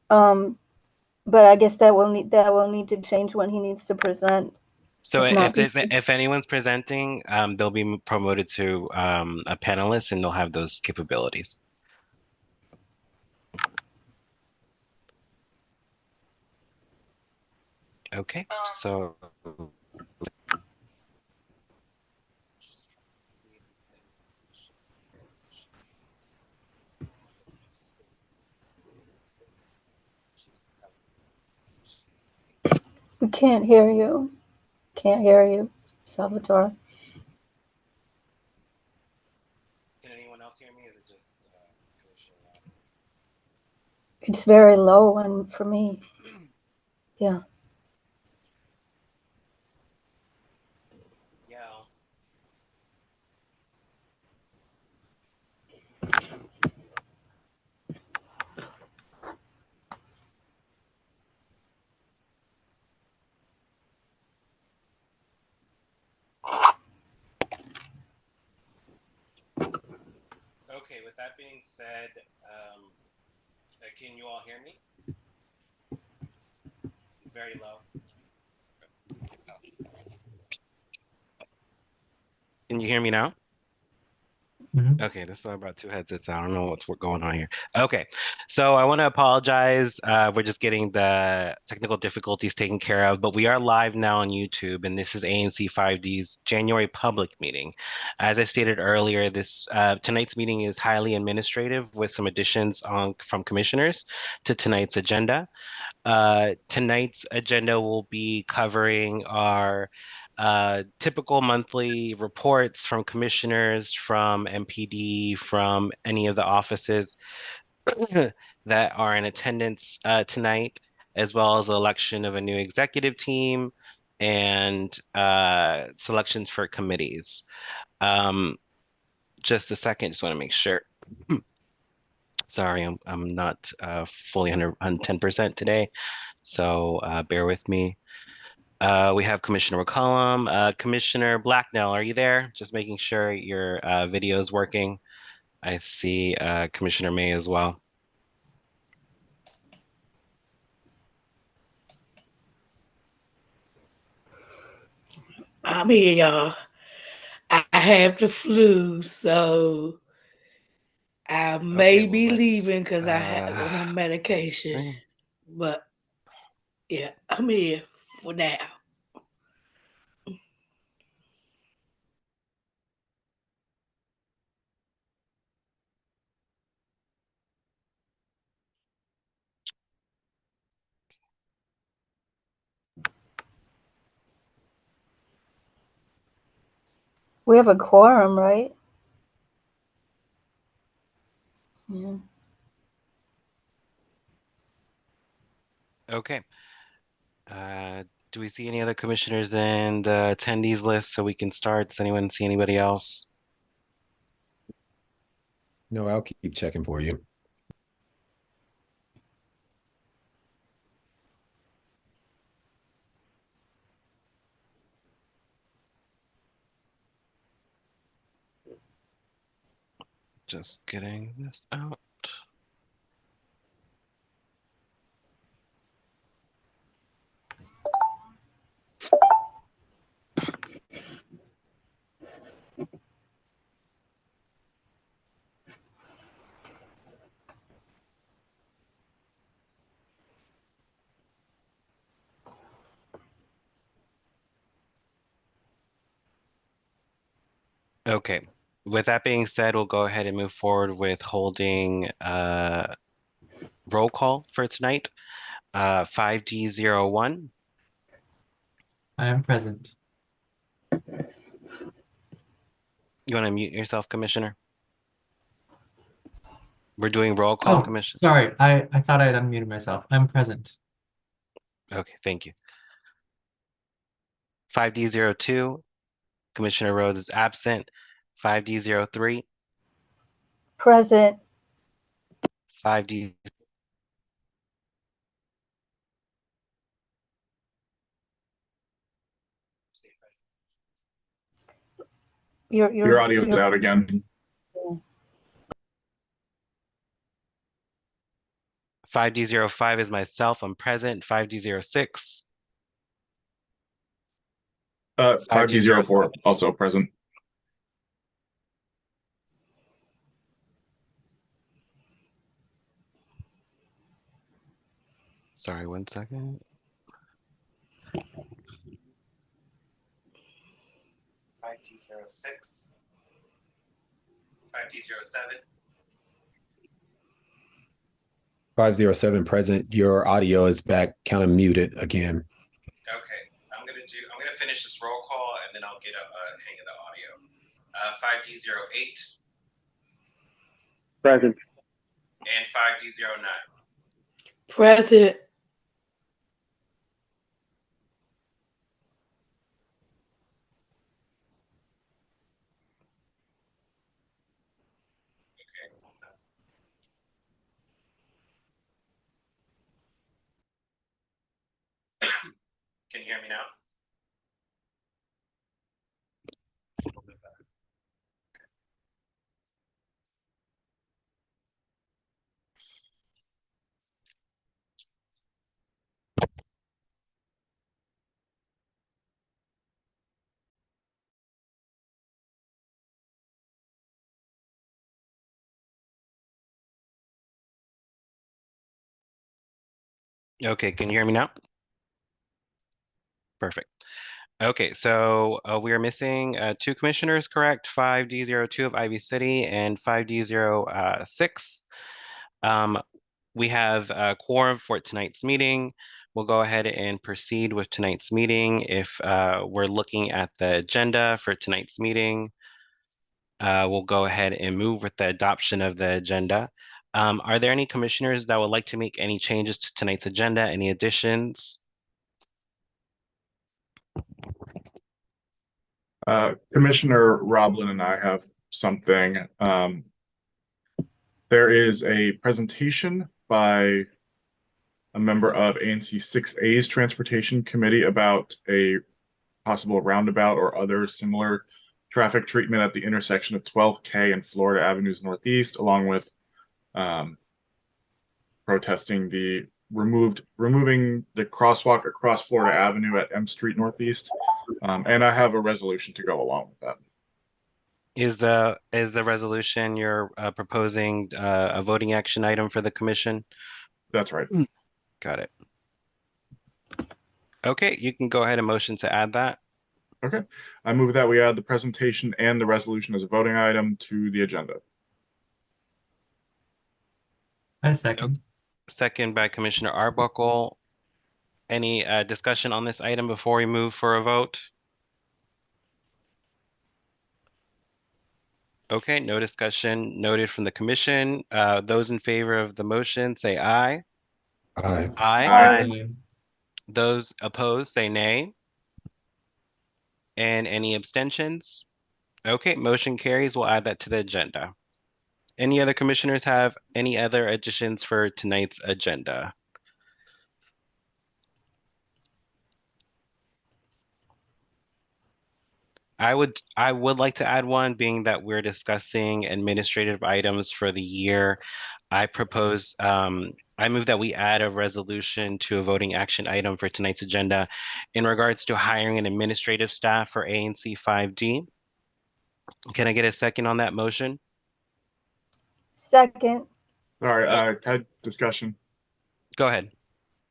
But I guess that will need to change when he needs to present. So If not if anyone's presenting, they'll be promoted to a panelist and they'll have those capabilities. Okay, so we can't hear you. Can't hear you, Salvatore. can anyone else hear me? Is it just Commissioner It's very low and for me. Rod? Yeah. Yeah. Okay, with that being said, can you all hear me? It's very low. Can you hear me now? Mhm. Okay, this is why I brought two headsets. I don't know what's going on here. Okay, so I want to apologize. We're just getting the technical difficulties taken care of, but we are live now on YouTube, and this is ANC 5D's January public meeting. As I stated earlier, this tonight's meeting is highly administrative with some additions on from commissioners to tonight's agenda. Tonight's agenda will be covering our typical monthly reports from commissioners, from MPD, from any of the offices that are in attendance tonight, as well as the election of a new executive team and selections for committees. Um, just a second, just want to make sure. Sorry, I'm not fully 100 on 10% today, so bear with me. We have Commissioner McCollum. Commissioner Blacknell, are you there? Just making sure your video is working. I see Commissioner May as well. I'm here, y'all. I have the flu, so I Okay, may well, be let's leaving because I have on my medication. see. But yeah, I'm here for now. We have a quorum, right? Yeah. Okay. Do we see any other commissioners in the attendees list so we can start? Does anyone see anybody else? No, I'll keep checking for you. Just getting this out. Okay. With that being said, we'll go ahead and move forward with holding roll call for tonight. 5D01. I am present. You want to mute yourself, Commissioner? We're doing roll call, Oh, Commission. sorry. I thought I had unmuted myself. I'm present. Okay, thank you. 5D02, Commissioner Rhodes is absent. 5D03, Present. 5D. Your Your audio is out again. 5D05 is myself. I'm present. 5D06. 5D04 also present. Sorry, 1 second. 5D06. 5D07. 507 present. Your audio is back, kind of muted again. Okay, I'm gonna finish this roll call and then I'll get a hang of the audio. 5D08 Present. and 5D09. Present. Can you hear me now? Okay, can you hear me now? Perfect. Okay, so we are missing 2 commissioners, correct? 5D02 of Ivy City and 5D06. We have a quorum for tonight's meeting. We'll go ahead and proceed with tonight's meeting. If we're looking at the agenda for tonight's meeting, we'll go ahead and move with the adoption of the agenda. Are there any commissioners that would like to make any changes to tonight's agenda? Any additions? Commissioner Roblin and I have something. There is a presentation by a member of ANC 6A's Transportation Committee about a possible roundabout or other similar traffic treatment at the intersection of 12th K and Florida Avenues Northeast, along with protesting the removing the crosswalk across Florida Avenue at M Street Northeast. And I have a resolution to go along with that. Is the resolution you're proposing a voting action item for the commission? That's right. Got it. Okay, you can go ahead and motion to add that. Okay. I move that we add the presentation and the resolution as a voting item to the agenda. I second. Second by Commissioner Arbuckle. Any discussion on this item before we move for a vote? Okay, no discussion noted from the commission. Those in favor of the motion say aye. Aye. Aye. Aye. Those opposed say nay. And any abstentions? Okay, motion carries. We'll add that to the agenda. Any other commissioners have any other additions for tonight's agenda? I would like to add one, being that we're discussing administrative items for the year. I move that we add a resolution to a voting action item for tonight's agenda in regards to hiring an administrative staff for ANC 5D. Can I get a second on that motion? Second. All right, had discussion. Go ahead.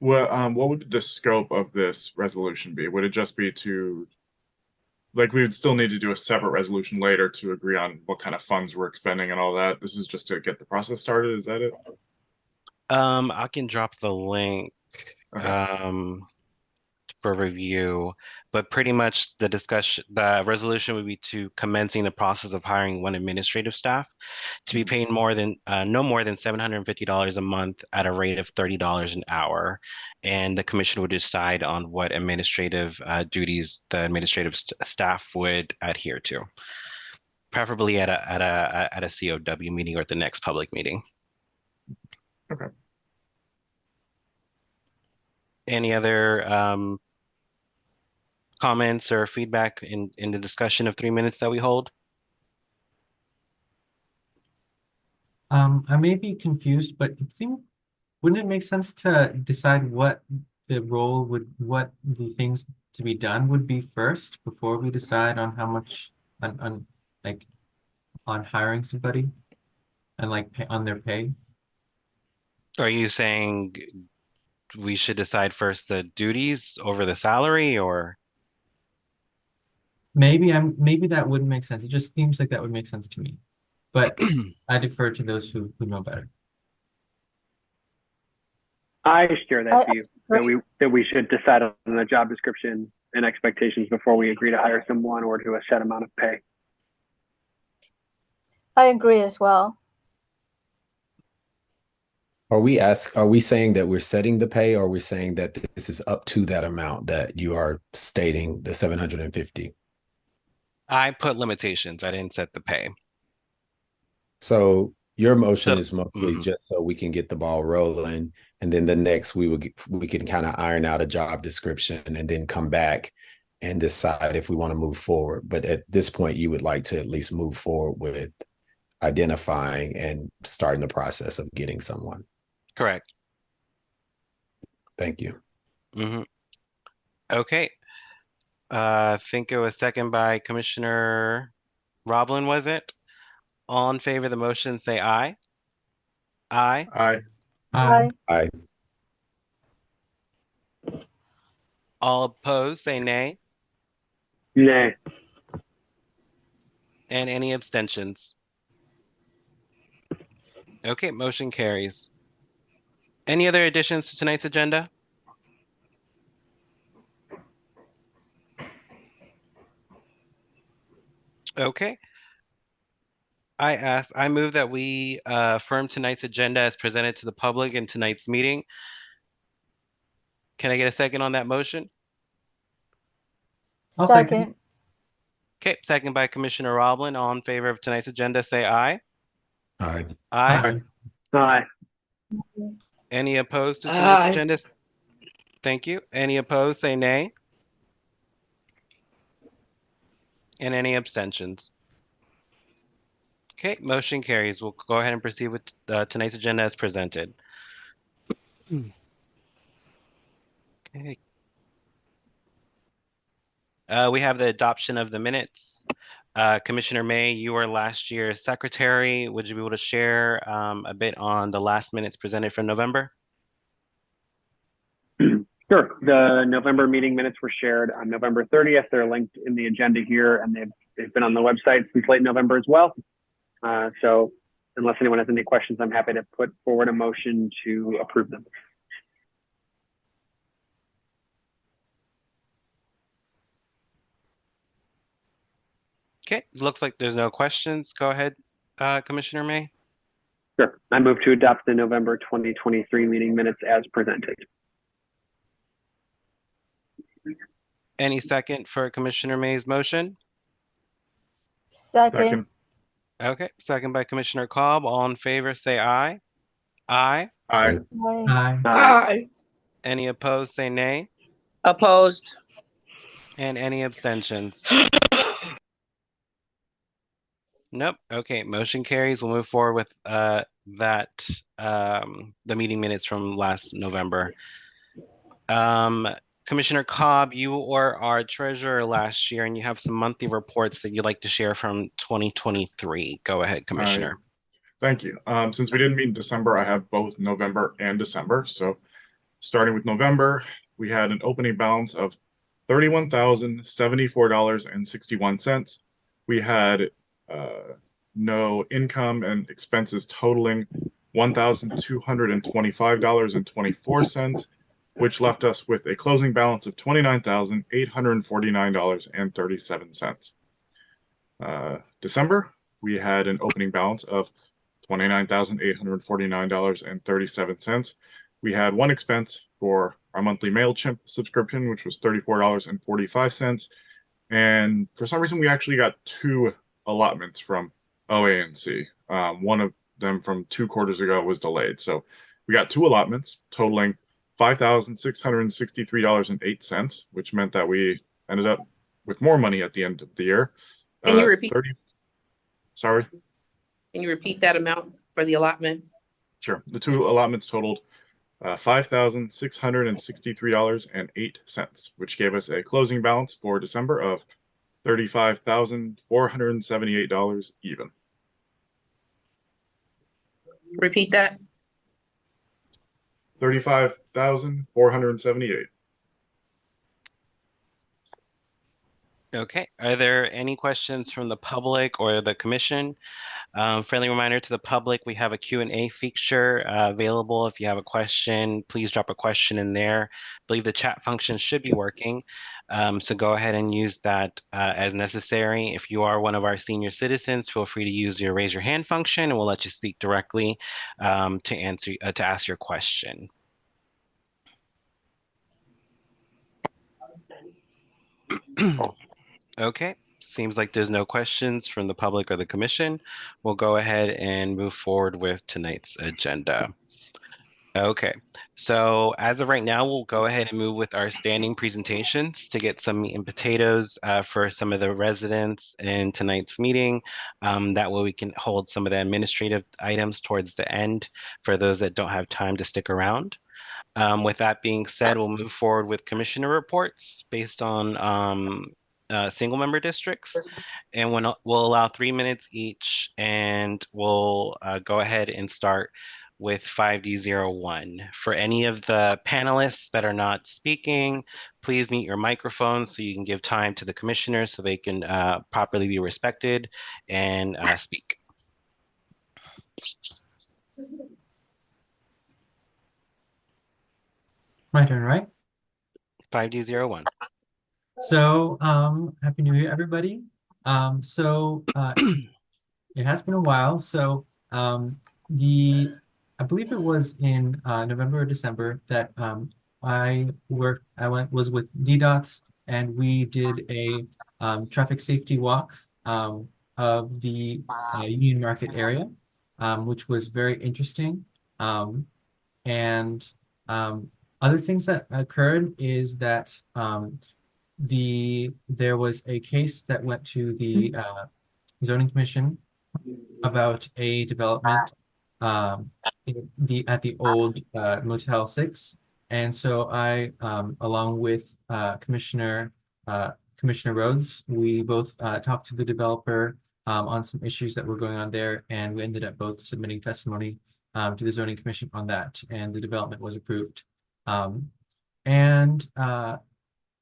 What would the scope of this resolution be? Would it just be to, like, we would still need to do a separate resolution later to agree on what kind of funds we're expending and all that? This is just to get the process started, is that it? I can drop the link Okay. for review, but pretty much the resolution would be to commencing the process of hiring one administrative staff to be paid no more than $750 a month at a rate of $30 an hour. And the commission would decide on what administrative duties the administrative staff would adhere to, preferably at a COW meeting or at the next public meeting. Okay. Any other comments or feedback in the discussion of 3 minutes that we hold? I may be confused, but it seemed Wouldn't it make sense to decide what the things to be done would be first before we decide on how much on like on hiring somebody and like on their pay? Are you saying we should decide first the duties over the salary, or? Maybe that wouldn't make sense. It just seems like that would make sense to me. But I defer to those who know better. I share that I view that we should decide on the job description and expectations before we agree to hire someone or to a set amount of pay. I agree as well. Are we saying that we're setting the pay, or are we saying that this is up to that amount that you are stating, the 750? I put limitations. I didn't set the pay. So your motion So- is mostly Mhm. just so we can get the ball rolling, and then the next we can kind of iron out a job description and then come back and decide if we want to move forward. But at this point, you would like to at least move forward with identifying and starting the process of getting someone. Correct. Thank you. Mm-hmm. Okay. I think it was second by Commissioner Roblin, was it? All in favor of the motion, say aye. Aye. Aye. Aye. Aye. All opposed, say nay. Nay. And any abstentions? Okay, motion carries. Any other additions to tonight's agenda? Okay. I move that we affirm tonight's agenda as presented to the public in tonight's meeting. Can I get a second on that motion? I'll second. Okay, second by Commissioner Roblin. All in favor of tonight's agenda, say aye. Aye. Aye. Aye. Any opposed to tonight's Aye. agenda? Thank you. Any opposed, say nay. And any abstentions? Okay, motion carries. We'll go ahead and proceed with tonight's agenda as presented. Okay. We have the adoption of the minutes. Commissioner May, you were last year's secretary. Would you be able to share a bit on the last minutes presented from November? Sure. The November meeting minutes were shared on November 30th. They're linked in the agenda here, and they've been on the website since late November as well. So unless anyone has any questions, I'm happy to put forward a motion to approve them. Okay, looks like there's no questions. Go ahead, Commissioner May. Sure. I move to adopt the November 2023 meeting minutes as presented. Any second for Commissioner May's motion? Second. Second. Okay, second by Commissioner Cobb. All in favor, say aye. Aye. Aye. Aye. Aye. Aye. Any opposed, say nay. Opposed. And any abstentions? Nope. Okay, motion carries. We'll move forward with the meeting minutes from last November. Commissioner Cobb, you were our treasurer last year, and you have some monthly reports that you'd like to share from 2023. Go ahead, Commissioner. Thank you. Since we didn't meet in December, I have both November and December. So starting with November, we had an opening balance of $31,074.61. We had no income and expenses totaling $1,225.24, which left us with a closing balance of $29,849.37. December, we had an opening balance of $29,849.37. We had one expense for our monthly MailChimp subscription, which was $34.45. And for some reason, we actually got two allotments from ANC. One of them from 2 quarters ago was delayed. So we got two allotments totaling $5,663.08, which meant that we ended up with more money at the end of the year. Can you repeat? Sorry? Can you repeat that amount for the allotment? Sure. The two allotments totaled $5,663.08, which gave us a closing balance for December of $35,478 even. Repeat that. 35,478. Okay. Are there any questions from the public or the commission? Friendly reminder to the public, we have a Q&A feature available. If you have a question, please drop a question in there. I believe the chat function should be working. So go ahead and use that as necessary. If you are one of our senior citizens, feel free to use your raise your hand function and we'll let you speak directly to ask your question. Okay. Seems like there's no questions from the public or the commission. We'll go ahead and move forward with tonight's agenda. Okay, so as of right now, we'll go ahead and move with our standing presentations to get some meat and potatoes for some of the residents in tonight's meeting. That way we can hold some of the administrative items towards the end for those that don't have time to stick around. With that being said, we'll move forward with commissioner reports based on single member districts. And we'll allow 3 minutes each, and we'll go ahead and start with 5D01. For any of the panelists that are not speaking, please mute your microphone so you can give time to the commissioners so they can properly be respected and speak. My turn, right? 5D01. So, Happy New Year, everybody. It has been a while. So, I believe it was in November or December that was with DDOTs and we did a traffic safety walk of the Union Market area, which was very interesting. And other things that occurred is that there was a case that went to the zoning commission about a development at the old Motel 6. And so I, along with Commissioner Rhodes, we both talked to the developer on some issues that were going on there, and we ended up both submitting testimony to the zoning commission on that, and the development was approved.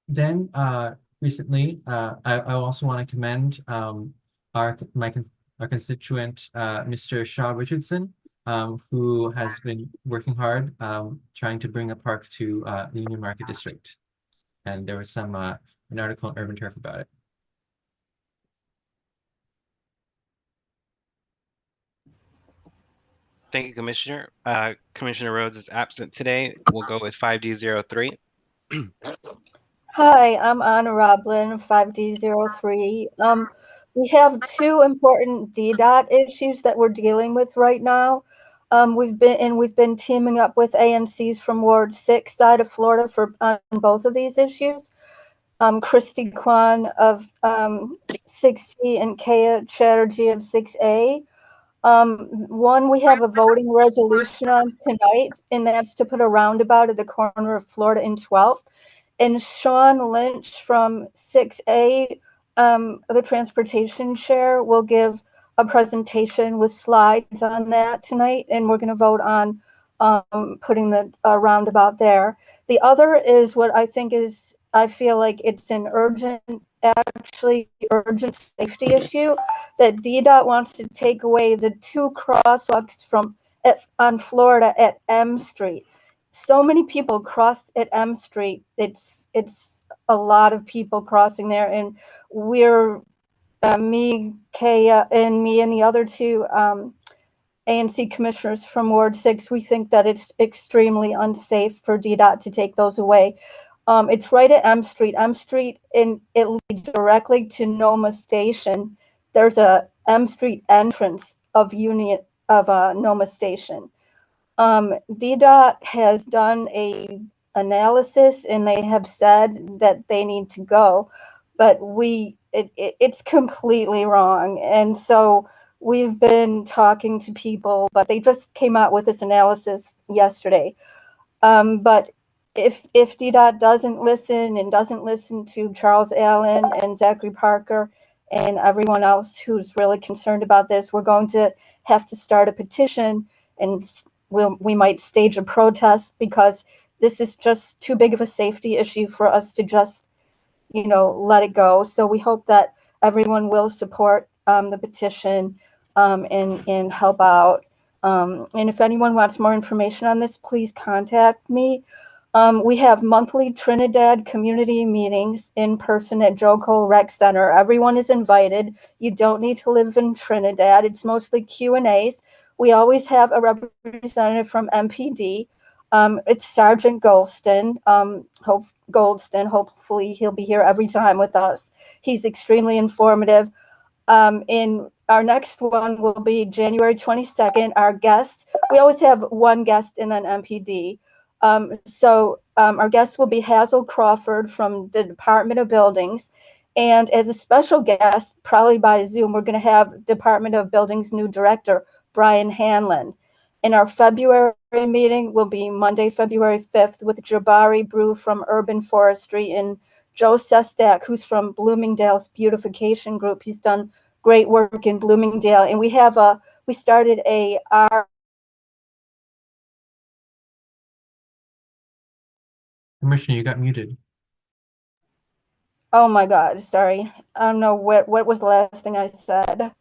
Then recently, I also want to commend our constituent, Mr. Shaw Richardson, who has been working hard trying to bring a park to the Union Market District. And there was an article in Urban Turf about it. Thank you, Commissioner. Commissioner Rhodes is absent today. We'll go with 5D03. Hi, I'm Anna Roblin, 5D03. We have two important DDOT issues that we're dealing with right now. We've been teaming up with ANCs from Ward 6 side of Florida on both of these issues. Christy Kwan of 6C and Kaya Chatterjee of 6A. One we have a voting resolution on tonight, and that's to put a roundabout at the corner of Florida and 12th. And Sean Lynch from 6A, the transportation chair, will give a presentation with slides on that tonight, and we're going to vote on putting the roundabout there. The other is what I feel like it's an urgent safety issue that DDOT wants to take away the two crosswalks on Florida at M Street. So many people cross at M Street. It's a lot of people crossing there, and we're me, Kaya, and me, and the other two ANC commissioners from Ward 6. We think that it's extremely unsafe for DDOT to take those away. It's right at M Street. M Street, and it leads directly to Noma Station. There's a M Street entrance of Noma Station. DDOT has done a analysis, and they have said that they need to go, but it's completely wrong. And so we've been talking to people, but they just came out with this analysis yesterday. But if DDOT doesn't listen and doesn't listen to Charles Allen and Zachary Parker and everyone else who's really concerned about this, we're going to have to start a petition, and we might stage a protest, because this is just too big of a safety issue for us to just, let it go. So we hope that everyone will support the petition and help out. And if anyone wants more information on this, please contact me. We have monthly Trinidad community meetings in person at Joe Cole Rec Center. Everyone is invited. You don't need to live in Trinidad. It's mostly Q&As. We always have a representative from MPD. It's Sergeant Goldston. Hopefully he'll be here every time with us. He's extremely informative. In our next one will be January 22nd. Our guests, we always have one guest and then MPD. Our guest will be Hazel Crawford from the Department of Buildings. And as a special guest, probably by Zoom, we're going to have Department of Buildings new director, Brian Hanlon. And our February meeting will be Monday, February 5th, with Jabari Brew from Urban Forestry and Joe Sestak, who's from Bloomingdale's Beautification Group. He's done great work in Bloomingdale. And we started a Commissioner, you got muted. Oh my God, sorry. I don't know what was the last thing I said.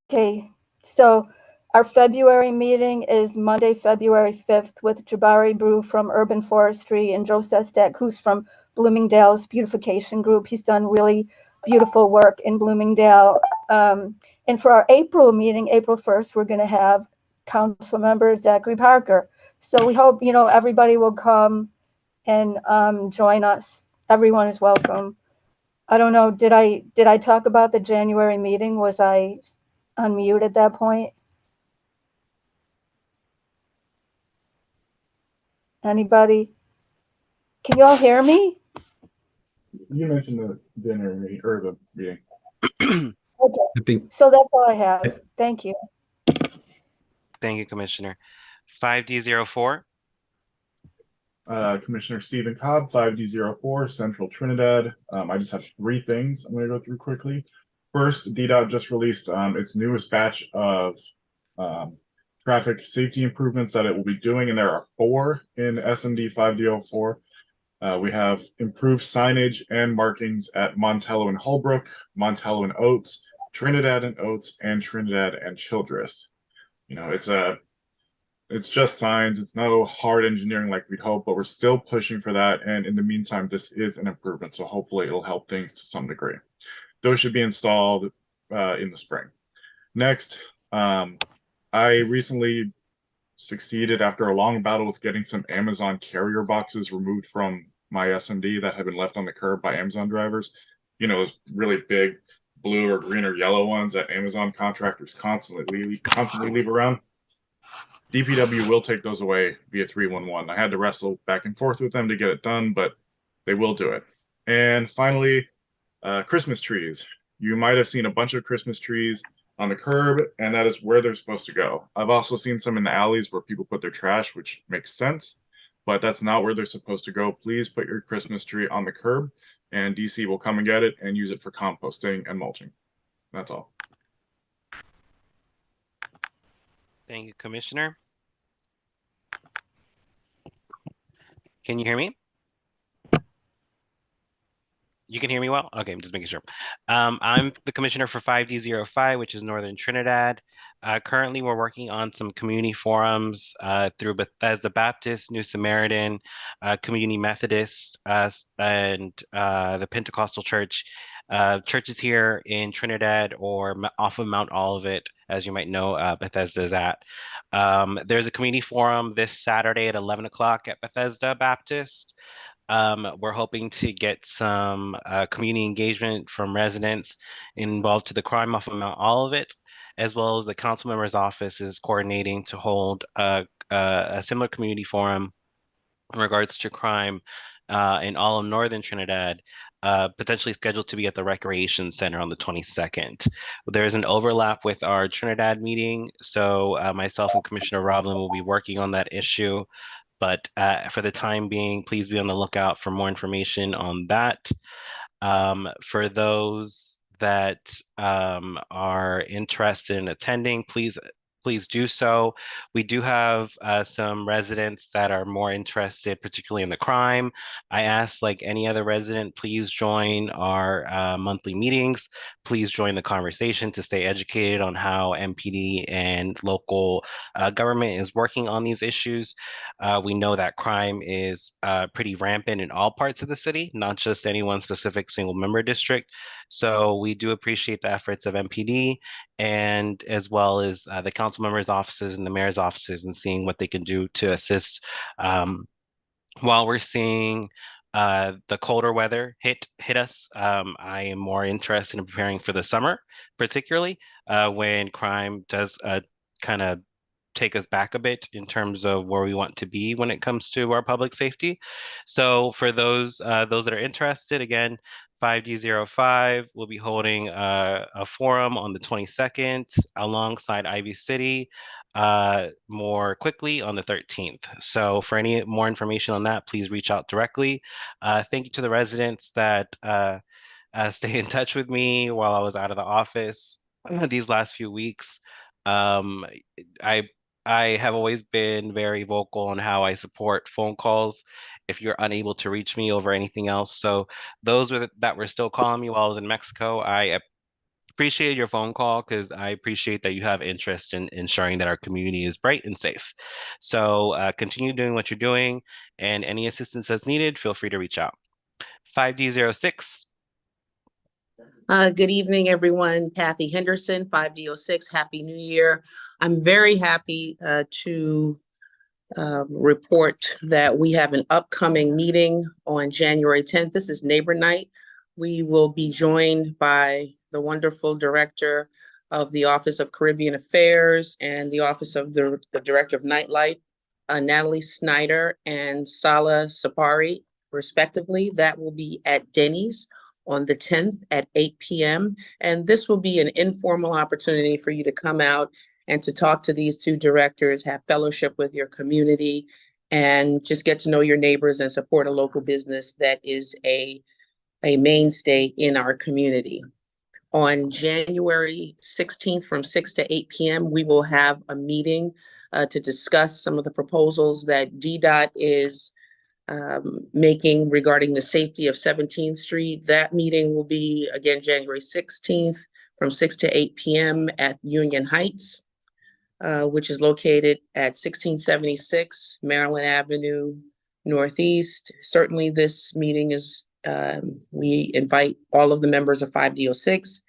Okay, so our February meeting is Monday, February 5th, with Jabari Brew from Urban Forestry and Joe Sestak, who's from Bloomingdale's Beautification Group. He's done really beautiful work in Bloomingdale. And for our April meeting, April 1st, we're going to have Council Member Zachary Parker. So we hope, everybody will come and join us. Everyone is welcome. I don't know, did I talk about the January meeting? Was I unmute at that point? Anybody? Can you all hear me? You mentioned the dinner meeting or the meeting. Okay, so that's all I have. Thank you. Thank you, Commissioner. 5D04. Commissioner Stephen Cobb, 5D04, Central Trinidad. I just have three things I'm going to go through quickly. First, DDOT just released its newest batch of traffic safety improvements that it will be doing, and there are 4 in SMD 5D04. We have improved signage and markings at Montello and Holbrook, Montello and Oates, Trinidad and Oates, and Trinidad and Childress. It's just signs. It's no hard engineering like we'd hope, but we're still pushing for that. And in the meantime, this is an improvement, so hopefully it'll help things to some degree. Those should be installed in the spring. Next, I recently succeeded after a long battle with getting some Amazon carrier boxes removed from my SMD that had been left on the curb by Amazon drivers. Those really big blue or green or yellow ones that Amazon contractors constantly leave around. DPW will take those away via 311. I had to wrestle back and forth with them to get it done, but they will do it. And finally, Christmas trees. You might have seen a bunch of Christmas trees on the curb, and that is where they're supposed to go. I've also seen some in the alleys where people put their trash, which makes sense, but that's not where they're supposed to go. Please put your Christmas tree on the curb, and DC will come and get it and use it for composting and mulching. That's all. Thank you, Commissioner. Can you hear me? You can hear me well? Okay, I'm just making sure. I'm the commissioner for 5D05, which is Northern Trinidad. Currently, we're working on some community forums through Bethesda Baptist, New Samaritan, Community Methodist, and the Pentecostal Church. Churches here in Trinidad or off of Mount Olivet, as you might know, Bethesda is at. There's a community forum this Saturday at 11 o'clock at Bethesda Baptist. We're hoping to get some community engagement from residents involved to the crime off of Mount Olivet, as well as the council member's office is coordinating to hold a similar community forum in regards to crime in all of Northern Trinidad potentially scheduled to be at the Recreation Center on the 22nd. There is an overlap with our Trinidad meeting, so myself and Commissioner Roblin will be working on that issue. But for the time being, please be on the lookout for more information on that. For those that are interested in attending, please do so. We do have some residents that are more interested, particularly in the crime. I asked, like any other resident, please join our monthly meetings. Please join the conversation to stay educated on how MPD and local government is working on these issues. We know that crime is pretty rampant in all parts of the city, not just any one specific single member district. So we do appreciate the efforts of MPD and as well as the council members' offices and the mayor's offices and seeing what they can do to assist while we're seeing the colder weather hit us. I am more interested in preparing for the summer, particularly when crime does kind of take us back a bit in terms of where we want to be when it comes to our public safety. So for those that are interested, again, 5D05 will be holding a forum on the 22nd alongside Ivy City more quickly on the 13th. So for any more information on that, please reach out directly. Thank you to the residents that stay in touch with me while I was out of the office these last few weeks. Um, I I have always been very vocal on how I support phone calls if you're unable to reach me over anything else. So those that were still calling me while I was in Mexico, I appreciate your phone call because I appreciate that you have interest in ensuring that our community is bright and safe. So continue doing what you're doing, and any assistance that's needed, feel free to reach out. 5D06. Good evening, everyone. Kathy Henderson, 5D06. Happy New Year. I'm very happy to report that we have an upcoming meeting on January 10th. This is Neighbor Night. We will be joined by the wonderful director of the Office of Caribbean Affairs and the Office of the Director of Nightlife, Natalie Snyder and Sala Sapari, respectively. That will be at Denny's on the 10th at 8 p.m. And this will be an informal opportunity for you to come out and to talk to these two directors, have fellowship with your community, and just get to know your neighbors and support a local business that is a mainstay in our community. On January 16th from 6 to 8 p.m., we will have a meeting to discuss some of the proposals that DDOT is making regarding the safety of 17th Street. That meeting will be, again, January 16th from 6 to 8 p.m. at Union Heights, which is located at 1676 Maryland Avenue Northeast. Certainly this meeting is, we invite all of the members of 5D06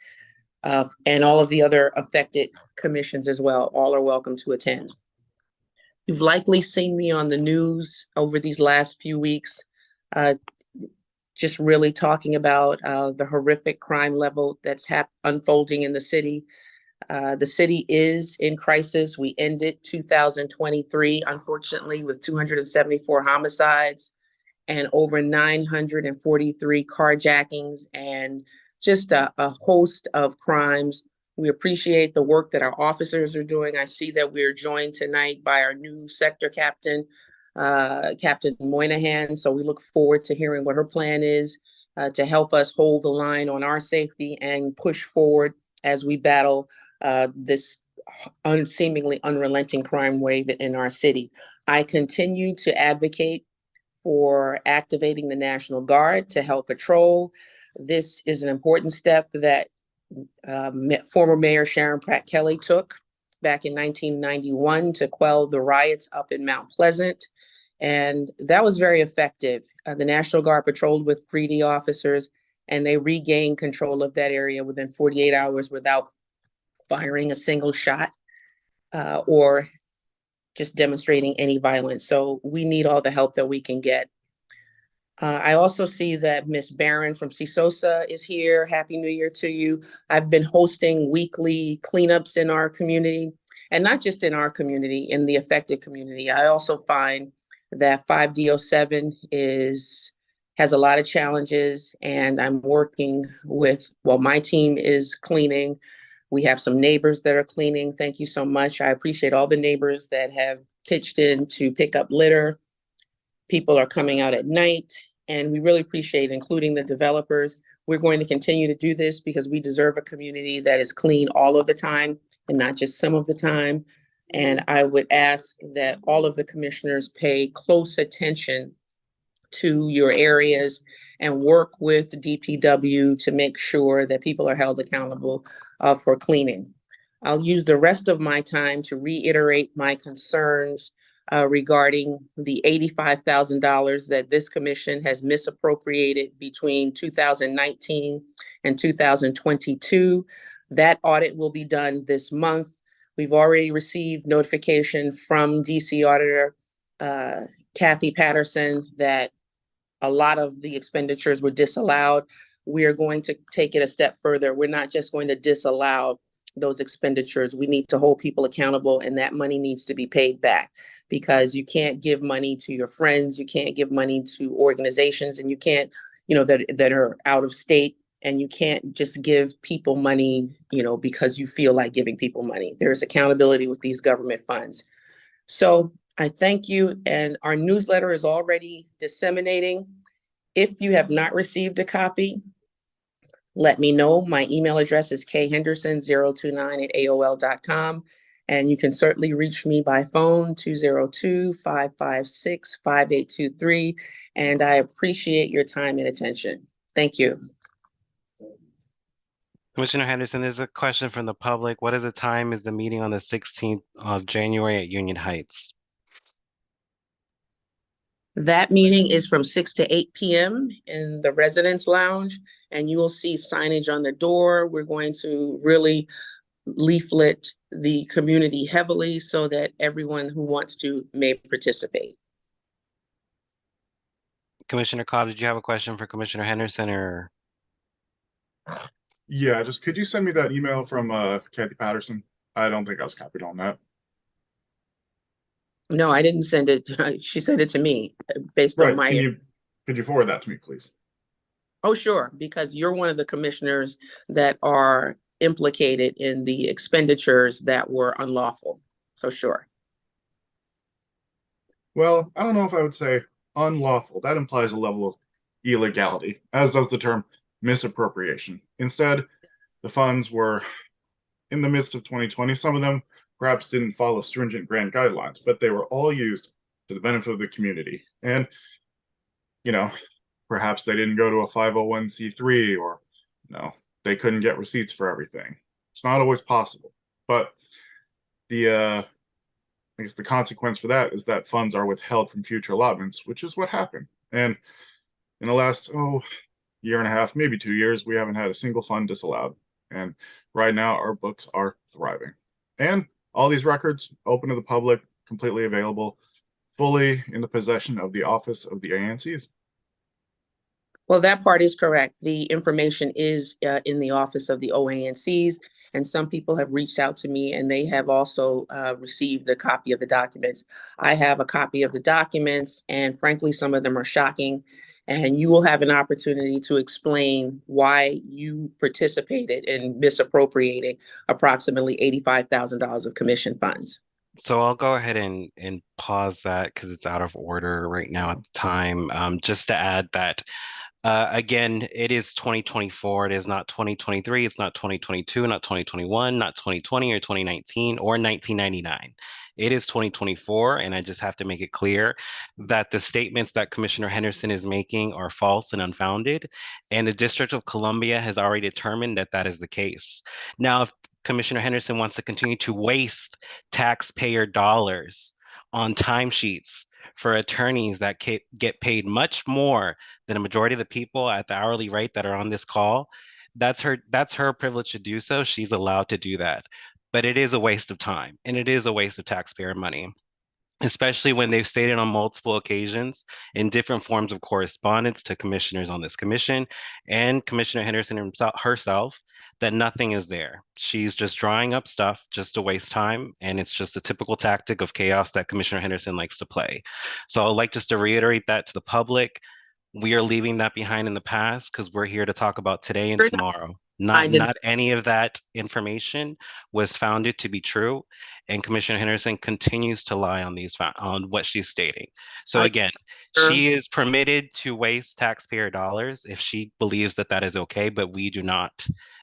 and all of the other affected commissions as well. All are welcome to attend. You've likely seen me on the news over these last few weeks, just really talking about the horrific crime level that's unfolding in the city. The city is in crisis. We ended 2023, unfortunately, with 274 homicides and over 943 carjackings and just a host of crimes. We appreciate the work that our officers are doing. I see that we're joined tonight by our new sector captain, Captain Moynihan. So we look forward to hearing what her plan is to help us hold the line on our safety and push forward as we battle this seemingly unrelenting crime wave in our city. I continue to advocate for activating the National Guard to help patrol. This is an important step that former Mayor Sharon Pratt Kelly took back in 1991 to quell the riots up in Mount Pleasant. And that was very effective. The National Guard patrolled with 3D officers and they regained control of that area within 48 hours without firing a single shot or just demonstrating any violence. So we need all the help that we can get. I also see that Miss Barron from CSOSA is here. Happy New Year to you. I've been hosting weekly cleanups in our community, and not just in our community, in the affected community. I also find that 5D07 is has a lot of challenges, and I'm working with, well, my team is cleaning. We have some neighbors that are cleaning. Thank you so much. I appreciate all the neighbors that have pitched in to pick up litter. People are coming out at night, and we really appreciate including the developers. We're going to continue to do this because we deserve a community that is clean all of the time and not just some of the time. And I would ask that all of the commissioners pay close attention to your areas and work with DPW to make sure that people are held accountable for cleaning. I'll use the rest of my time to reiterate my concerns regarding the $85,000 that this commission has misappropriated between 2019 and 2022. That audit will be done this month. We've already received notification from DC Auditor Kathy Patterson that a lot of the expenditures were disallowed. We are going to take it a step further. We're not just going to disallow those expenditures. We need to hold people accountable, and that money needs to be paid back, because you can't give money to your friends, you can't give money to organizations, and you can't, that are out of state, and you can't just give people money, because you feel like giving people money. There's accountability with these government funds. So I thank you, and our newsletter is already disseminating. If you have not received a copy, let me know. My email address is khenderson029@aol.com, and you can certainly reach me by phone, 202-556-5823, and I appreciate your time and attention. Thank you. Commissioner Henderson, there's a question from the public. What is the time is the meeting on the 16th of January at Union Heights? That meeting is from 6 to 8 p.m. in the Residence Lounge, and you will see signage on the door. We're going to really leaflet the community heavily so that everyone who wants to may participate. Commissioner Cobb, did you have a question for Commissioner Henderson, or? Yeah, just could you send me that email from Kathy Patterson? I don't think I was copied on that. No, I didn't send it. She sent it to me based on my. Could you forward that to me, please? Oh, sure, because you're one of the commissioners that are implicated in the expenditures that were unlawful. So sure. Well, I don't know if I would say unlawful. That implies a level of illegality, as does the term misappropriation. Instead, the funds were in the midst of 2020. Some of them perhaps didn't follow stringent grant guidelines, but they were all used to the benefit of the community. And, perhaps they didn't go to a 501c3, or, they couldn't get receipts for everything. It's not always possible. But I guess the consequence for that is that funds are withheld from future allotments, which is what happened. And in the last, year and a half, maybe 2 years, we haven't had a single fund disallowed. And right now, our books are thriving. And all these records open to the public, completely available, fully in the possession of the office of the ANCs. Well, that part is correct. The information is in the office of the OANCs, and some people have reached out to me, and they have also received a copy of the documents. I have a copy of the documents, and frankly, some of them are shocking. And you will have an opportunity to explain why you participated in misappropriating approximately $85,000 of commission funds. So I'll go ahead and pause that because it's out of order right now at the time. Just to add that, again, it is 2024. It is not 2023. It's not 2022, not 2021, not 2020 or 2019 or 1999. It is 2024, and I just have to make it clear that the statements that Commissioner Henderson is making are false and unfounded, and the District of Columbia has already determined that that is the case. Now, if Commissioner Henderson wants to continue to waste taxpayer dollars on timesheets for attorneys that get paid much more than a majority of the people at the hourly rate that are on this call, that's her privilege to do so. She's allowed to do that. But it is a waste of time, and it is a waste of taxpayer money, especially when they've stated on multiple occasions in different forms of correspondence to commissioners on this commission and Commissioner Henderson herself that nothing is there. She's just drawing up stuff just to waste time, and it's just a typical tactic of chaos that Commissioner Henderson likes to play. So I'd like just to reiterate that to the public. we are leaving that behind in the past because we're here to talk about today and We're tomorrow. I did Not any of that information was founded to be true, and Commissioner Henderson continues to lie on on what she's stating. So I again, she is permitted to waste taxpayer dollars if she believes that that is okay, but we do not.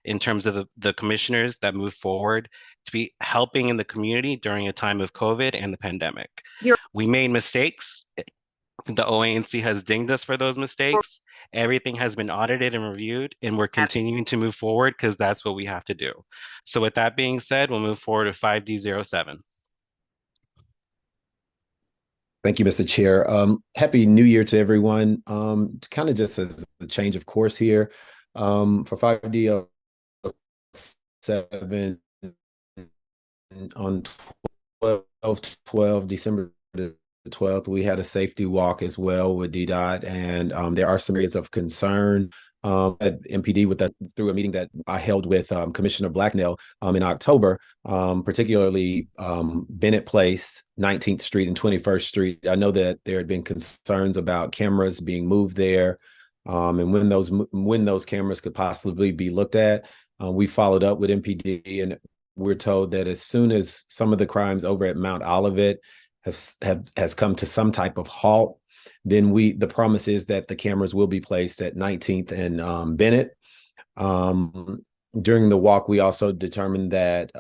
In terms of the commissioners that move forward to be helping in the community during a time of COVID and the pandemic. You're- We made mistakes. The OANC has dinged us for those mistakes. Everything has been audited and reviewed, and we're continuing to move forward because that's what we have to do. So with that being said, we'll move forward to 5D07. Thank you, Mr. Chair. Happy New Year to everyone. Kind of just as a change of course here, for 5D07 on 12/12, December the 12th, we had a safety walk as well with DDOT, and there are some areas of concern at MPD with that through a meeting that I held with Commissioner Blacknell in October, particularly Bennett Place, 19th Street, and 21st Street. I know that there had been concerns about cameras being moved there, and when those cameras could possibly be looked at. We followed up with MPD, and we're told that as soon as some of the crimes over at Mount Olivet has come to some type of halt, then the promise is that the cameras will be placed at 19th and Bennett. During the walk, we also determined that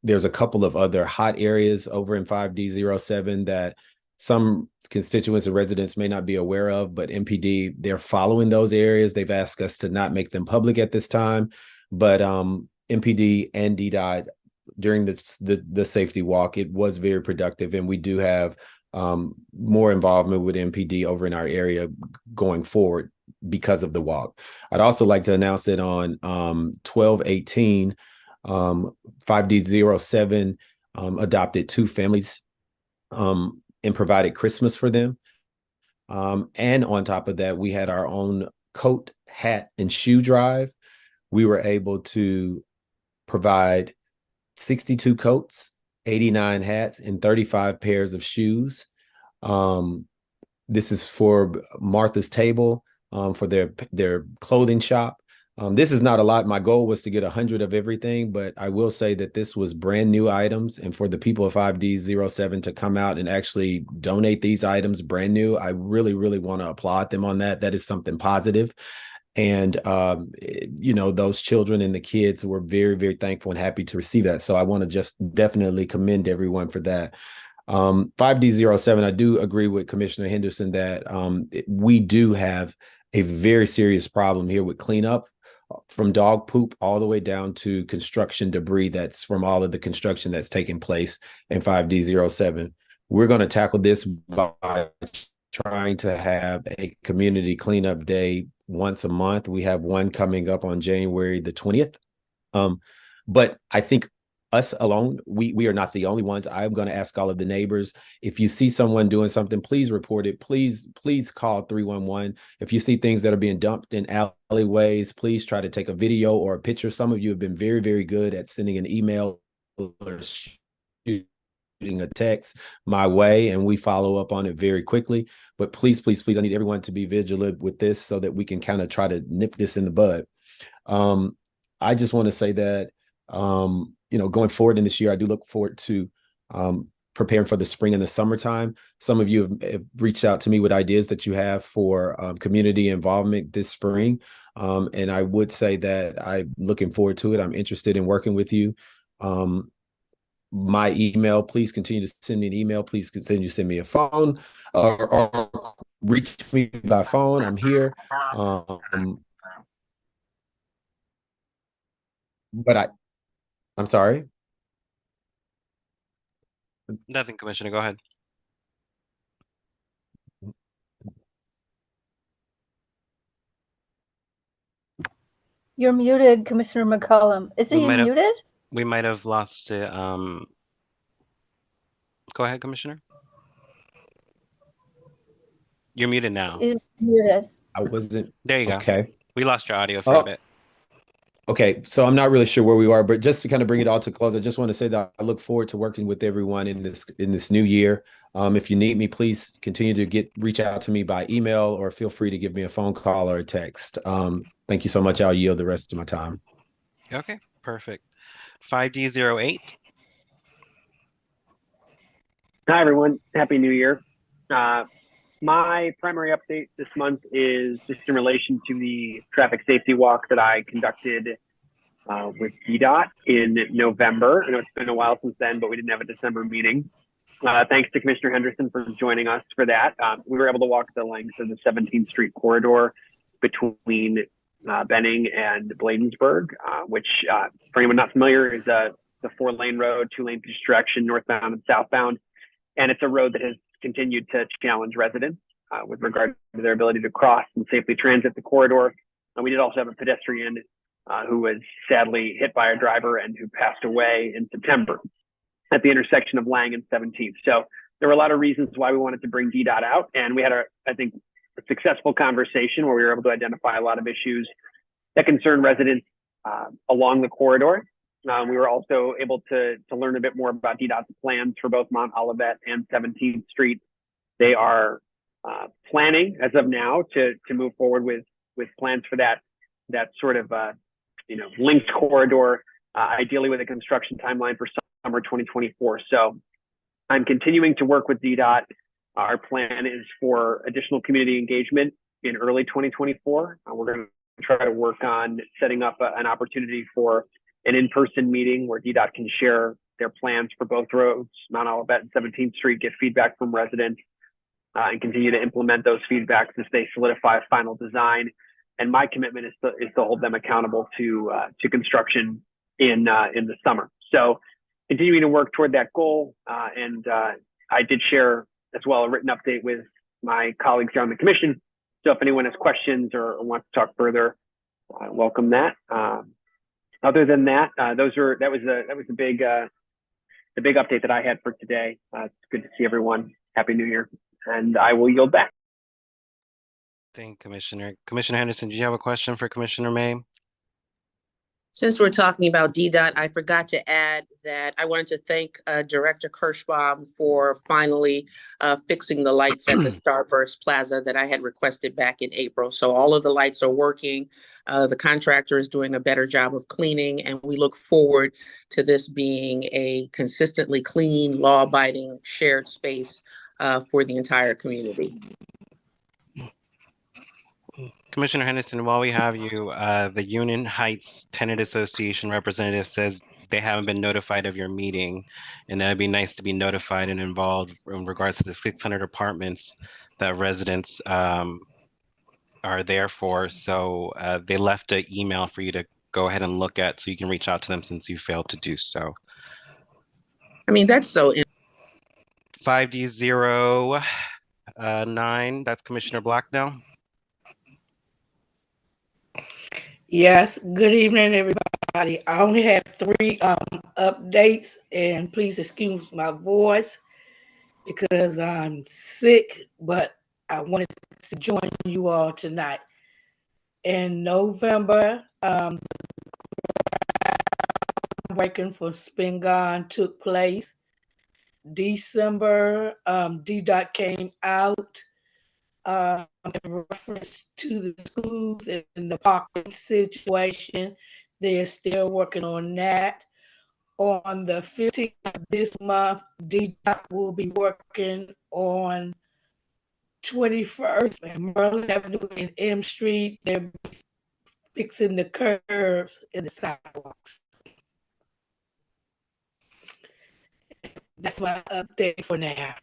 there's a couple of other hot areas over in 5D07 that some constituents and residents may not be aware of, but MPD, they're following those areas. They've asked us to not make them public at this time, but MPD and DDOT during the safety walk, it was very productive, and we do have more involvement with MPD over in our area going forward because of the walk. I'd also like to announce that on 12/18, 5D07 adopted 2 families and provided Christmas for them. And on top of that, we had our own coat, hat, and shoe drive. We were able to provide 62 coats, 89 hats, and 35 pairs of shoes. This is for Martha's Table, for their clothing shop. This is not a lot. My goal was to get 100 of everything, but I will say that this was brand new items. And for the people of 5D07 to come out and actually donate these items brand new, I really, really want to applaud them on that. That is something positive. And, those children and the kids were very, very thankful and happy to receive that. So I want to just definitely commend everyone for that. 5D07, I do agree with Commissioner Henderson that we do have a very serious problem here with cleanup, from dog poop all the way down to construction debris that's from all of the construction that's taking place in 5D07. We're going to tackle this by trying to have a community cleanup day once a month. We have one coming up on January the 20th. But I think us alone, we are not the only ones. I'm going to ask all of the neighbors, if you see someone doing something, please report it. Please call 311. If you see things that are being dumped in alleyways, please try to take a video or a picture. Some of you have been very, very good at sending an email or shooting a text my way, and we follow up on it very quickly. But please, please, please, I need everyone to be vigilant with this so that we can kind of try to nip this in the bud. I just want to say that going forward in this year, I do look forward to preparing for the spring and the summertime. Some of you have reached out to me with ideas that you have for community involvement this spring. And I would say that I'm looking forward to it. I'm interested in working with you. My email, please continue to send me an email. Please continue to send me a phone or reach me by phone. I'm here. But I'm sorry. Nothing, Commissioner. Go ahead. You're muted, Commissioner McCollum. Is he muted? We might have lost it. Go ahead, Commissioner. You're muted now. He's muted. I wasn't. There you go. Okay. We lost your audio for a bit. Okay, so I'm not really sure where we are, but just to kind of bring it all to close, I just want to say that I look forward to working with everyone in this new year. If you need me, please continue to reach out to me by email or feel free to give me a phone call or a text. Thank you so much. I'll yield the rest of my time. Okay, perfect. 5D08. Hi, everyone. Happy New Year. My primary update this month is just in relation to the traffic safety walk that I conducted with DDOT in November. I know it's been a while since then, but we didn't have a December meeting. Thanks to Commissioner Henderson for joining us for that. We were able to walk the length of the 17th Street corridor between Benning and Bladensburg, which, for anyone not familiar, is the 4-lane road, 2-lane each direction, northbound and southbound. And it's a road that has continued to challenge residents with regard to their ability to cross and safely transit the corridor. We did also have a pedestrian who was sadly hit by a driver and who passed away in September at the intersection of Lang and 17th. So there were a lot of reasons why we wanted to bring DDOT out. And we had, I think, a successful conversation where we were able to identify a lot of issues that concern residents along the corridor. We were also able to learn a bit more about DDOT's plans for both Mount Olivet and 17th Street. They are planning, as of now, to move forward with plans for that sort of linked corridor, ideally with a construction timeline for summer 2024. So I'm continuing to work with DDOT. Our plan is for additional community engagement in early 2024. We're going to try to work on setting up an opportunity for an in-person meeting where DDOT can share their plans for both roads, Mount Olivet and 17th Street, get feedback from residents, and continue to implement those feedbacks as they solidify a final design. And my commitment is to hold them accountable to construction in the summer. So continuing to work toward that goal. And I did share as well a written update with my colleagues here on the commission. So if anyone has questions or wants to talk further, welcome that. Other than that, that was the big update that I had for today. It's good to see everyone. Happy New Year, and I will yield back. Thank you, Commissioner. Commissioner Henderson, do you have a question for Commissioner May? Since we're talking about DDOT, I forgot to add that I wanted to thank Director Kirschbaum for finally fixing the lights at the Starburst Plaza that I had requested back in April. So all of the lights are working. The contractor is doing a better job of cleaning, and we look forward to this being a consistently clean, law-abiding, shared space for the entire community. Commissioner Henderson, while we have you, the Union Heights Tenant Association representative says they haven't been notified of your meeting, and that it'd be nice to be notified and involved in regards to the 600 apartments that residents are there for. So they left an email for you to go ahead and look at so you can reach out to them since you failed to do so. I mean, that's so... 5D09, that's Commissioner Blacknell. Yes, good evening, everybody. I only have 3 updates, and please excuse my voice because I'm sick, but I wanted to join you all tonight. In November, working for Spingon took place. December, DDOT came out in reference to the schools and the parking situation. They're still working on that. On the 15th of this month, DDOT will be working on 21st and Merlin Avenue and M Street. They're fixing the curves and the sidewalks. That's my update for now.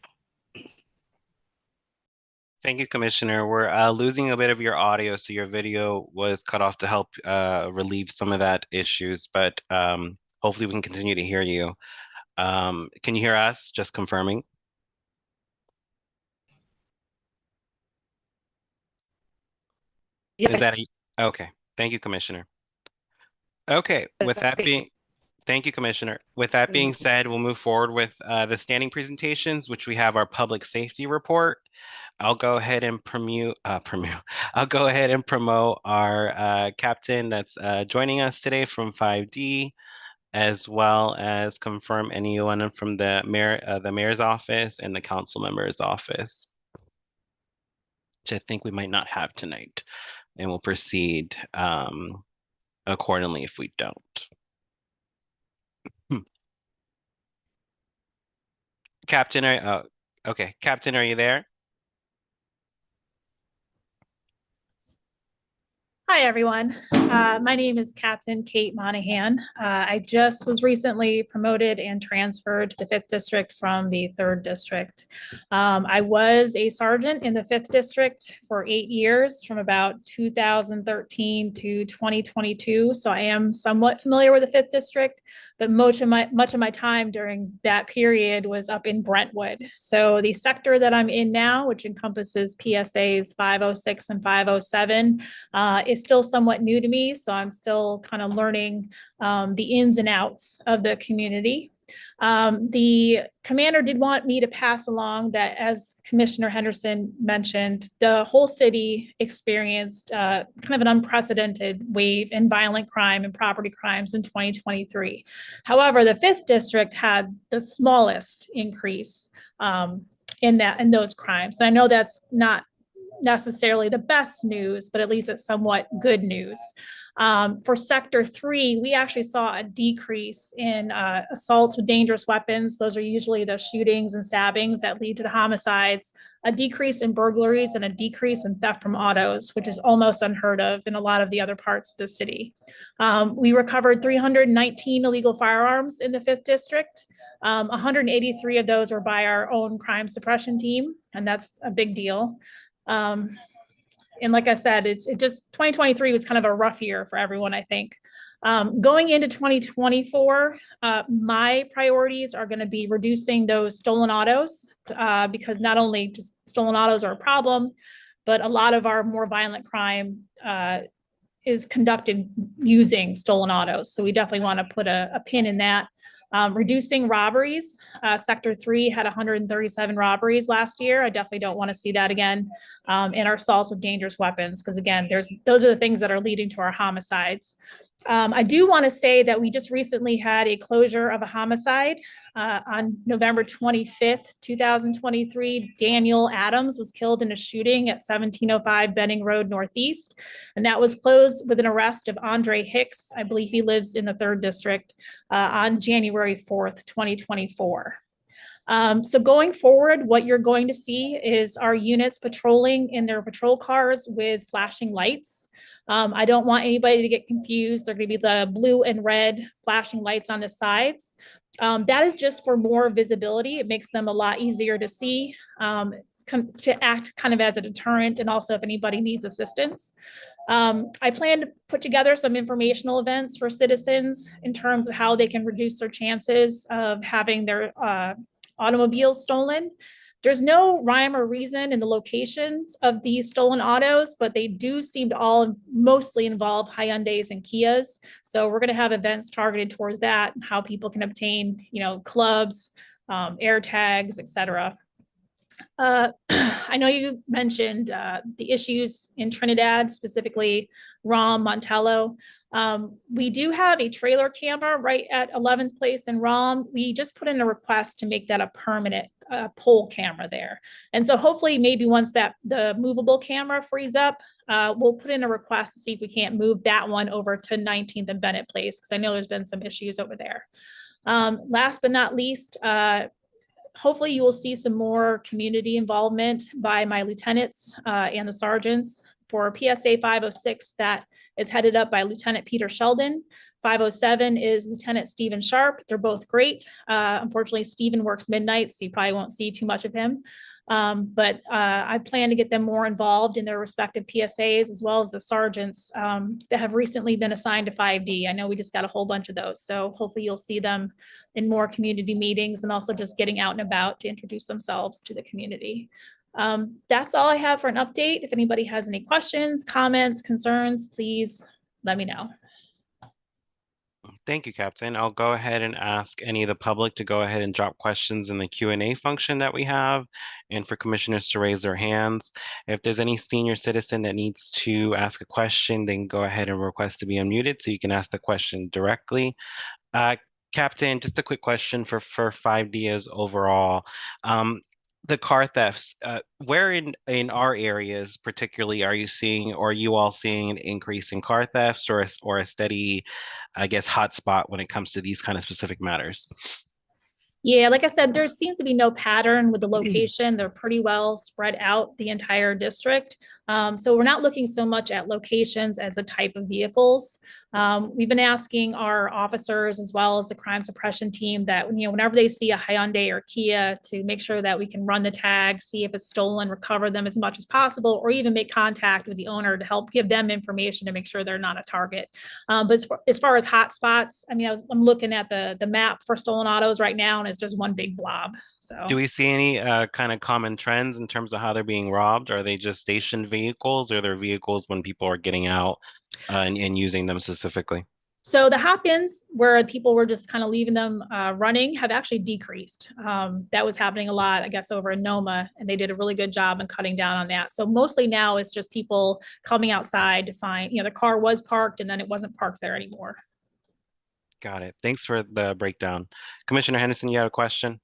Thank you, Commissioner. We're losing a bit of your audio, so your video was cut off to help relieve some of that issues, but hopefully we can continue to hear you. Can you hear us? Just confirming. Yes. Is that okay? Thank you, Commissioner. Okay, with that being Thank you, Commissioner. With that being said, we'll move forward with the standing presentations, which we have our public safety report. I'll go ahead and I'll go ahead and promote our captain that's joining us today from 5D, as well as confirm anyone from the mayor's office and the council member's office, which I think we might not have tonight, and we'll proceed accordingly if we don't. Captain, okay, Captain, are you there? Hi, everyone. My name is Captain Kate Monahan. I just was recently promoted and transferred to the 5th District from the 3rd District. I was a sergeant in the 5th District for 8 years, from about 2013 to 2022. So I am somewhat familiar with the 5th District, but much of my time during that period was up in Brentwood. So the sector that I'm in now, which encompasses PSAs 506 and 507, is still somewhat new to me. So I'm still kind of learning the ins and outs of the community. The commander did want me to pass along that, as Commissioner Henderson mentioned, the whole city experienced kind of an unprecedented wave in violent crime and property crimes in 2023. However, the 5th District had the smallest increase in those crimes. And I know that's not necessarily the best news, but at least it's somewhat good news. For Sector 3, we actually saw a decrease in assaults with dangerous weapons. Those are usually the shootings and stabbings that lead to the homicides, a decrease in burglaries, and a decrease in theft from autos, which is almost unheard of in a lot of the other parts of the city. We recovered 319 illegal firearms in the 5th District. 183 of those were by our own crime suppression team, and that's a big deal. And like I said, it just 2023 was kind of a rough year for everyone, I think. Going into 2024, my priorities are going to be reducing those stolen autos, because not only just stolen autos are a problem, but a lot of our more violent crime is conducted using stolen autos. So we definitely want to put a pin in that. Reducing robberies. Sector 3 had 137 robberies last year. I definitely don't want to see that again. And our assaults with dangerous weapons, because again, those are the things that are leading to our homicides. I do want to say that we just recently had a closure of a homicide. On November 25th, 2023, Daniel Adams was killed in a shooting at 1705 Benning Road Northeast. And that was closed with an arrest of Andre Hicks. I believe he lives in the 3rd District, on January 4th, 2024. So going forward, what you're going to see is our units patrolling in their patrol cars with flashing lights. I don't want anybody to get confused. They're going to be the blue and red flashing lights on the sides. That is just for more visibility. It makes them a lot easier to see, to act kind of as a deterrent, and also if anybody needs assistance. I plan to put together some informational events for citizens in terms of how they can reduce their chances of having their automobiles stolen. There's no rhyme or reason in the locations of these stolen autos, but they do seem to all mostly involve Hyundais and Kias. So we're going to have events targeted towards that, and how people can obtain, clubs, air tags, etc. I know you mentioned the issues in Trinidad, specifically Rom, Montello. We do have a trailer camera right at 11th Place in Rom. We just put in a request to make that a permanent pole camera there. And so hopefully maybe once the movable camera frees up, we'll put in a request to see if we can't move that one over to 19th and Bennett Place, because I know there's been some issues over there. Last but not least, hopefully you will see some more community involvement by my lieutenants and the sergeants. For PSA 506, that is headed up by Lieutenant Peter Sheldon. 507 is Lieutenant Stephen Sharp. They're both great. Unfortunately, Stephen works midnight, so you probably won't see too much of him. But I plan to get them more involved in their respective PSAs, as well as the sergeants that have recently been assigned to 5D. I know we just got a whole bunch of those, so hopefully you'll see them in more community meetings, and also just getting out and about to introduce themselves to the community. That's all I have for an update. If anybody has any questions, comments, concerns, please let me know. Thank you, Captain. I'll go ahead and ask any of the public to go ahead and drop questions in the Q&A function that we have, and for commissioners to raise their hands. If there's any senior citizen that needs to ask a question, then go ahead and request to be unmuted so you can ask the question directly. Captain, just a quick question for 5Dias overall. The car thefts, where in our areas particularly are you seeing, or are you all seeing an increase in car thefts, or a steady, I guess, hotspot when it comes to these kind of specific matters? Yeah, like I said, there seems to be no pattern with the location. They're pretty well spread out the entire district. So we're not looking so much at locations as a type of vehicles. We've been asking our officers as well as the crime suppression team that, whenever they see a Hyundai or Kia, to make sure that we can run the tag, see if it's stolen, recover them as much as possible, or even make contact with the owner to help give them information to make sure they're not a target. But as far as hotspots, I mean, I'm looking at the map for stolen autos right now, and it's just one big blob. So do we see any kind of common trends in terms of how they're being robbed? Are they just stationed vehicles, or they're vehicles when people are getting out and using them specifically? So the hop-ins where people were just kind of leaving them running have actually decreased. That was happening a lot, I guess, over in Noma, and they did a really good job in cutting down on that. So mostly now it's just people coming outside to find, the car was parked and then it wasn't parked there anymore. Got it. Thanks for the breakdown. Commissioner Henderson, you had a question?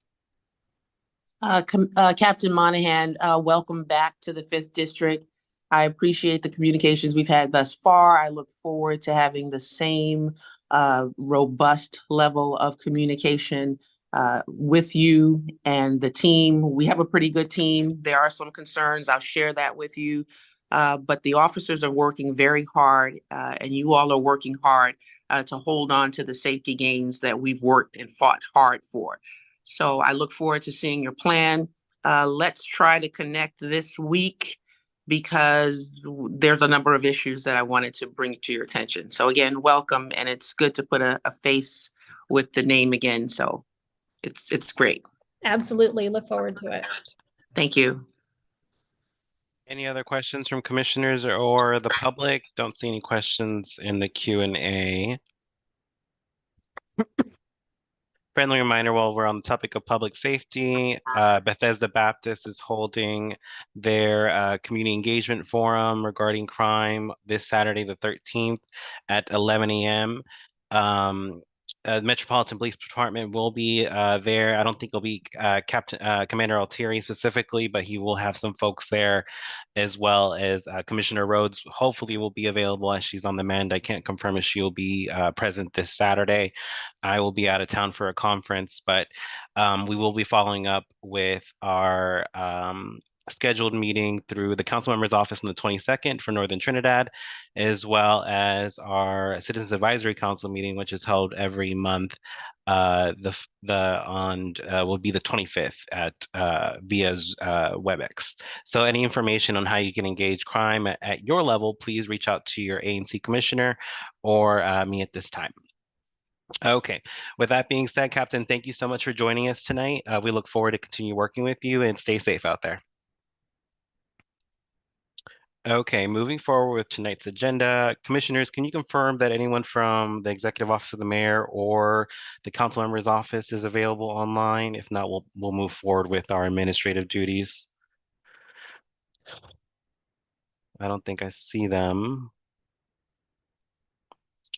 Captain Monahan, welcome back to the 5th District. I appreciate the communications we've had thus far. I look forward to having the same robust level of communication with you and the team. We have a pretty good team. There are some concerns. I'll share that with you. But the officers are working very hard, and you all are working hard to hold on to the safety gains that we've worked and fought hard for. So I look forward to seeing your plan. Let's try to connect this week, because there's a number of issues that I wanted to bring to your attention. So again, welcome, and it's good to put a face with the name again. So it's great. Absolutely. Look forward to it. Thank you. Any other questions from commissioners or the public? Don't see any questions in the Q&A. Friendly reminder, while we're on the topic of public safety, Bethesda Baptist is holding their community engagement forum regarding crime this Saturday, the 13th at 11 a.m. Metropolitan Police Department will be there. I don't think it'll be Commander Altieri specifically, but he will have some folks there, as well as Commissioner Rhodes hopefully will be available as she's on the mend. I can't confirm if she will be present this Saturday. I will be out of town for a conference, but we will be following up with our scheduled meeting through the council member's office on the 22nd for Northern Trinidad, as well as our Citizens Advisory Council meeting, which is held every month. Will be the 25th at via WebEx. So any information on how you can engage crime at your level, please reach out to your ANC commissioner or me at this time. Okay, with that being said, Captain, thank you so much for joining us tonight. We look forward to continue working with you, and stay safe out there. Okay, moving forward with tonight's agenda, commissioners, can you confirm that anyone from the Executive Office of the Mayor or the Council Member's Office is available online? If not, we'll move forward with our administrative duties. I don't think I see them.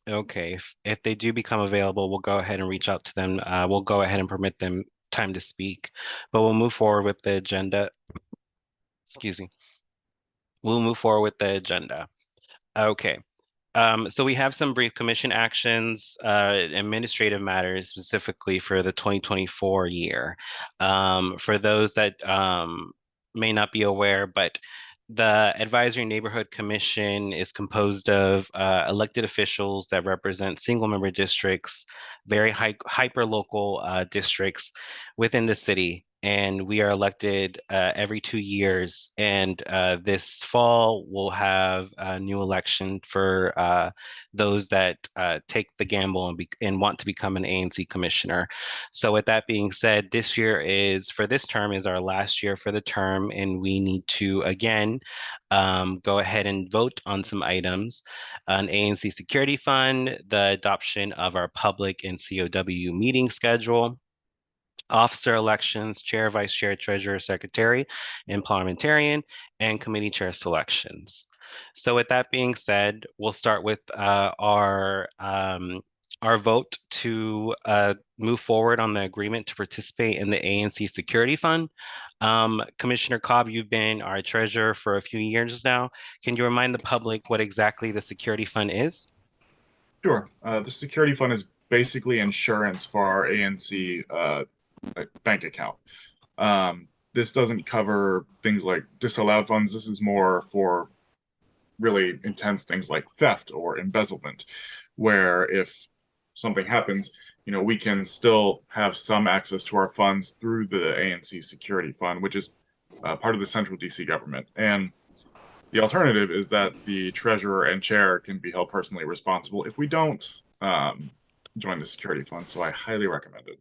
Okay, if they do become available, we'll go ahead and reach out to them. We'll go ahead and permit them time to speak, but we'll move forward with the agenda. Excuse me. We'll move forward with the agenda. Okay. So we have some brief commission actions, administrative matters specifically for the 2024 year. For those that may not be aware, but the Advisory Neighborhood Commission is composed of elected officials that represent single-member districts, very hyper-local districts within the city. and we are elected every 2 years. And this fall, we'll have a new election for those that take the gamble and want to become an ANC commissioner. So with that being said, this year for this term is our last year for the term, and we need to, again, go ahead and vote on some items: an ANC security fund, the adoption of our public and COW meeting schedule, officer elections, chair, vice chair, treasurer, secretary, and parliamentarian, and committee chair selections. So with that being said, we'll start with our vote to move forward on the agreement to participate in the ANC Security Fund. Commissioner Cobb, you've been our treasurer for a few years now. Can you remind the public what exactly the Security Fund is? Sure. The Security Fund is basically insurance for our ANC bank account. This doesn't cover things like disallowed funds. This is more for really intense things like theft or embezzlement, where if something happens, we can still have some access to our funds through the ANC Security Fund, which is part of the central DC government. And the alternative is that the treasurer and chair can be held personally responsible if we don't join the security fund. So I highly recommend it.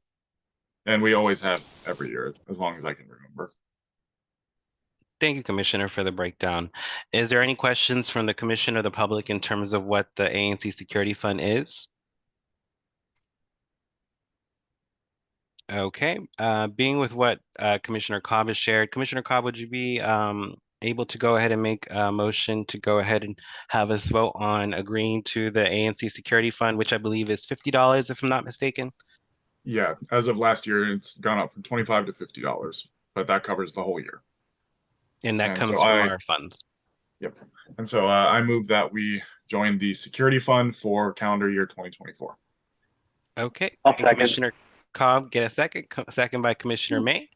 And we always have every year, as long as I can remember. Thank you, Commissioner, for the breakdown. Is there any questions from the Commission or the public in terms of what the ANC Security Fund is? Okay, being with what Commissioner Cobb has shared, Commissioner Cobb, would you be able to go ahead and make a motion to go ahead and have us vote on agreeing to the ANC Security Fund, which I believe is $50, if I'm not mistaken? Yeah, as of last year, it's gone up from $25 to $50, but that covers the whole year. And that comes from our funds. Yep. And so I move that we join the Security Fund for calendar year 2024. Okay. I'll second. Commissioner Cobb, get a second. Second by Commissioner May.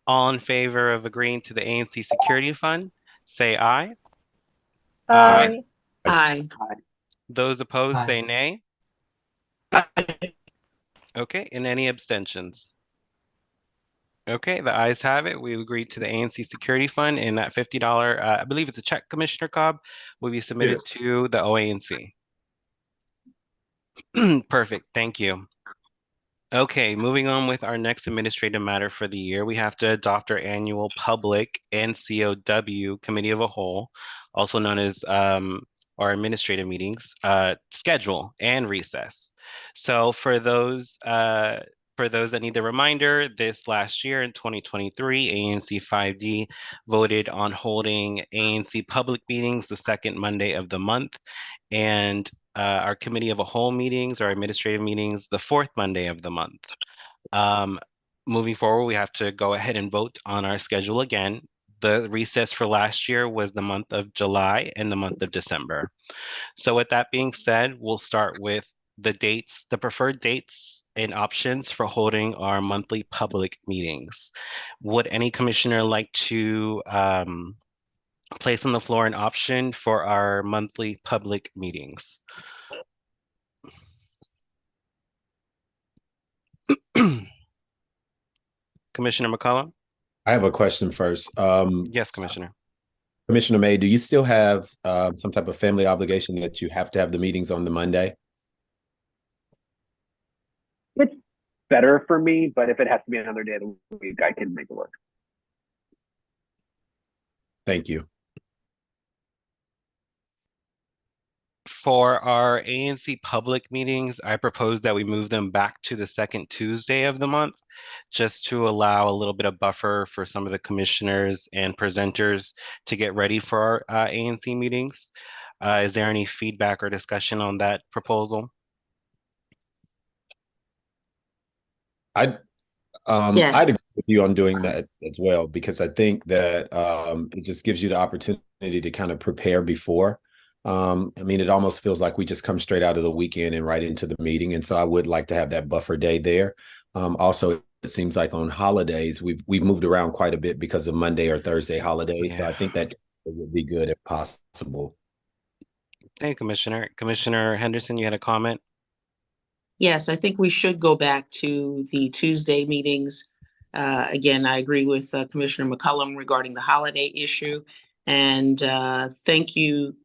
All in favor of agreeing to the ANC Security Fund, say aye. Aye. Aye. Those opposed, Aye. say nay. Okay, and any abstentions? Okay, the ayes have it. We agreed to the ANC Security Fund, and that $50, I believe it's a check, Commissioner Cobb, will be submitted to the OANC. Perfect, thank you. Okay, moving on with our next administrative matter for the year, we have to adopt our annual public and COW Committee of a Whole, also known as our administrative meetings, schedule and recess. So for those that need the reminder, this last year in 2023, ANC 5D voted on holding ANC public meetings the second Monday of the month, and our committee of a whole meetings, our administrative meetings, the fourth Monday of the month. Moving forward, we have to go ahead and vote on our schedule again. The recess for last year was the month of July and the month of December. So with that being said, we'll start with the dates, the preferred dates and options for holding our monthly public meetings. Would any commissioner like to place on the floor an option for our monthly public meetings? Commissioner McCollum? I have a question first. Yes, Commissioner. Commissioner May, do you still have some type of family obligation that you have to have the meetings on the Monday? It's better for me, but if it has to be another day of the week, I can make it work. Thank you. For our ANC public meetings, I propose that we move them back to the second Tuesday of the month, just to allow a little bit of buffer for some of the commissioners and presenters to get ready for our ANC meetings. Is there any feedback or discussion on that proposal? I'd agree with you on doing that as well, because I think that it just gives you the opportunity to kind of prepare before. I mean, it almost feels like we just come straight out of the weekend and right into the meeting. And so I would like to have that buffer day there. Also, it seems like on holidays, we've moved around quite a bit because of Monday or Thursday holidays. Yeah. So I think that would be good if possible. Thank you, Commissioner. Commissioner Henderson, you had a comment? Yes, I think we should go back to the Tuesday meetings Again, I agree with Commissioner McCollum regarding the holiday issue. And thank you,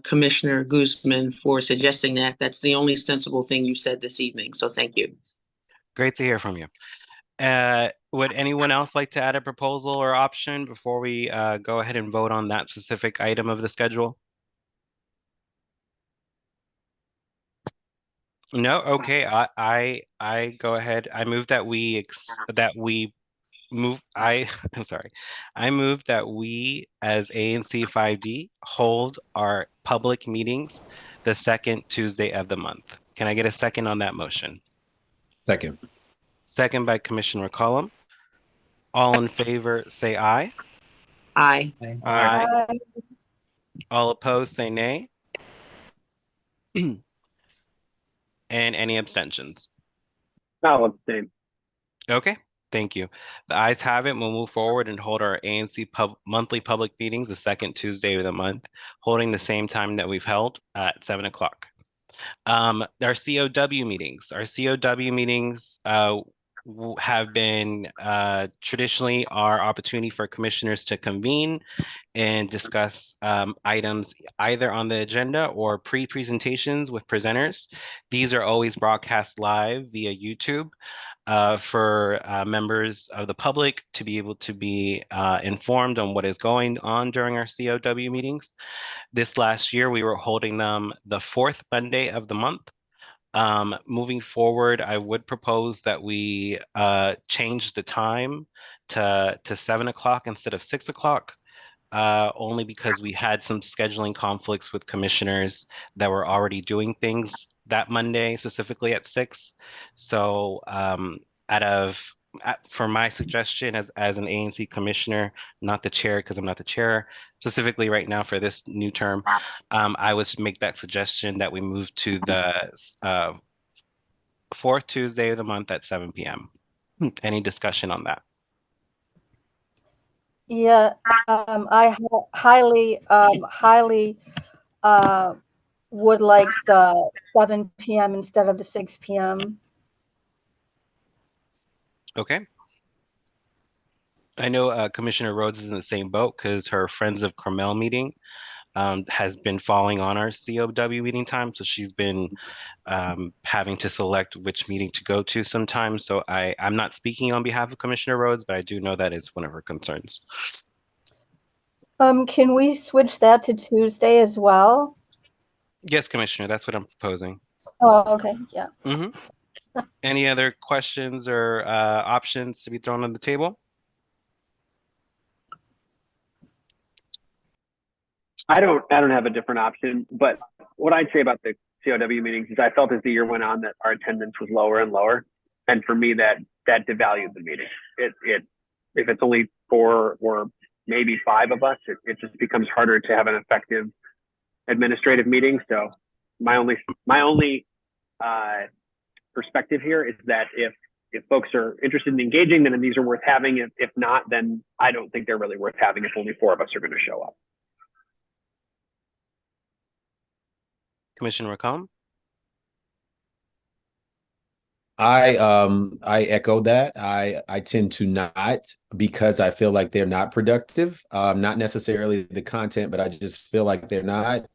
Commissioner Guzman, for suggesting that. That's the only sensible thing you said this evening. So thank you. Great to hear from you. Would anyone else like to add a proposal or option before we go ahead and vote on that specific item of the schedule? No? Okay, I go ahead. I move that we I'm sorry. I move that we as ANC 5D hold our public meetings the second Tuesday of the month. Can I get a second on that motion? Second. Second by Commissioner McCollum. All in favor, say aye. Aye. Aye. All opposed, say nay. And any abstentions? I'll abstain. Okay, thank you. The ayes have it. We'll move forward and hold our ANC monthly public meetings the second Tuesday of the month, holding the same time that we've held at 7 o'clock. Our COW meetings. Our COW meetings have been traditionally our opportunity for commissioners to convene and discuss items either on the agenda or pre-presentations with presenters. These are always broadcast live via YouTube for members of the public to be able to be informed on what is going on during our COW meetings. This last year, we were holding them the fourth Monday of the month. Moving forward, I would propose that we change the time to 7 o'clock instead of 6 o'clock. Only because we had some scheduling conflicts with commissioners that were already doing things that Monday, specifically at 6. So for my suggestion as an ANC commissioner, not the chair, because I'm not the chair, specifically right now for this new term, I would make that suggestion that we move to the fourth Tuesday of the month at 7 p.m. Any discussion on that? Yeah, I highly would like the 7 p.m. instead of the 6 p.m. Okay. I know Commissioner Rhodes is in the same boat because her Friends of Carmel meeting has been falling on our COW meeting time. So she's been having to select which meeting to go to sometimes. So I'm not speaking on behalf of Commissioner Rhodes, but I do know that is one of her concerns. Can we switch that to Tuesday as well? Yes, Commissioner, that's what I'm proposing. Oh, okay, yeah. Any other questions or options to be thrown on the table? I don't have a different option, but what I'd say about the COW meetings is I felt as the year went on that our attendance was lower and lower. And for me, that devalued the meeting. If it's only 4 or maybe 5 of us, it just becomes harder to have an effective administrative meeting. So my only perspective here is that if folks are interested in engaging, then these are worth having. If not, then I don't think they're really worth having if only 4 of us are going to show up. Commissioner McCollum? I echo that. I tend to not, because I feel like they're not productive. Not necessarily the content, but I just feel like they're not.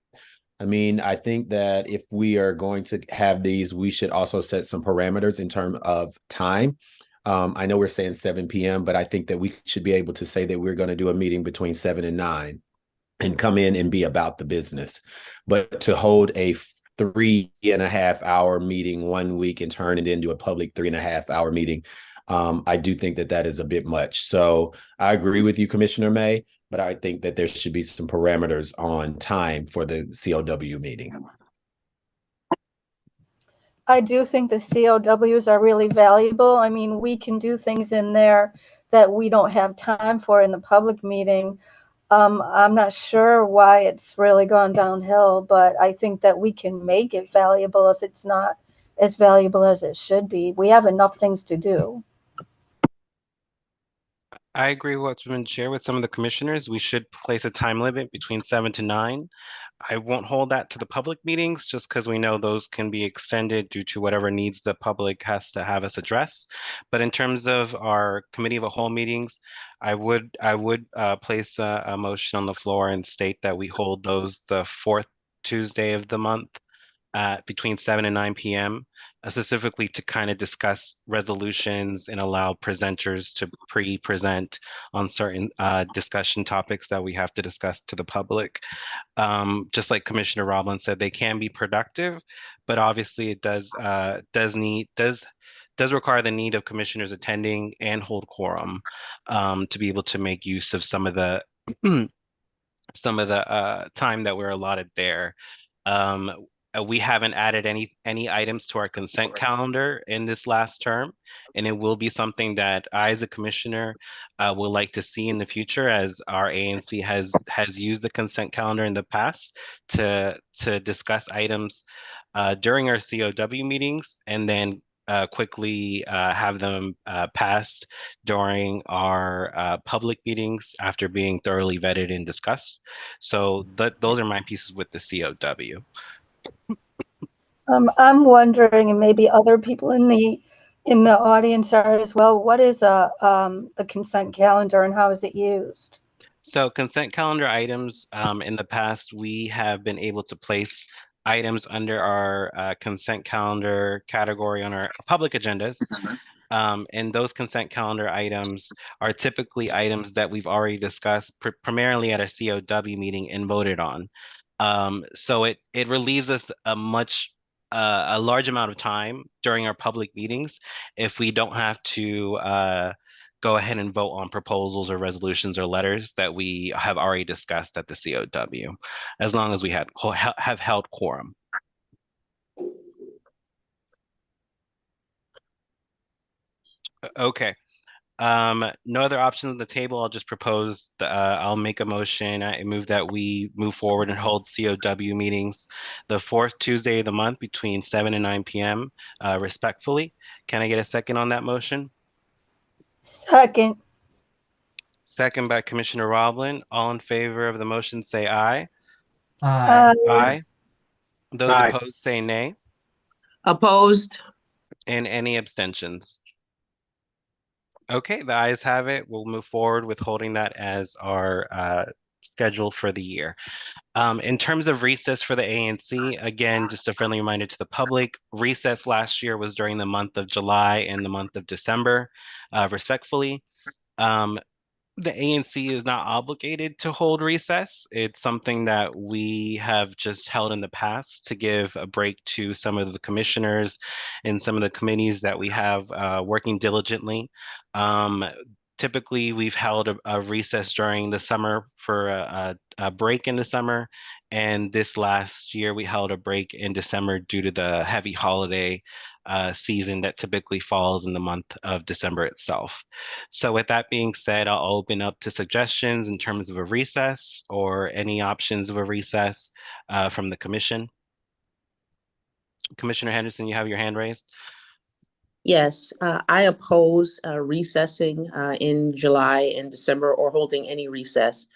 I mean, I think that if we are going to have these, we should also set some parameters in terms of time. I know we're saying 7 p.m., but I think that we should be able to say that we're going to do a meeting between 7 and 9 and come in and be about the business. But to hold a 3.5 hour meeting one week and turn it into a public 3.5 hour meeting, I do think that that is a bit much. So I agree with you, Commissioner May, but I think that there should be some parameters on time for the COW meeting. I do think the COWs are really valuable. I mean, we can do things in there that we don't have time for in the public meeting. I'm not sure why it's really gone downhill, but I think that we can make it valuable if it's not as valuable as it should be. We have enough things to do. I agree with what's been shared with some of the commissioners. We should place a time limit between 7 to 9. I won't hold that to the public meetings just because we know those can be extended due to whatever needs the public has to have us address. But in terms of our committee of a whole meetings, I would place a motion on the floor and state that we hold those the fourth Tuesday of the month between 7 and 9 p.m., specifically to kind of discuss resolutions and allow presenters to pre-present on certain discussion topics that we have to discuss to the public. Just like Commissioner Roblin said, they can be productive, but obviously it does require the need of commissioners attending and hold quorum to be able to make use of some of the time that we're allotted there. Um, we haven't added any items to our consent calendar in this last term, and it will be something that I, as a commissioner, would like to see in the future, as our ANC has used the consent calendar in the past to discuss items during our COW meetings, and then quickly have them passed during our public meetings after being thoroughly vetted and discussed. So those are my pieces with the COW. I'm wondering, and maybe other people in the audience are as well, what is the consent calendar and how is it used? So consent calendar items, in the past, we have been able to place items under our consent calendar category on our public agendas. And those consent calendar items are typically items that we've already discussed primarily at a COW meeting and voted on. So it relieves us a large amount of time during our public meetings if we don't have to go ahead and vote on proposals or resolutions or letters that we have already discussed at the COW, as long as we have held quorum. Okay. No other options on the table. I'll just propose, I'll make a motion. I move that we move forward and hold COW meetings the fourth Tuesday of the month between 7 and 9 p.m. Respectfully. Can I get a second on that motion? Second. Second by Commissioner Roblin. All in favor of the motion, say aye. Aye. Aye. Those Aye. opposed, say nay. Opposed? And any abstentions? Okay, the ayes have it. We'll move forward with holding that as our schedule for the year. In terms of recess for the ANC, again, just a friendly reminder to the public, recess last year was during the month of July and the month of December, respectfully. The ANC is not obligated to hold recess. It's something that we have just held in the past to give a break to some of the commissioners and some of the committees that we have working diligently. Typically, we've held a recess during the summer for a break in the summer. And this last year, we held a break in December due to the heavy holiday season that typically falls in the month of December itself. So with that being said, I'll open up to suggestions in terms of a recess or any options of a recess from the commission. Commissioner Henderson, you have your hand raised. Yes, I oppose recessing in July and December or holding any recess.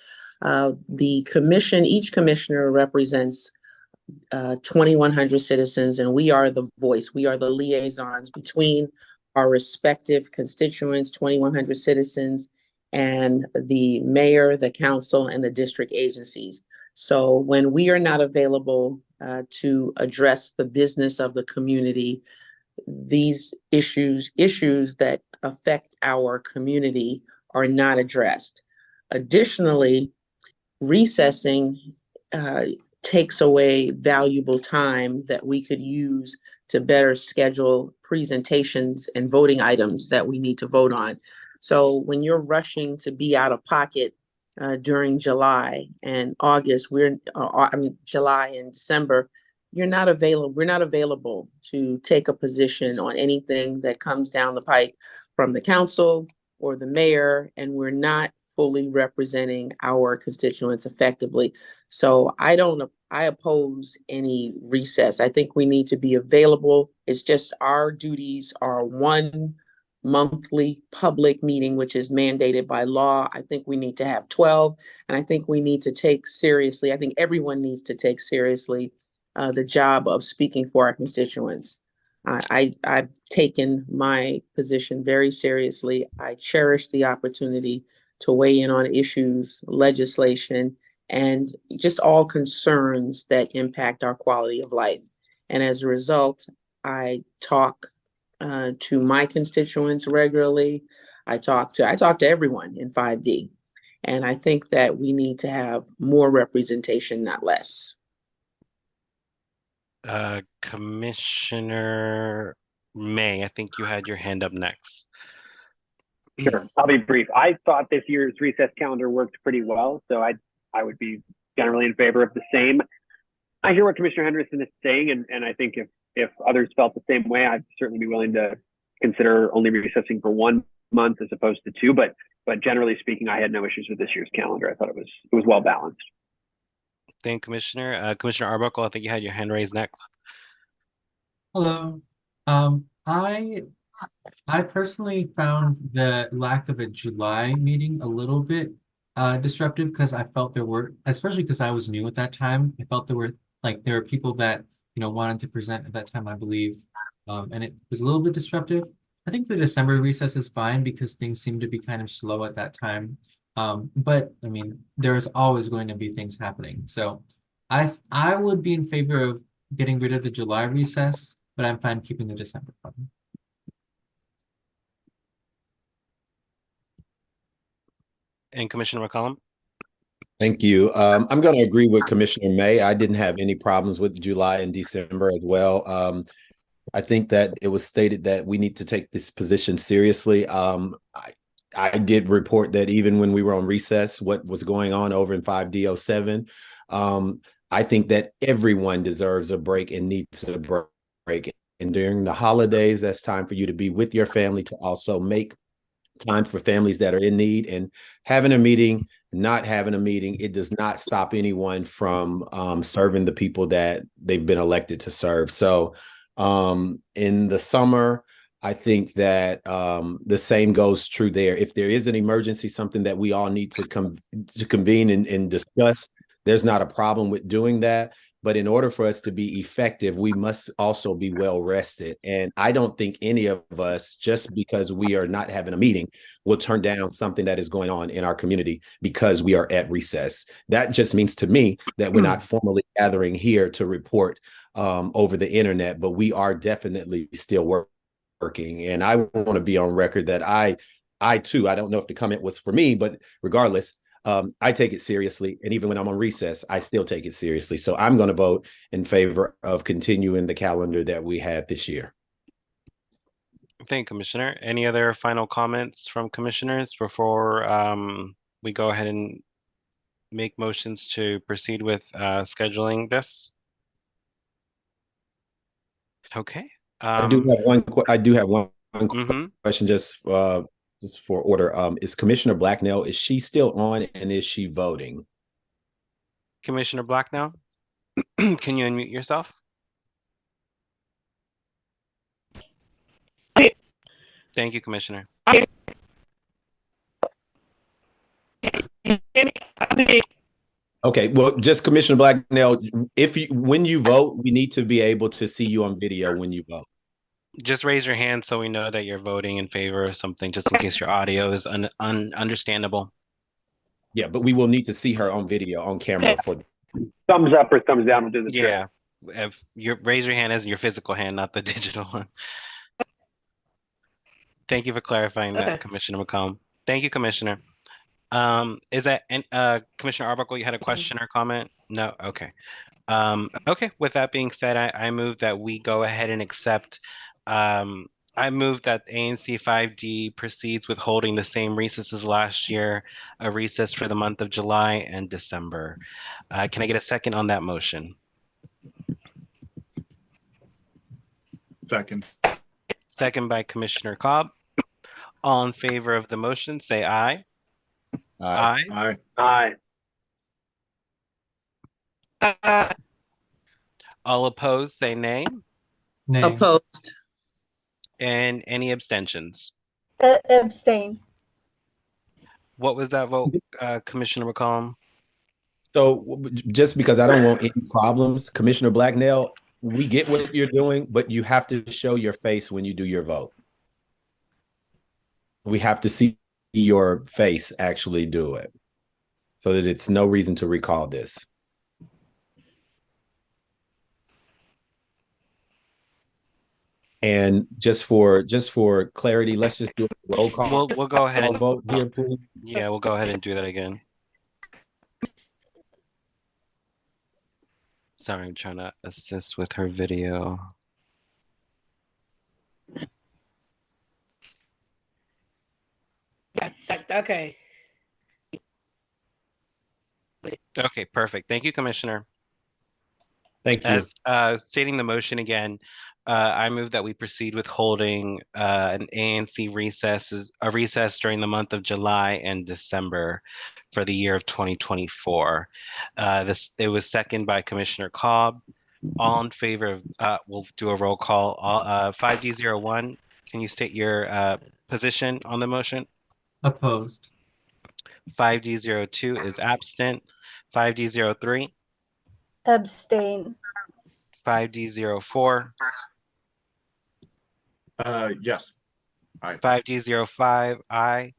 The commission, each commissioner represents 2,100 citizens, and we are the voice. We are the liaisons between our respective constituents, 2,100 citizens, and the mayor, the council, and the district agencies. So when we are not available to address the business of the community, these issues that affect our community are not addressed. Additionally, recessing takes away valuable time that we could use to better schedule presentations and voting items that we need to vote on. So when you're rushing to be out of pocket during July and August, July and December, you're not available. We're not available to take a position on anything that comes down the pike from the council or the mayor, and we're not fully representing our constituents effectively. So I oppose any recess. I think we need to be available. It's just our duties are one monthly public meeting, which is mandated by law. I think we need to have 12, and I think we need to take seriously, I think everyone needs to take seriously the job of speaking for our constituents. I've taken my position very seriously. I cherish the opportunity to weigh in on issues, legislation, and just all concerns that impact our quality of life. And as a result, I talk to my constituents regularly. I talk to everyone in 5D. And I think that we need to have more representation, not less. Commissioner May, I think you had your hand up next. Sure, I'll be brief. I thought this year's recess calendar worked pretty well, so I would be generally in favor of the same. I hear what Commissioner Henderson is saying, and I think if others felt the same way, I'd certainly be willing to consider only recessing for 1 month as opposed to 2. But generally speaking, I had no issues with this year's calendar. I thought it was well balanced. Thank you, Commissioner. Commissioner Arbuckle, I think you had your hand raised next. Hello. I personally found the lack of a July meeting a little bit disruptive because I felt there were, especially because I was new at that time, I felt there were people that wanted to present at that time, I believe, and it was a little bit disruptive. I think the December recess is fine because things seem to be kind of slow at that time. But I mean, there's always going to be things happening. So I would be in favor of getting rid of the July recess, but I'm fine keeping the December one. And Commissioner McCollum? Thank you. I'm going to agree with Commissioner May. I didn't have any problems with July and December as well. I think that it was stated that we need to take this position seriously. I did report that even when we were on recess, what was going on over in 5D07, I think that everyone deserves a break and needs a break. And during the holidays, that's time for you to be with your family, to also make time for families that are in need. And having a meeting, not having a meeting, it does not stop anyone from serving the people that they've been elected to serve. So in the summer, I think that the same goes true there. If there is an emergency, something that we all need to convene and discuss, there's not a problem with doing that. But in order for us to be effective, we must also be well rested. And I don't think any of us, just because we are not having a meeting, will turn down something that is going on in our community because we are at recess. That just means to me that we're not formally gathering here to report over the internet, but we are definitely still working. And I want to be on record that I too, I don't know if the comment was for me, but regardless, I take it seriously. And even when I'm on recess, I still take it seriously. So I'm going to vote in favor of continuing the calendar that we had this year. Thank you, Commissioner. Any other final comments from commissioners before we go ahead and make motions to proceed with scheduling this? Okay. I do have one question just for order. Is Commissioner Blacknell, is she still on and is she voting? Commissioner Blacknell, can you unmute yourself? Thank you, Commissioner. Okay, well, just Commissioner Blacknell, when you vote, we need to be able to see you on video when you vote. Just raise your hand so we know that you're voting in favor of something, just in case your audio is understandable. Yeah, but we will need to see her on video, on camera for thumbs up or thumbs down will do the trick. Yeah, if you raise your hand as your physical hand, not the digital one. Thank you for clarifying that, Commissioner McComb. Thank you, Commissioner. Is that Commissioner Arbuckle, you had a question or comment? No? Okay. Okay, with that being said, I move that we go ahead and accept, I move that ANC 5D proceeds with holding the same recess as last year, a recess for the month of July and December. Can I get a second on that motion? Second. Second by Commissioner Cobb. All in favor of the motion, say aye. Aye. Aye. Aye. All opposed, say nay. Nay. Opposed. And any abstentions? Abstain. What was that vote, Commissioner McCollum? So just because I don't want any problems, Commissioner Blacknell, we get what you're doing, but you have to show your face when you do your vote. We have to see your face actually do it so that it's no reason to recall this. And just for clarity, let's just do a roll call. We'll go ahead and vote here, please. Yeah, we'll go ahead and do that again. Sorry, I'm trying to assist with her video. Okay. Okay, perfect. Thank you, Commissioner. Thank you. As stating the motion again, I move that we proceed with holding an ANC recess during the month of July and December for the year of 2024. It was seconded by Commissioner Cobb. All in favor of, we'll do a roll call. 5D01, can you state your position on the motion? Opposed. 5D02 is absent. 5D03, Abstain. 5D04, Yes. Aye. 5D05, aye.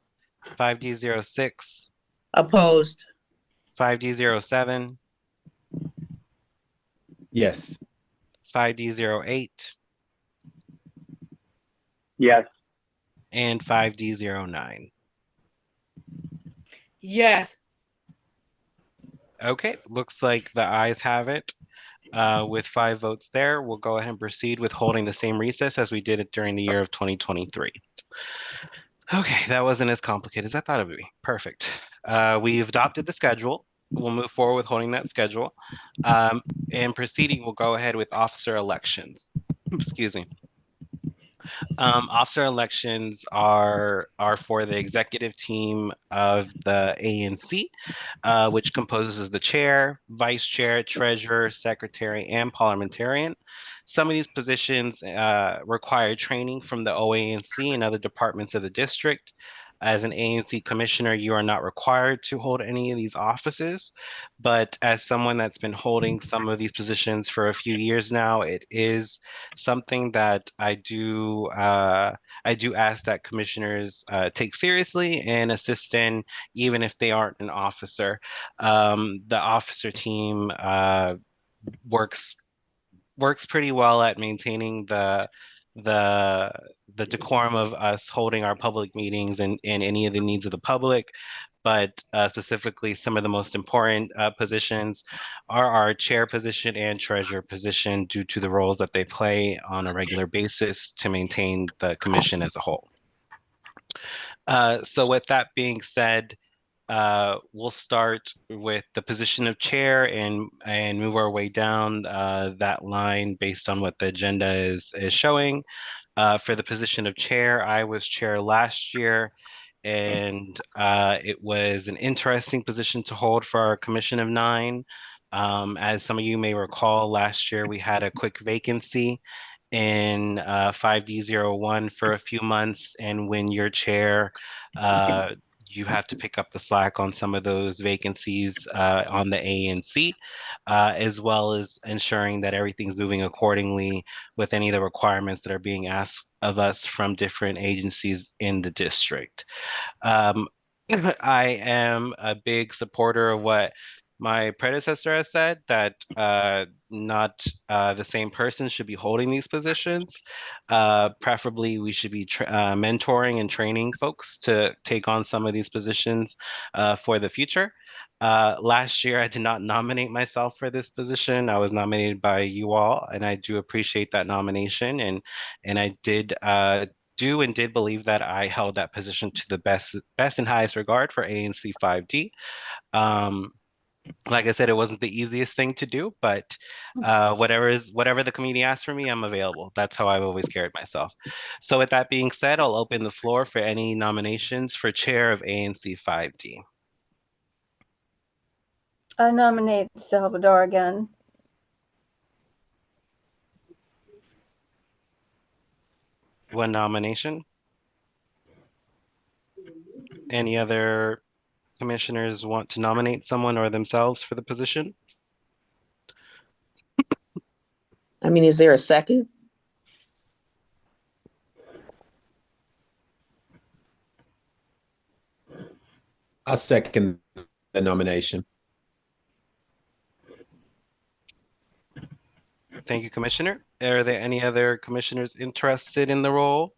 5D06, Opposed. 5D07, Yes. 5D08, Yes. and 5D09. Yes. Okay, looks like the ayes have it. With 5 votes there, we'll go ahead and proceed with holding the same recess as we did it during the year of 2023. Okay, that wasn't as complicated as I thought it would be. Perfect. We've adopted the schedule. We'll move forward with holding that schedule. And proceeding, we'll go ahead with officer elections. Excuse me. Officer elections are for the executive team of the ANC, which composes the chair, vice chair, treasurer, secretary, and parliamentarian. Some of these positions require training from the OANC and other departments of the district. As an ANC commissioner, you are not required to hold any of these offices, but as someone that's been holding some of these positions for a few years now, it is something that I do ask that commissioners take seriously and assist in, even if they aren't an officer. The officer team works pretty well at maintaining the decorum of us holding our public meetings and any of the needs of the public. But specifically, some of the most important positions are our chair position and treasurer position due to the roles that they play on a regular basis to maintain the commission as a whole. So with that being said, we'll start with the position of chair and move our way down that line based on what the agenda is showing. For the position of chair, I was chair last year, and it was an interesting position to hold for our commission of 9. As some of you may recall, last year we had a quick vacancy in 5D01 for a few months, and when you're chair, you have to pick up the slack on some of those vacancies on the ANC, as well as ensuring that everything's moving accordingly with any of the requirements that are being asked of us from different agencies in the district. I am a big supporter of what my predecessor has said, that not the same person should be holding these positions. Preferably, we should be mentoring and training folks to take on some of these positions for the future. Last year, I did not nominate myself for this position. I was nominated by you all, and I do appreciate that nomination. And I did did believe that I held that position to the best and highest regard for ANC 5D. Like I said, it wasn't the easiest thing to do, but whatever the community asks for me, I'm available. That's how I've always carried myself. So with that being said, I'll open the floor for any nominations for chair of ANC 5D. I nominate Salvador again. One nomination. Any other commissioners want to nominate someone or themselves for the position? I mean, is there a second? I second the nomination. Thank you, Commissioner. Are there any other commissioners interested in the role?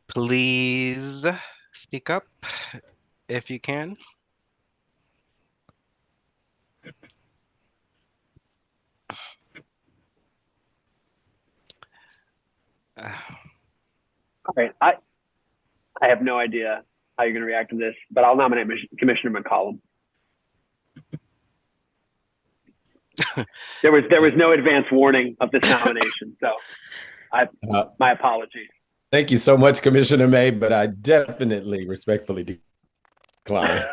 Please speak up if you can. All right, I have no idea how you're going to react to this, but I'll nominate Commissioner McCollum. There was no advance warning of this nomination, so my apologies. Thank you so much, Commissioner May, but I definitely respectfully decline.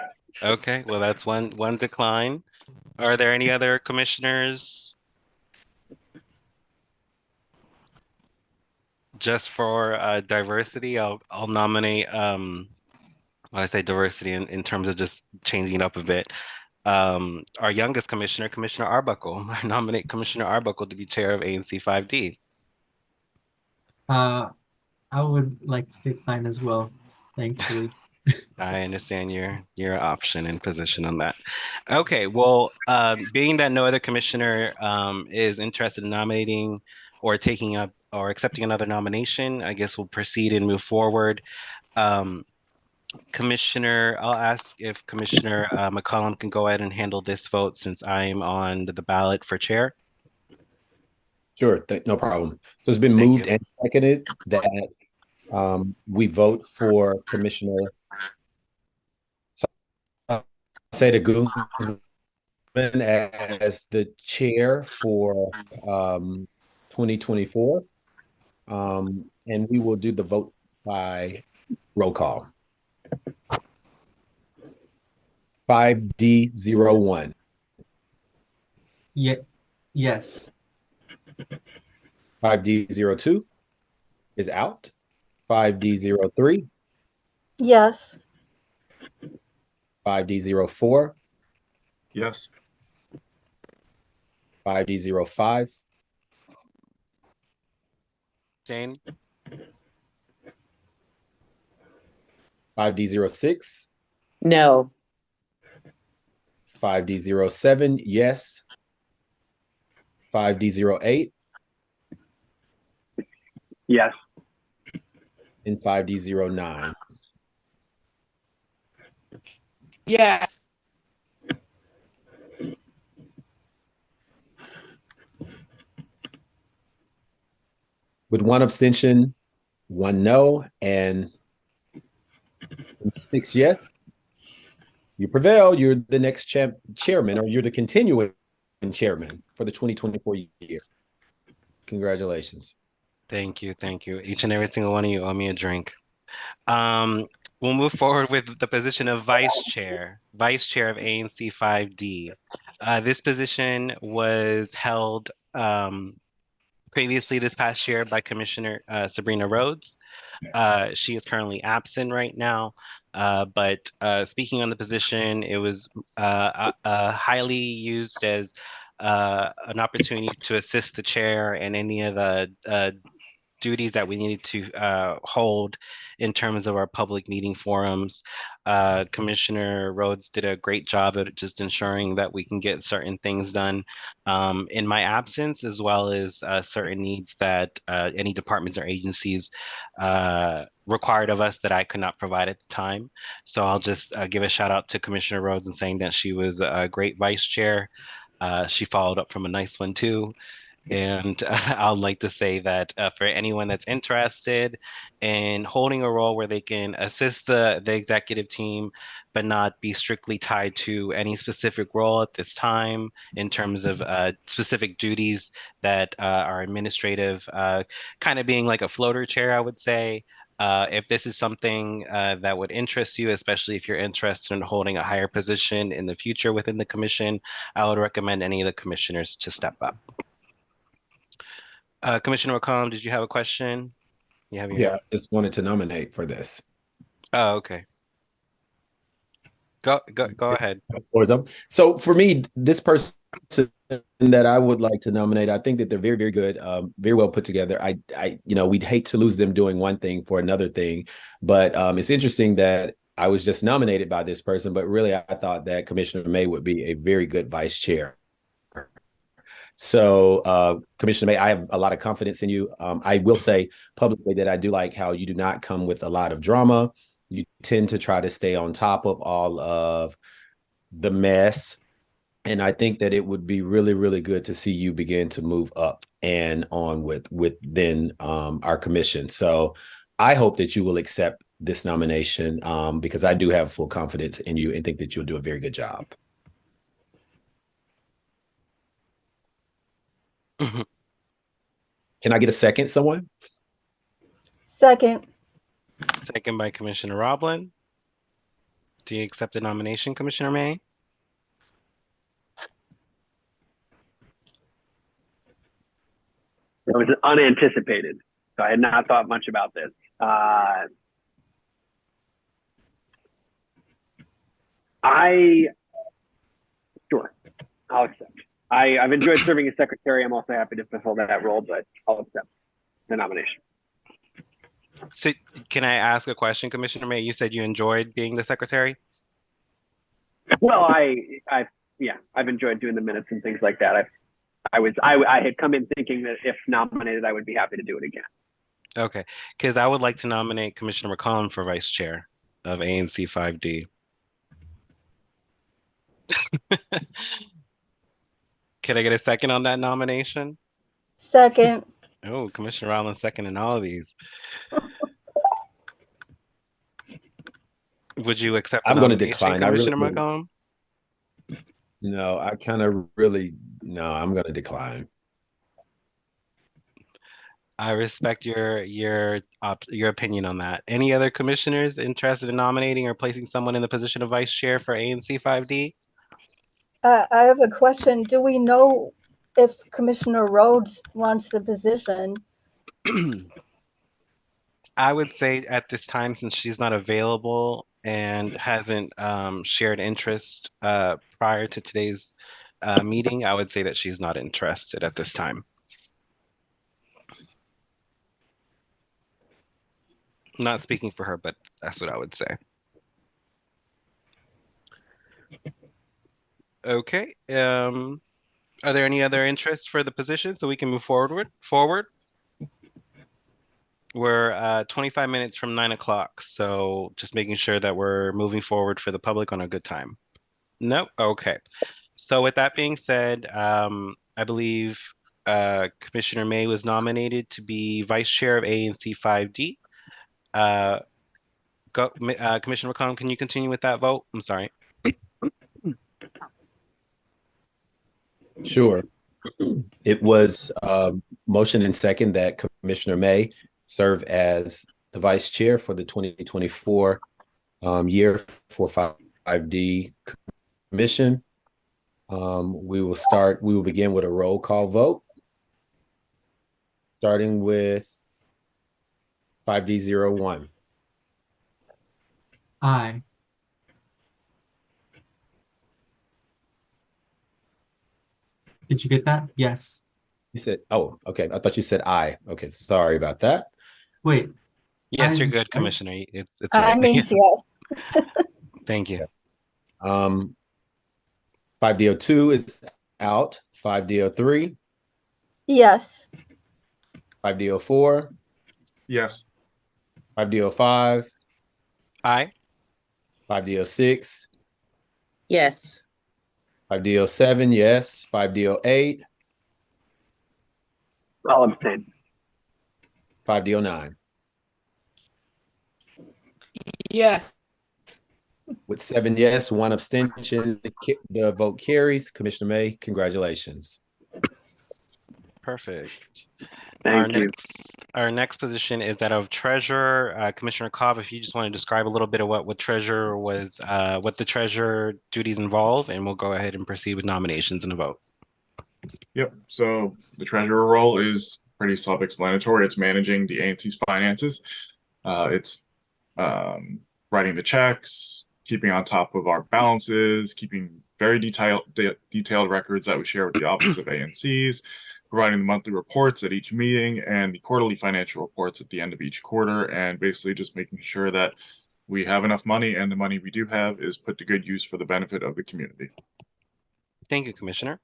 Okay, well, that's one decline. Are there any other commissioners? Just for diversity, I'll nominate when I say diversity in terms of just changing it up a bit. Our youngest commissioner, Commissioner Arbuckle. I nominate Commissioner Arbuckle to be chair of ANC 5D. I would like to decline as well, thankfully. I understand your option and position on that. Okay, well, being that no other commissioner is interested in nominating or taking up or accepting another nomination, I guess we'll proceed and move forward. Commissioner, I'll ask if Commissioner McCollum can go ahead and handle this vote since I'm on the ballot for chair. Sure, no problem. So it's been moved and seconded that we vote for Commissioner Seda Guzman as the chair for 2024. And we will do the vote by roll call. 5D01. Yes. 5D02 is out. 5D03. Yes. 5D04. Yes. 5D05. Jane? 5D06. No. 5D07, yes. 5D08. Yes. And 5D09. Yeah. With one abstention, one no, and 6 yes, you prevail. You're the next chairman, or you're the continuing chairman for the 2024 year. Congratulations. Thank you. Each and every single one of you owe me a drink. We'll move forward with the position of vice chair of ANC 5D. This position was held previously this past year by Commissioner Sabrina Rhodes. She is currently absent right now, but speaking on the position, it was highly used as an opportunity to assist the chair in any of the duties that we needed to hold in terms of our public meeting forums. Commissioner Rhodes did a great job at just ensuring that we can get certain things done in my absence, as well as certain needs that any departments or agencies required of us that I could not provide at the time. So I'll just give a shout out to Commissioner Rhodes and saying that she was a great vice chair. She followed up from a nice one too. And I'd like to say that for anyone that's interested in holding a role where they can assist the executive team, but not be strictly tied to any specific role at this time in terms of specific duties that are administrative, kind of being like a floater chair, I would say. If this is something that would interest you, especially if you're interested in holding a higher position in the future within the commission, I would recommend any of the commissioners to step up. Commissioner McCollum, did you have a question? Yeah, I just wanted to nominate for this. Oh, okay. Go ahead. Floor's up. So for me, this person that I would like to nominate, I think that they're very, very good, very well put together. We'd hate to lose them doing one thing for another thing, but it's interesting that I was just nominated by this person, but really I thought that Commissioner May would be a very good vice chair. So, Commissioner May, I have a lot of confidence in you. I will say publicly that I do like how you do not come with a lot of drama. You tend to try to stay on top of all of the mess. And I think that it would be really, really good to see you begin to move up and on with then our commission. So I hope that you will accept this nomination because I do have full confidence in you and think that you'll do a very good job. Can I get a second, someone? Second. Second by Commissioner Roblin. Do you accept the nomination, Commissioner May? It was unanticipated, so I had not thought much about this. Sure, I'll accept. I've enjoyed serving as secretary. I'm also happy to fulfill that role, but I'll accept the nomination. So can I ask a question, Commissioner May? You said you enjoyed being the secretary? Well, I've enjoyed doing the minutes and things like that. I had come in thinking that if nominated, I would be happy to do it again. Okay, because I would like to nominate Commissioner McCollum for vice chair of ANC 5D. Can I get a second on that nomination? Second. Oh, Commissioner Rollins second in all of these. Would you accept the I'm going to nomination, decline. Commissioner I really, McCollum? No, I kind of really, no, I'm going to decline. I respect your opinion on that. Any other commissioners interested in nominating or placing someone in the position of vice chair for ANC 5D? I have a question. Do we know if Commissioner Rhodes wants the position? I would say at this time, since she's not available and hasn't shared interest prior to today's meeting, I would say that she's not interested at this time. Not speaking for her, but that's what I would say. Okay. Are there any other interests for the position so we can move forward? We're 25 minutes from 9 o'clock, so just making sure that we're moving forward for the public on a good time. No? Okay. So with that being said, I believe Commissioner May was nominated to be vice chair of ANC 5D. Commissioner McCollum, can you continue with that vote? I'm sorry. Sure. It was motion and second that Commissioner May serve as the vice chair for the 2024 year for 5D commission. We will begin with a roll call vote, starting with 5D01. Aye. Did you get that? Yes. You said, oh, okay. I thought you said aye. Okay, sorry about that. Wait. Yes, you're good, Commissioner. It's right. Means yes. Thank you. 5D02 is out. 5D03. Yes. 5D04. Yes. 5D05. Aye. 5D06. Yes. 5D07, yes. 5D08. I'll abstain. 5D09. Yes. With 7 yes, 1 abstention, the vote carries. Commissioner May, congratulations. Perfect. Thank you. Our next position is that of treasurer. Commissioner Cobb, if you just want to describe a little bit of what the treasurer duties involve, and we'll go ahead and proceed with nominations and a vote. Yep. So the treasurer role is pretty self-explanatory. It's managing the ANC's finances. It's writing the checks, keeping on top of our balances, keeping very detailed records that we share with the Office of ANCs, providing the monthly reports at each meeting and the quarterly financial reports at the end of each quarter, and basically just making sure that we have enough money and the money we do have is put to good use for the benefit of the community. Thank you, Commissioner.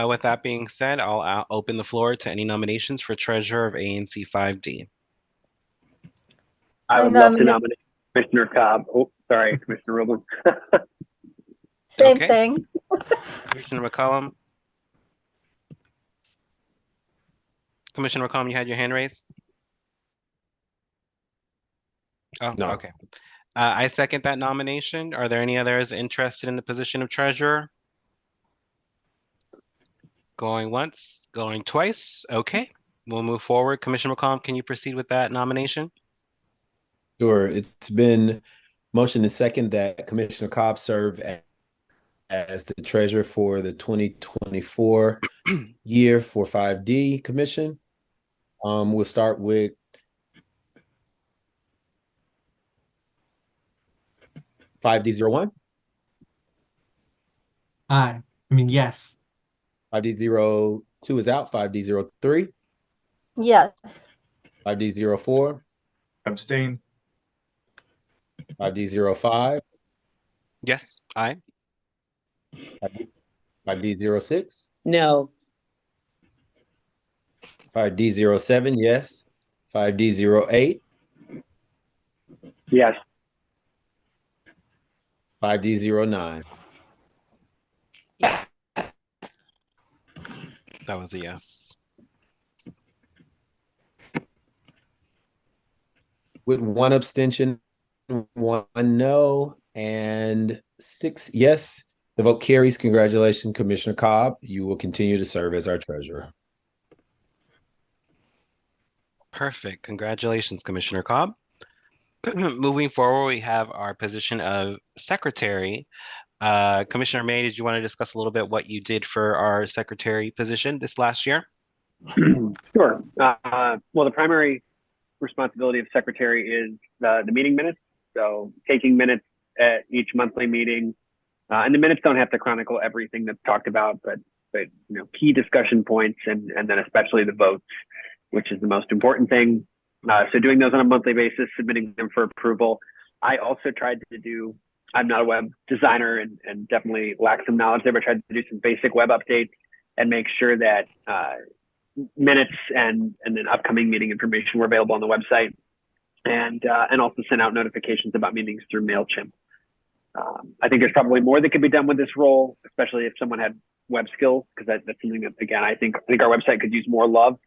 With that being said, I'll open the floor to any nominations for Treasurer of ANC 5D. I would love to nominate Commissioner Cobb. Oh, sorry, Commissioner Robles. Same Okay. thing. Commissioner McCollum. Commissioner McCollum, you had your hand raised? Oh, No. okay. I second that nomination. Are there any others interested in the position of treasurer? Going once, going twice. Okay, we'll move forward. Commissioner McCollum, can you proceed with that nomination? Sure. It's been motion and second that Commissioner Cobb serve as the treasurer for the 2024 year for 5D Commission. We'll start with $5D01. Yes. $5D02 is out. $5D03. Yes. $5D04. Abstain. $5D05. Yes, aye. $5D06. No. $5D07. Yes. $5D08. Yes. $5D09. Yeah. That was a yes. With one abstention, one no, and 6 yes, the vote carries. Congratulations, Commissioner Cobb. You will continue to serve as our treasurer. Perfect. Congratulations, Commissioner Cobb. Moving forward, we have our position of secretary. Commissioner May, did you want to discuss a little bit what you did for our secretary position this last year? Sure. Well, the primary responsibility of secretary is the meeting minutes. So taking minutes at each monthly meeting, and the minutes don't have to chronicle everything that's talked about, but key discussion points and then especially the votes, which is the most important thing. So doing those on a monthly basis, submitting them for approval. I also tried to do, I'm not a web designer and definitely lack some knowledge there, but tried to do some basic web updates and make sure that minutes and then upcoming meeting information were available on the website, and also send out notifications about meetings through MailChimp. I think there's probably more that could be done with this role, especially if someone had web skills, because that's something that, again, I think our website could use more love,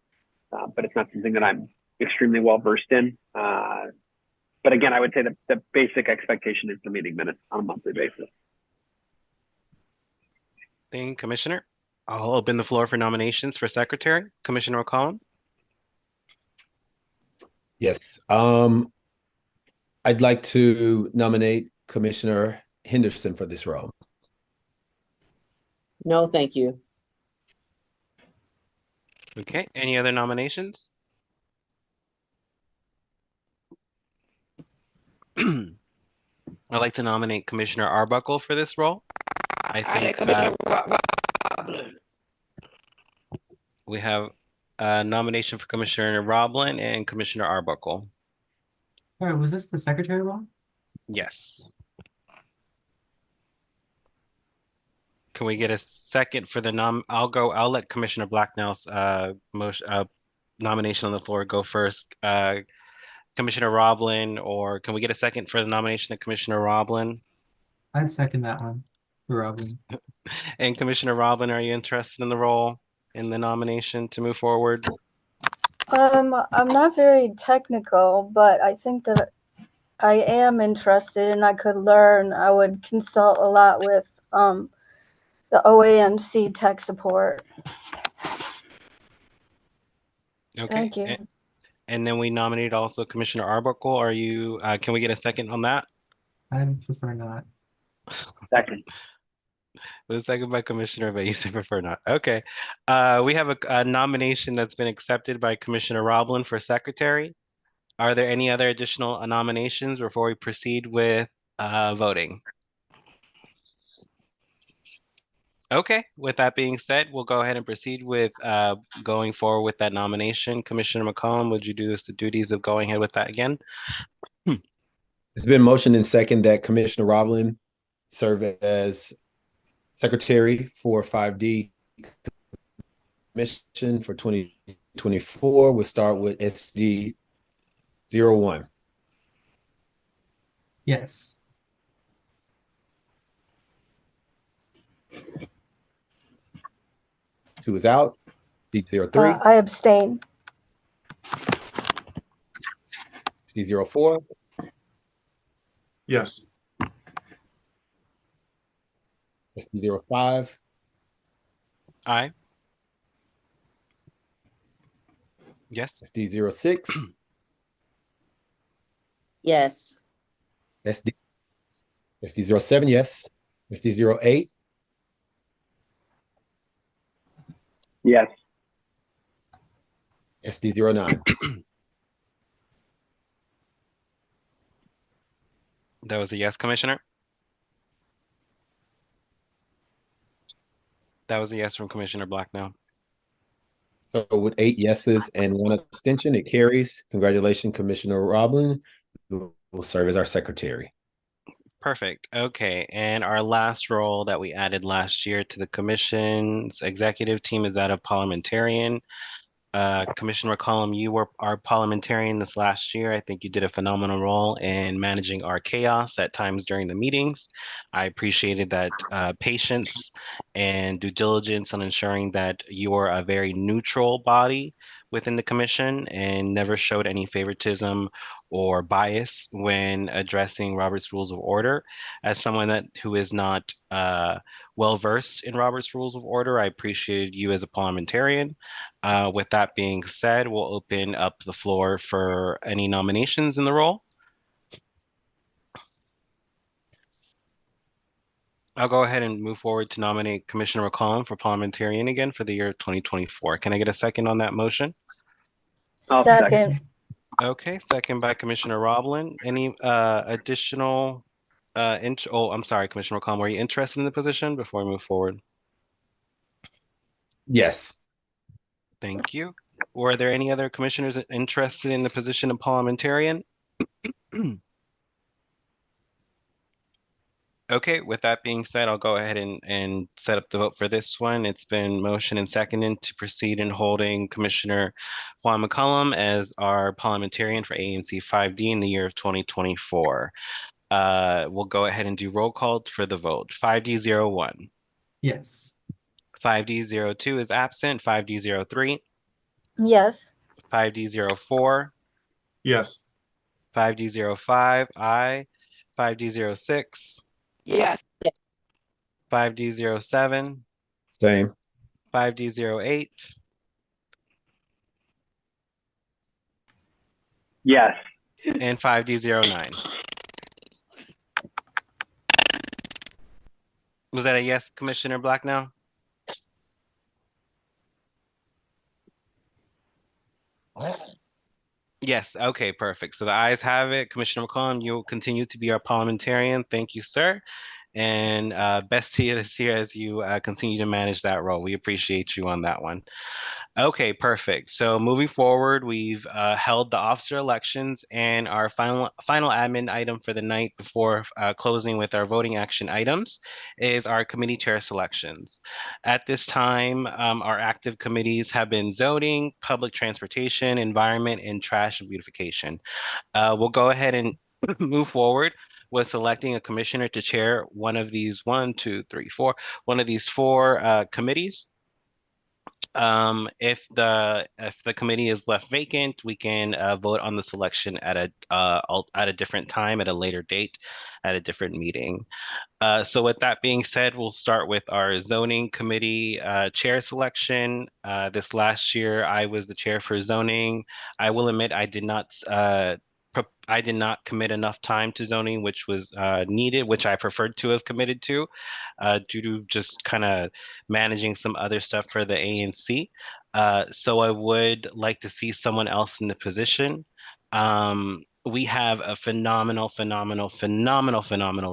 but it's not something that I'm extremely well versed in. But again, I would say that the basic expectation is the meeting minutes on a monthly basis. Thank you, Commissioner. I'll open the floor for nominations for secretary. Commissioner McCollum. Yes. I'd like to nominate Commissioner Henderson for this role. No, thank you. Okay, any other nominations? I'd like to nominate Commissioner Arbuckle for this role. I think we have a nomination for Commissioner Roblin and Commissioner Arbuckle. All right, was this the secretary role? Yes. Can we get a second for the I'll let Commissioner Blacknell's nomination on the floor go first. Commissioner Roblin, or can we get a second for the nomination of Commissioner Roblin? I'd second that one for Roblin. And Commissioner Roblin, are you interested in the role, in the nomination to move forward? I'm not very technical, but I think that I am interested and I could learn. I would consult a lot with the OANC tech support. Okay. Thank you. And then we nominated also Commissioner Arbuckle. Are you, can we get a second on that? I'd prefer not. Second. With a second by Commissioner, but you said prefer not. Okay. We have a nomination that's been accepted by Commissioner Roblin for secretary. Are there any other additional nominations before we proceed with voting? Okay, with that being said, we'll go ahead and proceed with going forward with that nomination. Commissioner McCollum, would you do us the duties of going ahead with that again? It's been motioned and second that Commissioner Roblin serve as secretary for 5D Commission for 2024. We'll start with SD 01. Yes. Two is out. D03. I abstain. D04. Yes. SD05. Aye. Yes. SD06. Yes. SD07, yes. SD08. Yes. SD09. That was a yes, Commissioner. That was a yes from Commissioner Black now. So with 8 yeses and 1 abstention, it carries. Congratulations, Commissioner Roblin, who will serve as our secretary. Perfect. Okay. And our last role that we added last year to the commission's executive team is that of parliamentarian. Commissioner McCollum, you were our parliamentarian this last year. I think you did a phenomenal role in managing our chaos at times during the meetings. I appreciated that patience and due diligence on ensuring that you are a very neutral body within the commission and never showed any favoritism or bias when addressing Robert's Rules of Order. As someone who is not well versed in Robert's Rules of Order, I appreciated you as a parliamentarian. With that being said, we'll open up the floor for any nominations in the role. I'll go ahead and move forward to nominate Commissioner McCollum for parliamentarian again for the year 2024. Can I get a second on that motion? I'll Second. Okay, second by Commissioner Roblin. Any additional I'm sorry, Commissioner McCollum, were you interested in the position before we move forward? Yes. Thank you. Were there any other commissioners interested in the position of parliamentarian? Okay, with that being said, I'll go ahead and set up the vote for this one. It's been motioned and seconded to proceed in holding Commissioner Juan McCollum as our parliamentarian for ANC 5D in the year of 2024. We'll go ahead and do roll call for the vote. 5D01. Yes. 5D02 is absent. 5D03. Yes. 5D04. Yes. 5D05. Aye. 5D06. Yes. 5D07. Same. 5D08. Yes. And 5D09. Was that a yes, Commissioner Black now? Yes, okay, perfect. So the ayes have it. Commissioner McCollum, you will continue to be our parliamentarian. Thank you, sir. And best to you this year as you continue to manage that role. We appreciate you on that one. Okay, perfect. So moving forward, we've held the officer elections, and our final admin item for the night before closing with our voting action items is our committee chair selections. At this time, our active committees have been zoning, public transportation, environment, and trash and beautification. We'll go ahead and move forward with selecting a commissioner to chair one of these one of these four committees. If the committee is left vacant, we can vote on the selection at a different time, at a later date, at a different meeting. So with that being said, we'll start with our zoning committee chair selection. This last year, I was the chair for zoning. I will admit I did not commit enough time to zoning, which was needed, which I preferred to have committed to, due to just kind of managing some other stuff for the ANC. So I would like to see someone else in the position. we have a phenomenal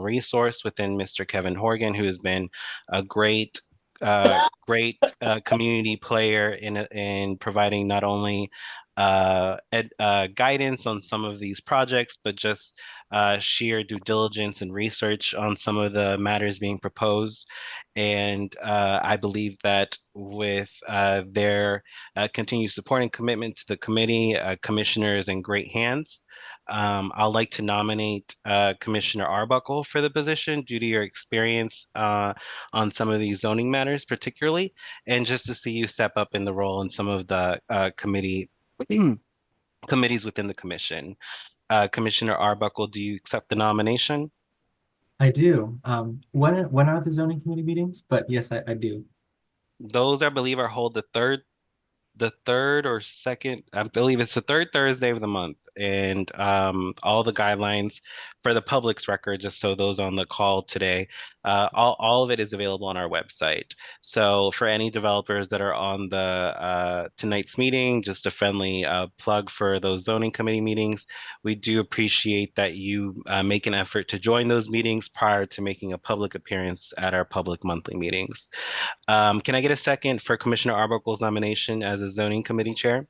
resource within Mr. Kevin Horgan, who has been a great community player in providing not only guidance on some of these projects, but just sheer due diligence and research on some of the matters being proposed. And I believe that with their continued support and commitment to the committee, commissioner is in great hands. I'd like to nominate Commissioner Arbuckle for the position due to your experience on some of these zoning matters, particularly, and just to see you step up in the role in some of the committees within the commission. Commissioner Arbuckle, do you accept the nomination? I do. When are the zoning committee meetings? But yes, I do. Those, I believe, are held the third or second, I believe it's the third Thursday of the month. And all the guidelines for the public's record, just so those on the call today, all of it is available on our website. So for any developers that are on the tonight's meeting, just a friendly plug for those zoning committee meetings. We do appreciate that you make an effort to join those meetings prior to making a public appearance at our public monthly meetings. Can I get a second for Commissioner Arbuckle's nomination as a zoning committee chair?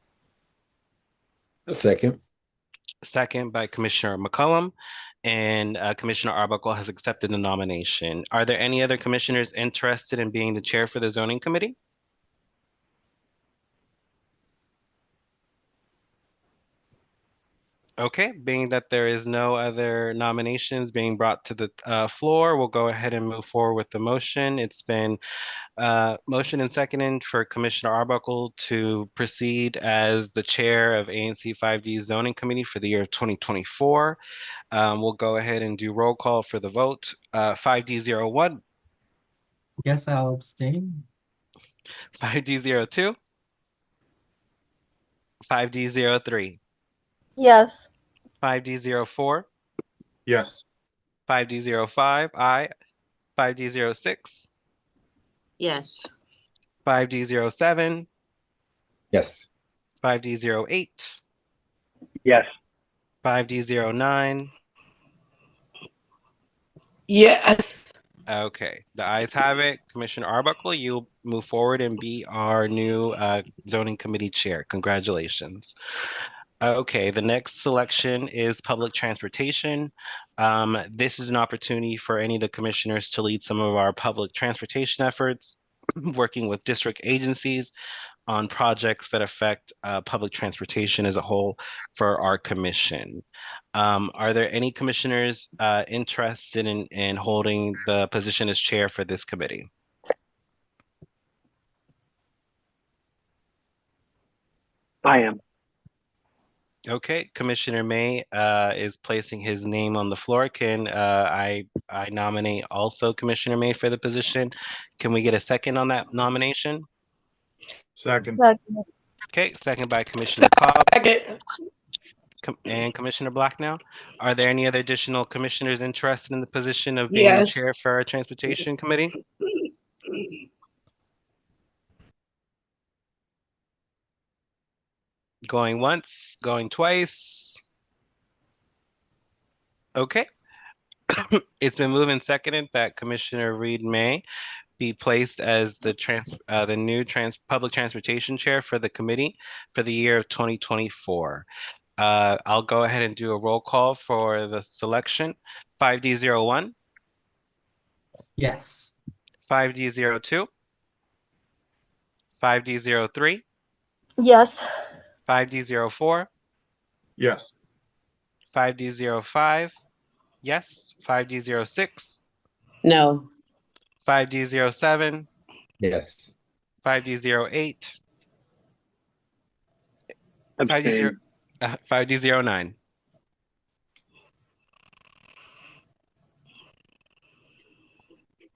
A second. Second by Commissioner McCollum, and Commissioner Arbuckle has accepted the nomination. Are there any other commissioners interested in being the chair for the zoning committee? Okay, being that there is no other nominations being brought to the floor, we'll go ahead and move forward with the motion. It's been motion and seconded for Commissioner Arbuckle to proceed as the chair of ANC 5D Zoning Committee for the year of 2024. We'll go ahead and do roll call for the vote. 5D01. Guess I'll abstain. 5D02. 5D03. Yes. 5D04. Yes. 5D05. Aye. 5D06. Yes. 5D07. Yes. 5D08. Yes. 5D09. Yes. Okay, the ayes have it. Commissioner Arbuckle, you'll move forward and be our new zoning committee chair. Congratulations. Okay, the next selection is public transportation. This is an opportunity for any of the commissioners to lead some of our public transportation efforts, working with district agencies on projects that affect public transportation as a whole for our commission. Are there any commissioners interested in holding the position as chair for this committee? I am. Okay, Commissioner May is placing his name on the floor. Can I nominate also Commissioner May for the position? Can we get a second on that nomination? Second. Second. Okay, second by Commissioner Cobb Second. and Commissioner Black now. Are there any other additional commissioners interested in the position of being the Yes. chair for our Transportation Committee? Going once, going twice. Okay. It's been moved and seconded that Commissioner Reed May be placed as the new public transportation chair for the committee for the year of 2024. I'll go ahead and do a roll call for the selection. 5D01. Yes. 5D02. 5D03. Yes. 5D04. Yes. 5D05. Yes. 5D06. No. 5D07. Yes. 5D08. Abstain. 5D09.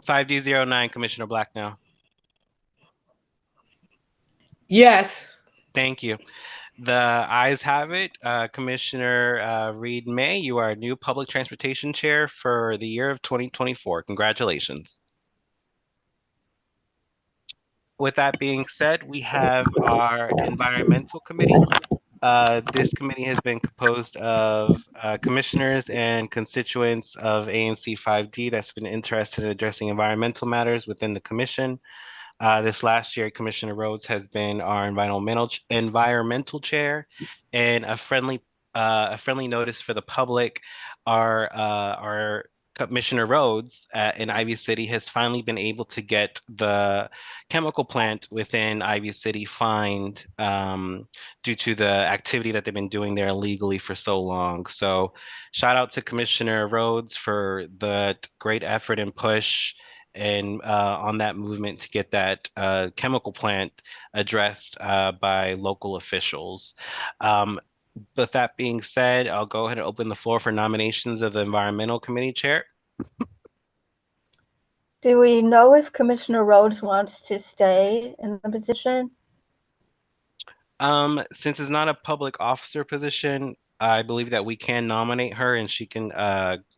5D09, Commissioner Black now. Yes. Thank you. The ayes have it. Commissioner Reed May, you are new public transportation chair for the year of 2024. Congratulations. With that being said, we have our environmental committee. This committee has been composed of commissioners and constituents of ANC 5D that's been interested in addressing environmental matters within the commission. This last year, Commissioner Rhodes has been our environmental chair, and a friendly notice for the public. Our Commissioner Rhodes in Ivy City has finally been able to get the chemical plant within Ivy City fined due to the activity that they've been doing there illegally for so long. So, shout out to Commissioner Rhodes for the great effort and push and on that movement to get that chemical plant addressed by local officials. With that being said, I'll go ahead and open the floor for nominations of the Environmental Committee Chair. Do we know if Commissioner Rhodes wants to stay in the position? Since it's not a public officer position, I believe that we can nominate her and she can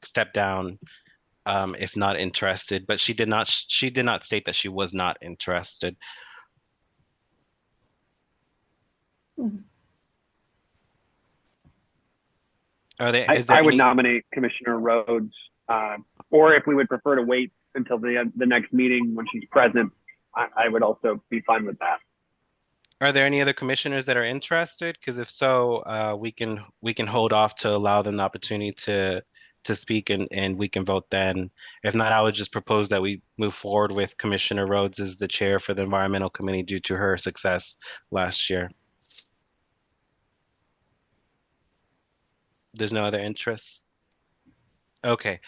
step down if not interested, but she did not state that she was not interested. I would nominate Commissioner Rhodes, or if we would prefer to wait until the next meeting when she's present, I would also be fine with that. Are there any other commissioners that are interested? Because if so, we can hold off to allow them the opportunity to speak and we can vote then. If not, I would just propose that we move forward with Commissioner Rhodes as the chair for the Environmental Committee due to her success last year. There's no other interests? Okay.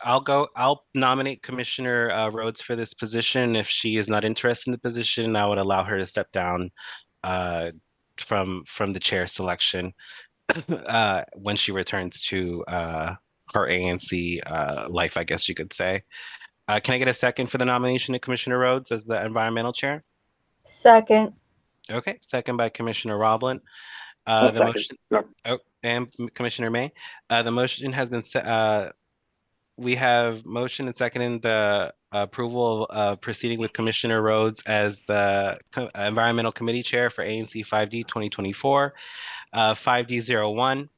I'll nominate Commissioner Rhodes for this position. If she is not interested in the position, I would allow her to step down from the chair selection when she returns to her ANC life, I guess you could say. Can I get a second for the nomination of Commissioner Rhodes as the environmental chair? Second. Okay, second by Commissioner Roblin. Motion. Oh, and Commissioner May. The motion has been set. We have motion and second in the approval of proceeding with Commissioner Rhodes as the Environmental Committee Chair for ANC 5D 2024. 5D01.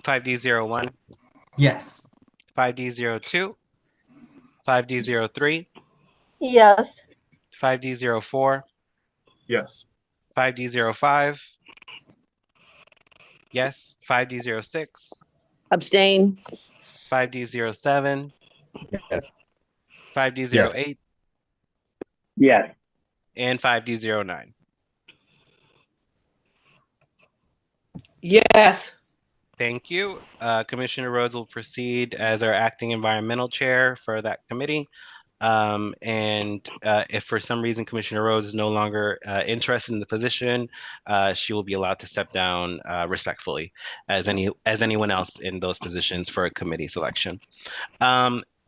5D01. Yes. 5D02. 5D03. Yes. 5D04. Yes. 5D05. Yes. 5D06. Abstain. 5D07. Yes. 5D08. Yes. And 5D09. Yes. Thank you. Commissioner Rhodes will proceed as our acting environmental chair for that committee. If for some reason Commissioner Rhodes is no longer interested in the position, she will be allowed to step down respectfully as anyone else in those positions for a committee selection.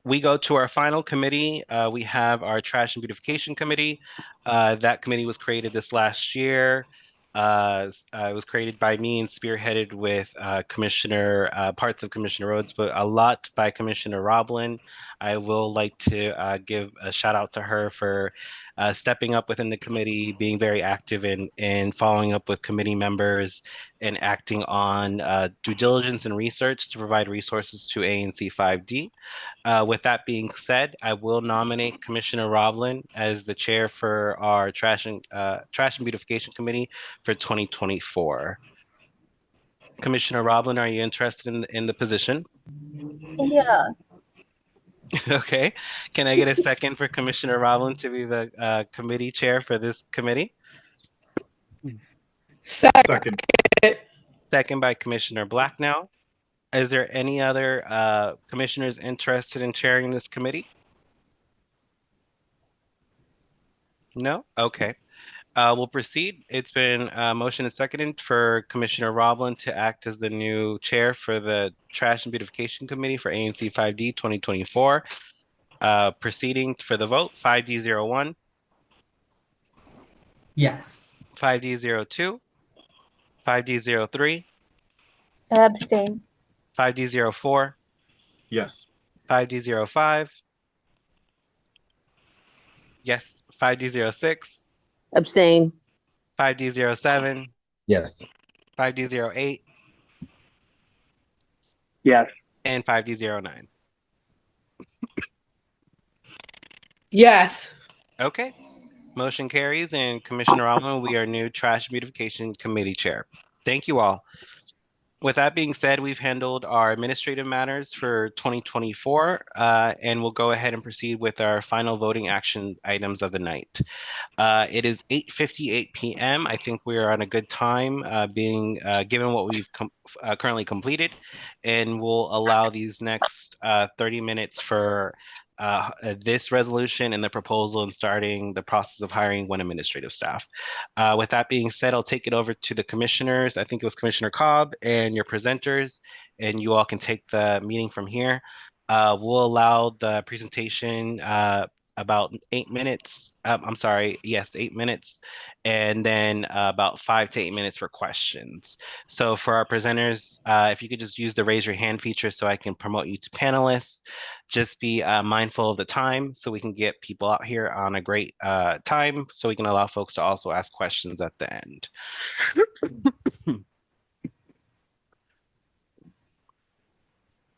We go to our final committee. We have our Trash and Beautification Committee. That committee was created this last year. It was created by me and spearheaded with parts of Commissioner Rhodes, but a lot by Commissioner Roblin. I will like to give a shout out to her for stepping up within the committee, being very active in following up with committee members and acting on due diligence and research to provide resources to ANC 5D. With that being said, I will nominate Commissioner Roblin as the chair for our Trash and Beautification Committee for 2024. Commissioner Roblin, are you interested in the position? Yeah. Okay. Can I get a second for Commissioner Roblin to be the committee chair for this committee? Second. Second by Commissioner Blacknell. Is there any other commissioners interested in chairing this committee? No? Okay. We'll proceed. It's been motion and seconded for Commissioner Roblin to act as the new chair for the Trash and Beautification Committee for ANC 5D 2024. Proceeding for the vote, 5D01. Yes. 5D02. 5D03. Abstain. 5D04. Yes. 5D05. Yes. 5D06. Abstain. 5D07, Yes. 5D08, Yes. and 5D09. Yes. Okay. Motion carries, and Commissioner Allen, we are new Trash Beautification Committee Chair. Thank you all. With that being said, we've handled our administrative matters for 2024, and we'll go ahead and proceed with our final voting action items of the night. It is 8:58 p.m. I think we are on a good time, being given what we've currently completed, and we'll allow these next 30 minutes for this resolution and the proposal and starting the process of hiring one administrative staff. With that being said, I'll take it over to the commissioners. I think it was Commissioner Cobb and your presenters, and you all can take the meeting from here. We'll allow the presentation about 8 minutes. I'm sorry, yes, 8 minutes, and then about 5 to 8 minutes for questions. So for our presenters, if you could just use the raise your hand feature so I can promote you to panelists. Just be mindful of the time so we can get people out here on a great time so we can allow folks to also ask questions at the end.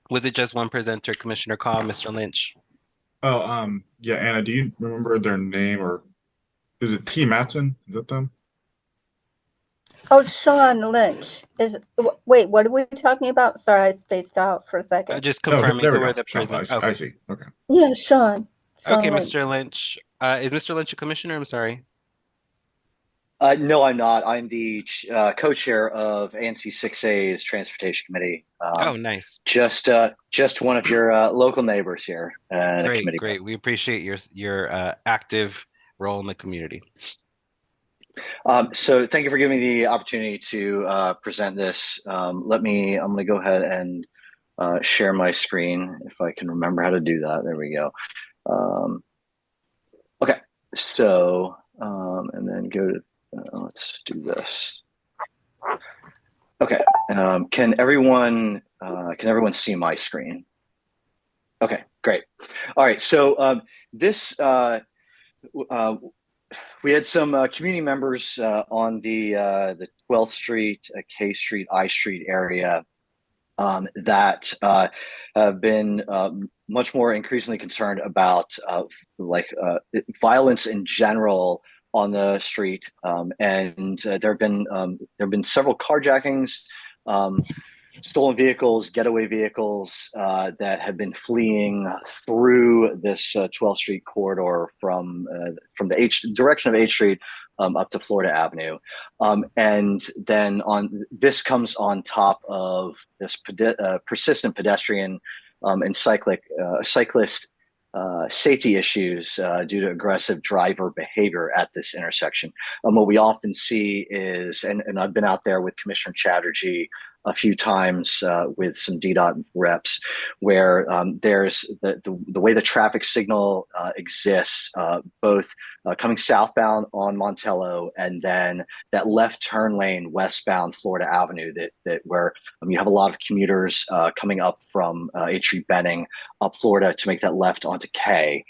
Was it just one presenter, Commissioner Cobb, Mr. Lynch? Oh, yeah, Anna, do you remember their name, or is it T. Matson? Is that them? Oh, Sean Lynch. Wait, what are we talking about? Sorry, I spaced out for a second. Just Oh, confirming there we who were go. the Sean, presenters. I Okay. see. Okay. Yeah, Sean. Okay, Lynch. Mr. Lynch. Is Mr. Lynch a commissioner? I'm sorry. No, I'm not. I'm the co-chair of ANC 6A's Transportation Committee. Oh, nice. Just one of your local neighbors here and a committee. Great. We appreciate your active role in the community. So thank you for giving me the opportunity to present this. I'm going to go ahead and share my screen if I can remember how to do that. There we go. Okay, so and then go to let's do this. Okay, can everyone see my screen? Okay, great. All right, so this we had some community members on the 12th Street, K Street, I Street area that have been much more increasingly concerned about violence in general on the street, and there have been several carjackings, stolen vehicles, getaway vehicles that have been fleeing through this 12th Street corridor from the direction of H Street up to Florida Avenue, and then this comes on top of this persistent pedestrian and cyclist safety issues due to aggressive driver behavior at this intersection. What we often see is, and I've been out there with Commissioner Chatterjee a few times with some DDOT reps, where there's the way the traffic signal exists, both coming southbound on Montello and then that left turn lane westbound Florida Avenue that where you have a lot of commuters coming up from H Street Benning up Florida to make that left onto K.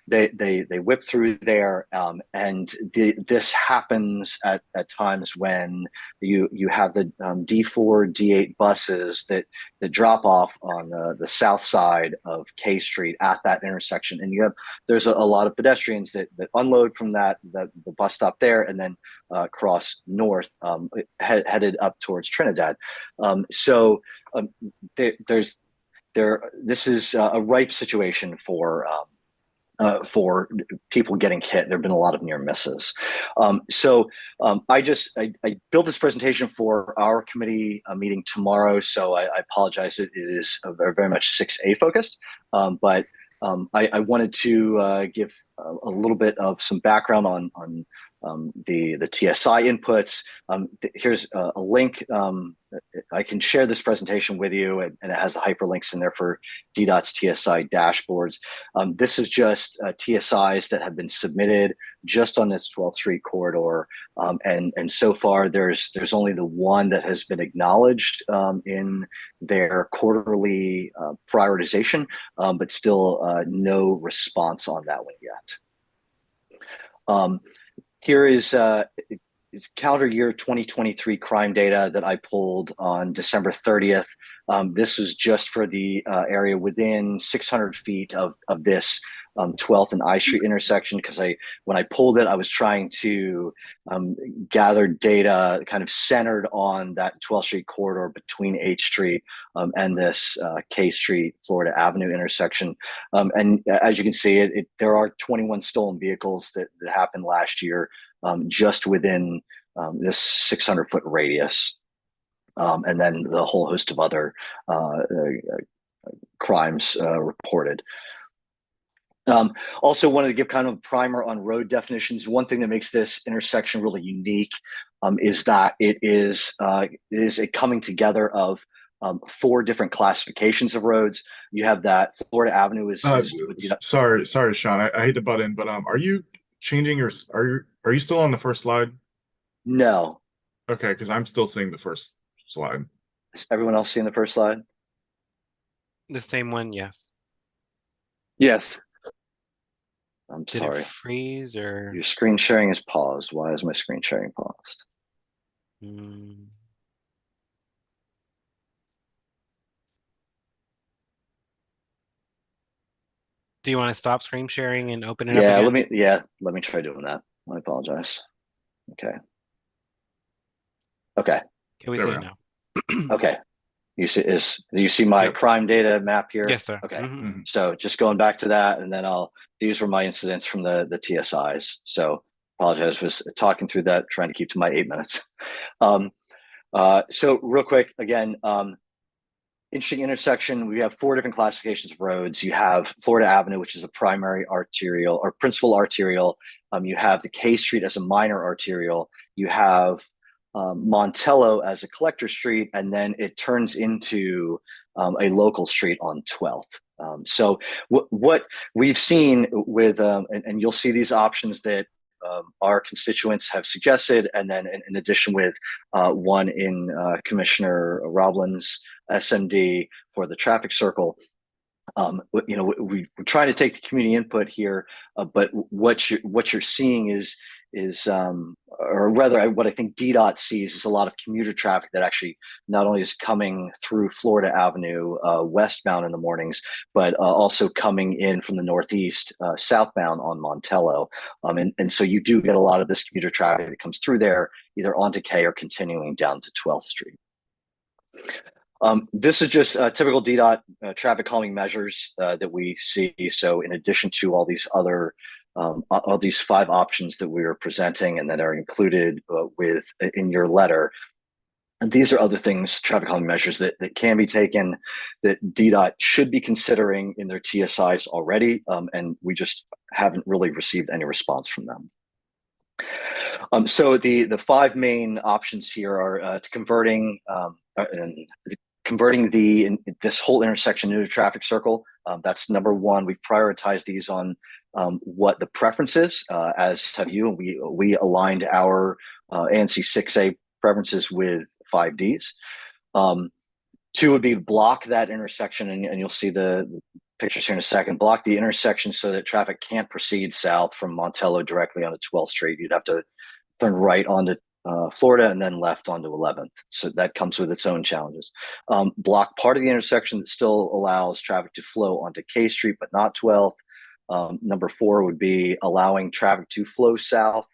They whip through there, and this happens at times when you have the D4, D8 buses that drop off on the south side of K Street at that intersection, and there's a lot of pedestrians that unload from the bus stop there and then cross north, headed up towards Trinidad. This is a ripe situation for people getting hit. There have been a lot of near misses. I built this presentation for our committee meeting tomorrow, so I apologize. It is very much 6A focused, but I wanted to give a little bit of some background on the TSI inputs. Here's a link. I can share this presentation with you, and it has the hyperlinks in there for DDOT's TSI dashboards. This is just TSIs that have been submitted just on this 12th Street corridor, and so far there's only the one that has been acknowledged in their quarterly prioritization, but still no response on that one yet. Here is calendar year 2023 crime data that I pulled on December 30th. This was just for the area within 600 feet of this 12th and I Street intersection, because when I pulled it, I was trying to gather data kind of centered on that 12th Street corridor between H Street and this K Street, Florida Avenue intersection. And as you can see, there are 21 stolen vehicles that happened last year just within this 600-foot radius. And then the whole host of other crimes reported. Also wanted to give kind of a primer on road definitions. One thing that makes this intersection really unique is that it is a coming together of 4 different classifications of roads. You have that Florida Avenue is sorry, Sean. I hate to butt in, but are you changing your are you still on the first slide? No. Okay, because I'm still seeing the first slide. Is everyone else seeing the first slide? The same one, yes. Yes. I'm Did sorry. it freeze or Your screen sharing is paused. Why is my screen sharing paused? Do you want to stop screen sharing and open it up again? Let me try doing that. I apologize. Okay. Can we see it now? Okay. You see my crime data map here? Yes, sir. Okay. So just going back to that, and then these were my incidents from the TSIs. So apologize, was talking through that, trying to keep to my 8 minutes. So real quick, again, interesting intersection. We have 4 different classifications of roads. You have Florida Avenue, which is a primary arterial or principal arterial. You have the K Street as a minor arterial. You have Montello as a collector street, and then it turns into a local street on 12th. So what we've seen with, and you'll see these options that our constituents have suggested, and then in addition with one in Commissioner Roblin's SMD for the traffic circle. We're trying to take the community input here, but what you're seeing is or rather what I think DDOT sees is a lot of commuter traffic that actually not only is coming through Florida Avenue westbound in the mornings, but also coming in from the northeast southbound on Montello. And so you do get a lot of this commuter traffic that comes through there, either onto K or continuing down to 12th Street. This is just typical DDOT traffic calming measures that we see. So in addition to all these other all these 5 options that we are presenting and that are included in your letter, and these are other things, traffic calming measures that can be taken, that DDOT should be considering in their TSIs already, and we just haven't really received any response from them. So the 5 main options here are converting this whole intersection into a traffic circle. That's number 1. We've prioritized these on what the preference is, as have you. We aligned our ANC 6A preferences with 5Ds. 2 would be block that intersection, and you'll see the pictures here in a second. Block the intersection so that traffic can't proceed south from Montello directly onto 12th Street. You'd have to turn right onto Florida and then left onto 11th. So that comes with its own challenges. Block part of the intersection that still allows traffic to flow onto K Street, but not 12th. Number 4 would be allowing traffic to flow south,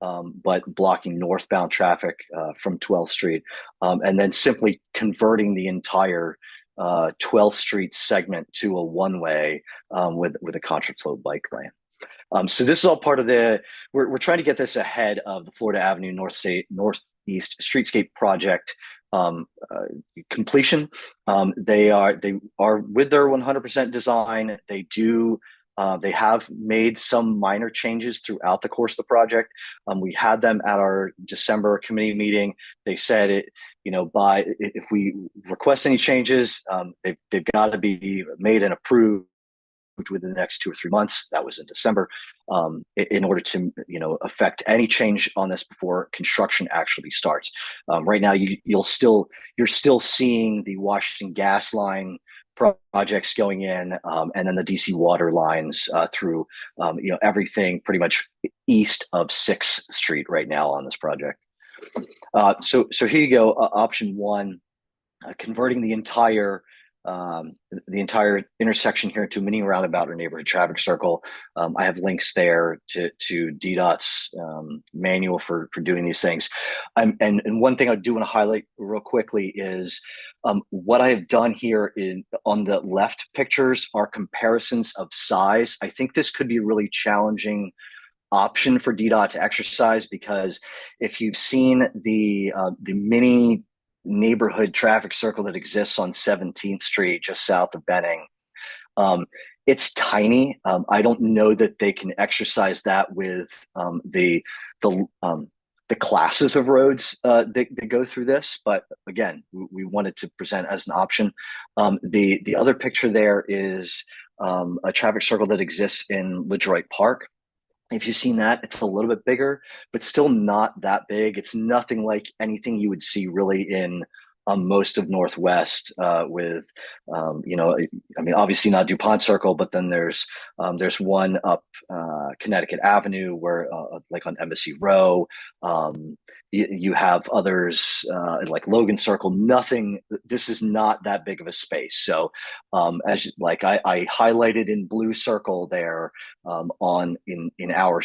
but blocking northbound traffic from 12th Street. And then simply converting the entire 12th Street segment to a one-way with a contraflow bike lane. So this is all part of we're trying to get this ahead of the Florida Avenue Northeast Streetscape project completion. They are with their 100% design. They have made some minor changes throughout the course of the project. We had them at our December committee meeting. They said if we request any changes, they've got to be made and approved within the next 2 or 3 months. That was in December, in order to affect any change on this before construction actually starts. Right now, you're still seeing the Washington gas line projects going in, and then the DC water lines through everything pretty much east of 6th Street right now on this project. So here you go. Option one, converting the entire intersection here into a mini roundabout or neighborhood traffic circle. I have links there to DDOT's manual for doing these things. And one thing I do want to highlight real quickly is what I have done here on the left pictures are comparisons of size. I think this could be a really challenging option for DDOT to exercise, because if you've seen the mini neighborhood traffic circle that exists on 17th Street, just south of Benning, it's tiny. I don't know that they can exercise that with the classes of roads that go through this. But again, we wanted to present as an option. The other picture there is a traffic circle that exists in LaDroit Park. If you've seen that, it's a little bit bigger, but still not that big. It's nothing like anything you would see really in most of Northwest with, I mean, obviously not DuPont Circle, but then there's one up Connecticut Avenue where, like on Embassy Row, you have others like Logan Circle. Nothing. This is not that big of a space. So, as like I highlighted in blue circle there in our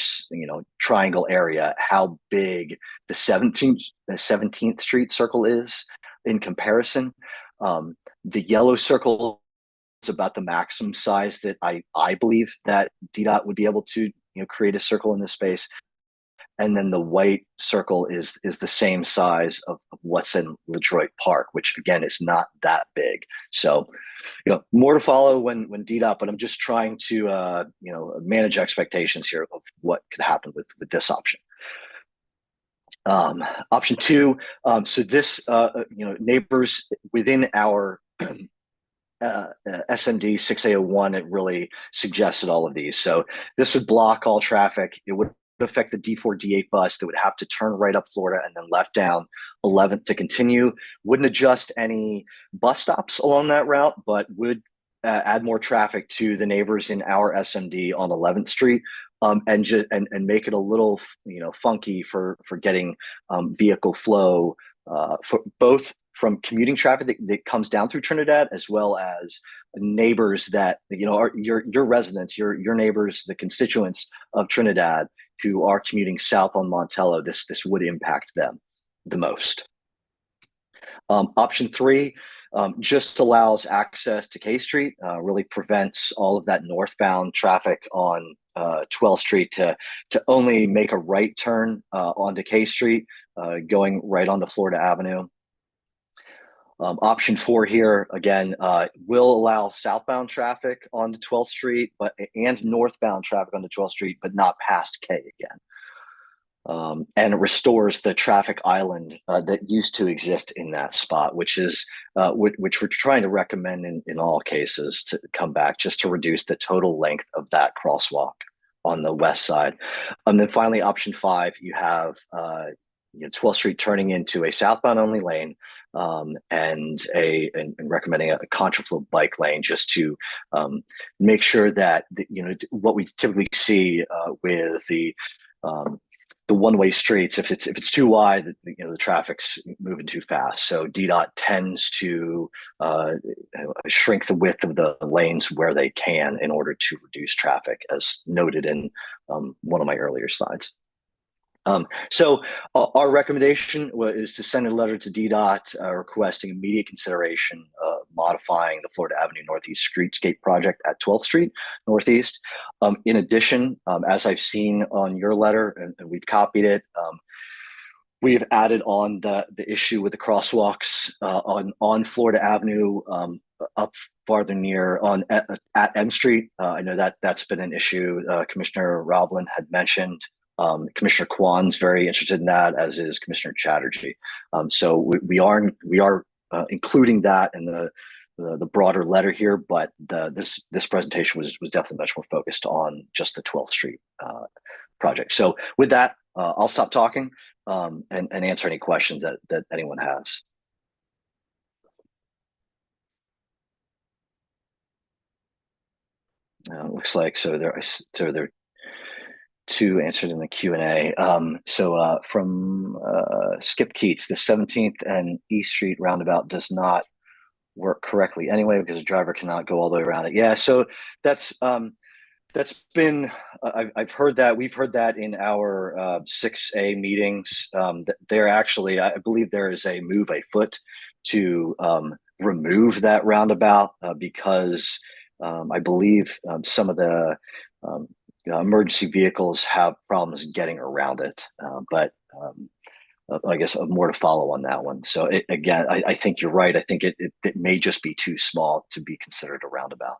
triangle area, how big the 17th Street circle is in comparison. The yellow circle is about the maximum size that I believe that DDOT would be able to create a circle in this space. And then the white circle is the same size of what's in LaDroit Park, which again is not that big. So, more to follow when DDOT, but I'm just trying to manage expectations here of what could happen with this option. Option two, so this neighbors within our SMD 6A01, it really suggested all of these. So this would block all traffic. It would affect the D4, D8 bus that would have to turn right up Florida and then left down 11th to continue. Wouldn't adjust any bus stops along that route, but would add more traffic to the neighbors in our SMD on 11th Street, and make it a little funky for getting vehicle flow for both from commuting traffic that comes down through Trinidad, as well as neighbors that are your residents, your neighbors, the constituents of Trinidad who are commuting south on Montello. This would impact them the most. Option three just allows access to K Street, really prevents all of that northbound traffic on 12th Street to only make a right turn onto K Street, going right onto Florida Avenue. Option four here, again, will allow southbound traffic onto 12th Street, and northbound traffic onto 12th Street, but not past K again. And it restores the traffic island that used to exist in that spot, which we're trying to recommend in all cases to come back, just to reduce the total length of that crosswalk on the west side. And then finally, option five, you have 12th Street turning into a southbound only lane, and recommending a contraflow bike lane, just to make sure that what we typically see with the one-way streets, if it's too wide, the traffic's moving too fast. So DDOT tends to shrink the width of the lanes where they can in order to reduce traffic, as noted in one of my earlier slides. So our recommendation is to send a letter to DDOT requesting immediate consideration of modifying the Florida Avenue Northeast Streetscape project at 12th Street Northeast. In addition, as I've seen on your letter, and we've copied it, we have added on the issue with the crosswalks on Florida Avenue, up farther near at M Street. I know that's been an issue Commissioner Roblin had mentioned. Commissioner Kwan's very interested in that, as is Commissioner Chatterjee. So we are including that in the broader letter here, but this presentation was definitely much more focused on just the 12th Street project. So with that, I'll stop talking and answer any questions that anyone has. Looks like there two answered in the Q&A. So from Skip Keats, the 17th and East Street roundabout does not work correctly anyway because the driver cannot go all the way around it. Yeah, so that's been I've heard that. We've heard that in our 6A meetings. That they're actually, I believe there is a move afoot to remove that roundabout because I believe some of the emergency vehicles have problems getting around it. But I guess more to follow on that one. So again, I think you're right. I think it may just be too small to be considered a roundabout.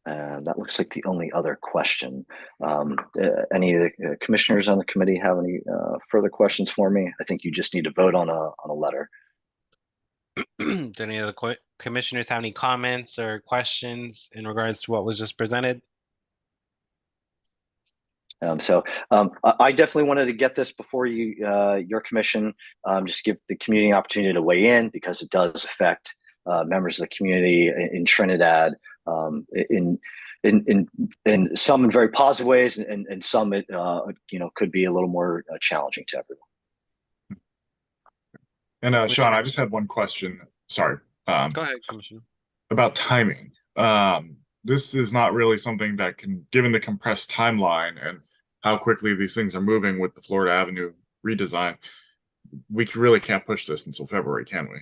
And that looks like the only other question. Any of the commissioners on the committee have any further questions for me? I think you just need to vote on a letter. Do any of the commissioners have any comments or questions in regards to what was just presented? I definitely wanted to get this before you, your commission, just give the community an opportunity to weigh in because it does affect members of the community in Trinidad, in some in very positive ways, and some it could be a little more challenging to everyone. And Sean, I just had one question. Sorry. Go ahead, Commissioner. About timing. This is not really something that can, given the compressed timeline and how quickly these things are moving with the Florida Avenue redesign, we really can't push this until February, can we?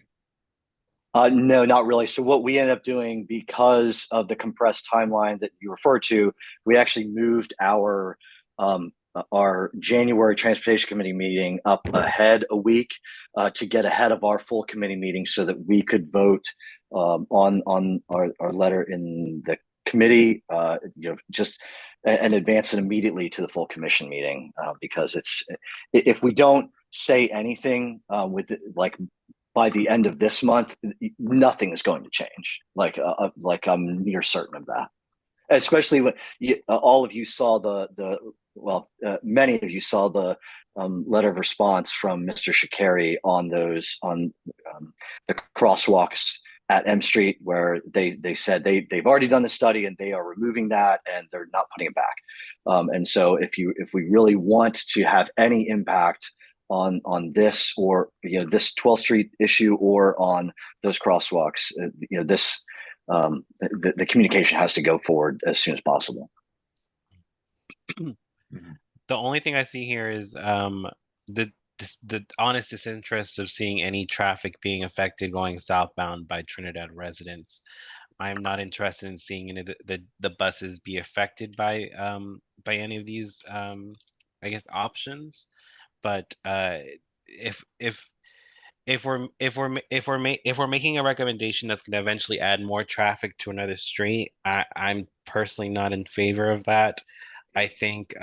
No, not really. So what we ended up doing, because of the compressed timeline that you referred to, we actually moved our January Transportation Committee meeting up ahead a week to get ahead of our full committee meeting so that we could vote on our letter in the committee, just and advance it immediately to the full commission meeting because if we don't say anything by the end of this month, nothing is going to change. Like I'm near certain of that. Especially when all of you saw many of you saw the letter of response from Mr. Shikari on the crosswalks at M Street, where they said they've already done the study and they are removing that and they're not putting it back. And so if we really want to have any impact on this or this 12th Street issue or on those crosswalks, the communication has to go forward as soon as possible. The only thing I see here is the honest disinterest of seeing any traffic being affected going southbound by Trinidad residents. I'm not interested in seeing any of the buses be affected by any of these I guess options. But if we're making a recommendation that's going to eventually add more traffic to another street, I'm personally not in favor of that. I think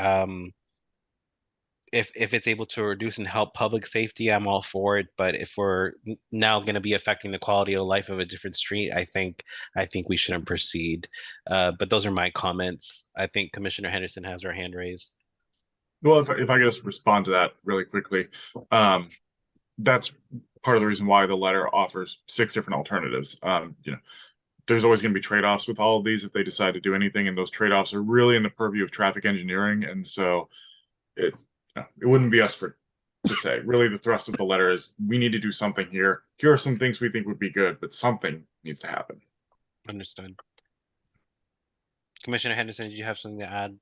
if it's able to reduce and help public safety, I'm all for it. But if we're now going to be affecting the quality of life of a different street, I think we shouldn't proceed. But those are my comments. I think Commissioner Henderson has her hand raised. Well, if I could just respond to that really quickly, that's part of the reason why the letter offers 6 different alternatives. There's always going to be trade-offs with all of these if they decide to do anything, and those trade-offs are really in the purview of traffic engineering, and so it wouldn't be us to say. Really, the thrust of the letter is we need to do something here. Here are some things we think would be good, but something needs to happen. Understood. Commissioner Henderson, did you have something to add?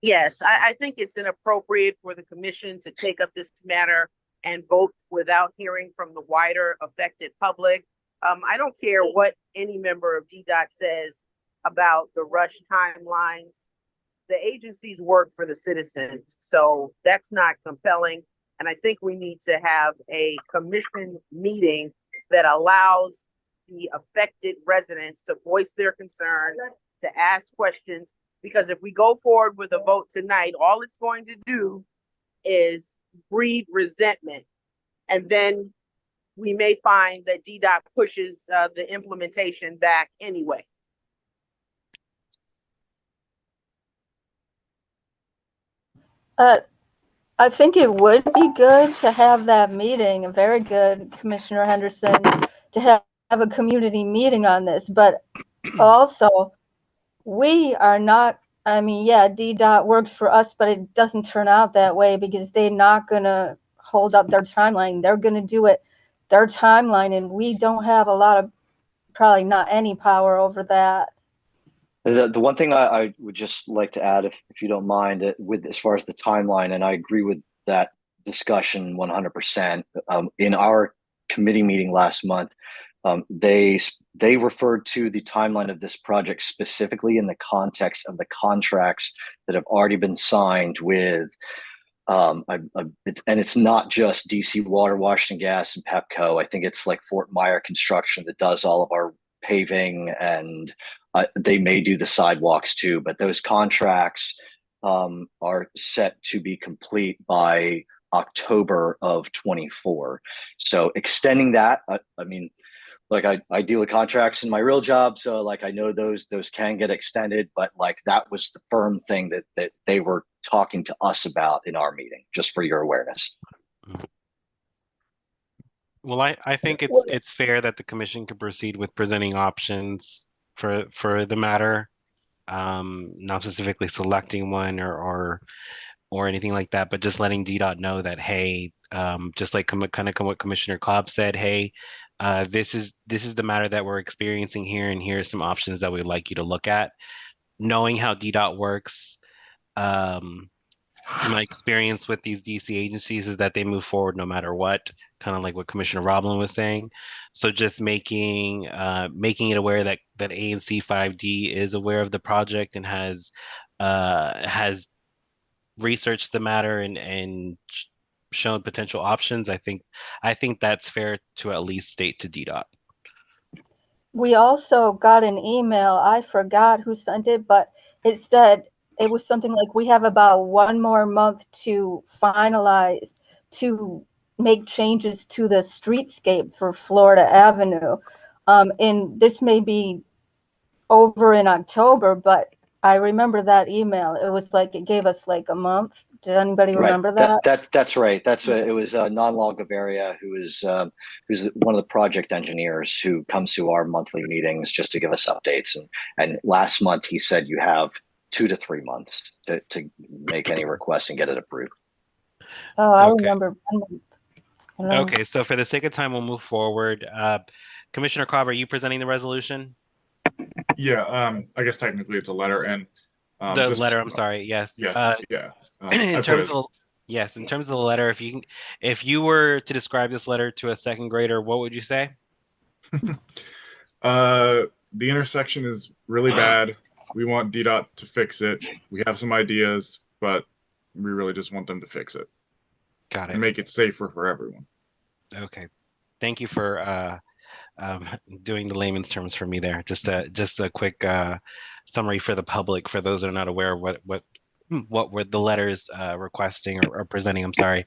Yes, I think it's inappropriate for the commission to take up this matter and vote without hearing from the wider affected public. I don't care what any member of DDOT says about the rush timelines. The agencies work for the citizens, so that's not compelling. And I think we need to have a commission meeting that allows the affected residents to voice their concerns, to ask questions. Because if we go forward with a vote tonight, all it's going to do is breed resentment. And then we may find that DDOT pushes the implementation back anyway. I think it would be good to have that meeting, very good, Commissioner Henderson, to have a community meeting on this. But also, we are not I mean, yeah, DDOT works for us, but it doesn't turn out that way because they're not going to hold up their timeline. They're going to do it their timeline, and we don't have a lot of, probably not any power over that. The one thing I would just like to add, if you don't mind, with as far as the timeline, and I agree with that discussion 100%. In our committee meeting last month, they referred to the timeline of this project specifically in the context of the contracts that have already been signed with. And it's not just DC Water, Washington Gas, and Pepco. I think it's like Fort Myer Construction that does all of our paving, and they may do the sidewalks too. But those contracts are set to be complete by October of 24. So extending that, I mean, like I deal with contracts in my real job, so like I know those can get extended, but like that was the firm thing that they were talking to us about in our meeting, just for your awareness. Well, I think it's fair that the commission could proceed with presenting options for the matter, not specifically selecting one or anything like that, but just letting DDOT know that, hey, just like kind of what Commissioner Cobb said, hey, this is the matter that we're experiencing here, and here are some options that we'd like you to look at. Knowing how DDOT works, my experience with these DC agencies is that they move forward no matter what, kind of like what Commissioner Roblin was saying. So just making it aware that ANC 5D is aware of the project and has researched the matter and shown potential options. I think that's fair to at least state to DDOT. We also got an email. I forgot who sent it, but it said it was something like, we have about 1 more month to finalize, to make changes to the streetscape for Florida Avenue. And this may be over in October, but I remember that email. It was like, it gave us like a month. Did anybody remember that? That's right. It was Non Longoveria, who's one of the project engineers who comes to our monthly meetings just to give us updates. And last month he said you have 2 to 3 months to make any request and get it approved. Oh, I Okay. remember. Okay, so for the sake of time, we'll move forward. Commissioner Cobb, are you presenting the resolution? Yeah, I guess technically it's a letter, and the letter. I'm sorry. Yes. Yes. Yeah. In terms of the letter, if you were to describe this letter to a second grader, what would you say? The intersection is really bad. We want DDOT to fix it. We have some ideas, but we really just want them to fix it. Got it. And make it safer for everyone. Okay. Thank you for doing the layman's terms for me there. Just a quick summary for the public, for those that are not aware of what were the letters requesting or presenting. I'm sorry.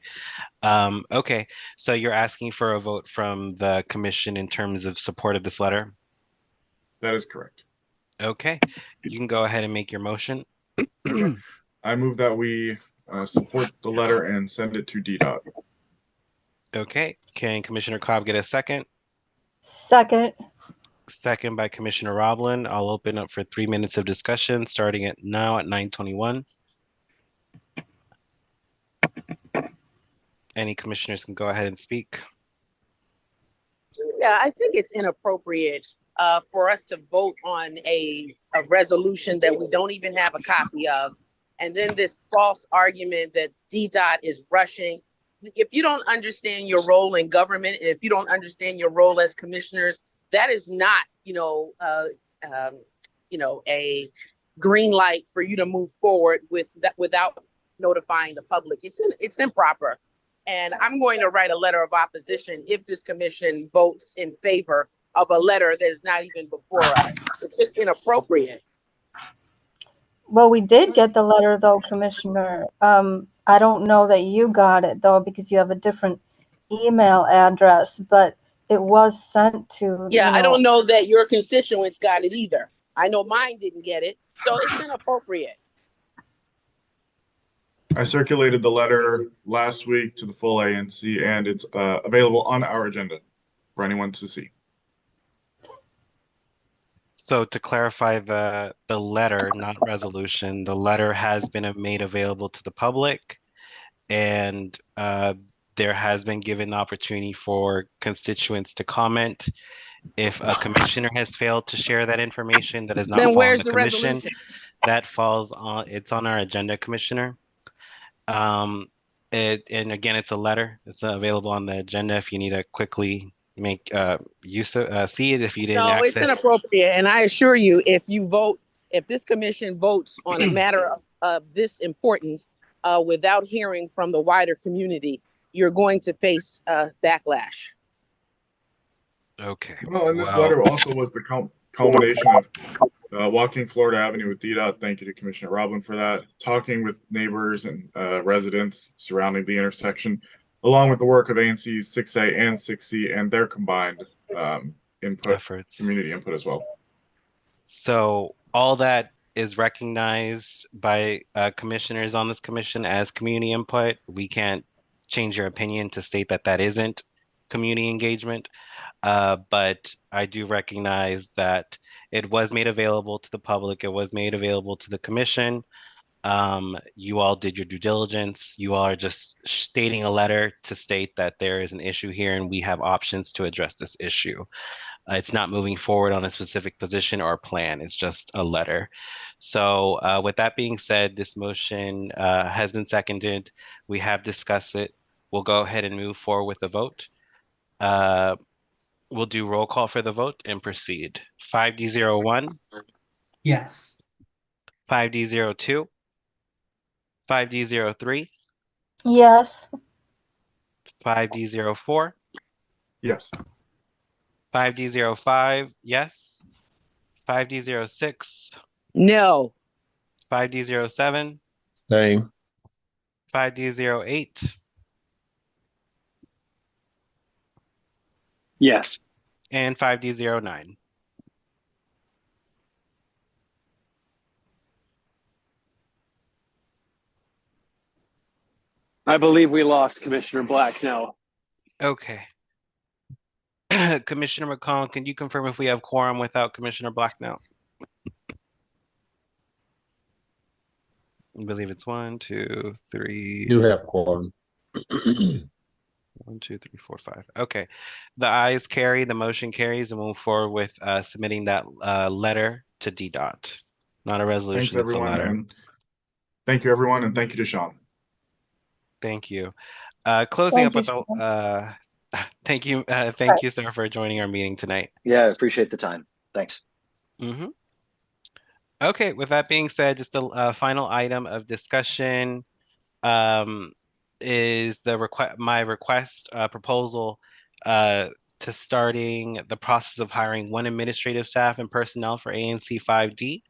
Okay, so you're asking for a vote from the commission in terms of support of this letter? That is correct. Okay, you can go ahead and make your motion. Okay. I move that we support the letter and send it to DDOT. Okay, can Commissioner Cobb get a second? Second. Second by Commissioner Roblin. I'll open up for 3 minutes of discussion starting at 9:21. Any commissioners can go ahead and speak. Yeah, I think it's inappropriate for us to vote on a resolution that we don't even have a copy of. And then this false argument that DDOT is rushing. If you don't understand your role in government, if you don't understand your role as commissioners, that is not, a green light for you to move forward with that without notifying the public. It's improper. And I'm going to write a letter of opposition if this commission votes in favor of a letter that is not even before us. It's just inappropriate. Well, we did get the letter, though, Commissioner. I don't know that you got it, though, because you have a different email address, but it was sent to. Yeah, I don't know that your constituents got it either. I know mine didn't get it, so it's inappropriate. I circulated the letter last week to the full ANC, and it's available on our agenda for anyone to see. So to clarify the letter, not resolution, the letter has been made available to the public, and there has been given the opportunity for constituents to comment. If a commissioner has failed to share that information that has not Then fallen where's the the commission, resolution? that falls on, it's on our agenda, Commissioner. And again, it's a letter. It's available on the agenda if you need to quickly make use of see it if you didn't No, it's access. inappropriate. And I assure you, if this commission votes on a matter of this importance without hearing from the wider community, you're going to face backlash. Okay. Well, and this letter also was the culmination of walking Florida Avenue with DDOT. Thank you to Commissioner Roblin for that. Talking with neighbors and residents surrounding the intersection, along with the work of ANC 6A and 6C and their combined input, efforts, community input as well. So all that is recognized by commissioners on this commission as community input. We can't change your opinion to state that that isn't community engagement. But I do recognize that it was made available to the public. It was made available to the commission. You all did your due diligence. You all are just stating a letter to state that there is an issue here and we have options to address this issue. It's not moving forward on a specific position or plan. It's just a letter. So with that being said, this motion has been seconded. We have discussed it. We'll go ahead and move forward with the vote. We'll do roll call for the vote and proceed. 5D01. Yes. 5D02. 5D03. Yes. 5D04. Yes. 5D05. Yes. 5D06. No. 5D07. Same. 5D08. Yes. And 5D09. I believe we lost Commissioner Black now. Okay. Commissioner McCollum, can you confirm if we have quorum without Commissioner Black now? I believe it's 1, 2, 3. You have quorum. 1, 2, 3, 4, 5. Okay. The ayes carry, the motion carries, and we'll move forward with submitting that letter to DDOT. Not a resolution, Thanks, it's a everyone. letter. And thank you, everyone. And thank you to Sean. Thank you. Closing up with the thank you, sir, for joining our meeting tonight. Yeah, I appreciate the time. Thanks. Mm-hmm. Okay, with that being said, just a final item of discussion is my request proposal to starting the process of hiring one administrative staff and personnel for ANC 5D.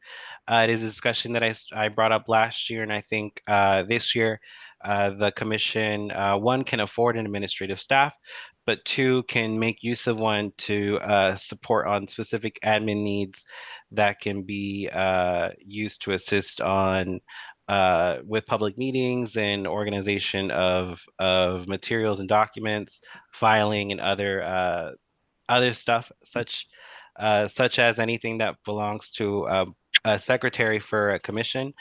It is a discussion that I brought up last year, and I think this year the commission, one, can afford an administrative staff, but two, can make use of one to support on specific admin needs that can be used to assist on with public meetings and organization of materials and documents, filing and other stuff such as anything that belongs to a secretary for a commission.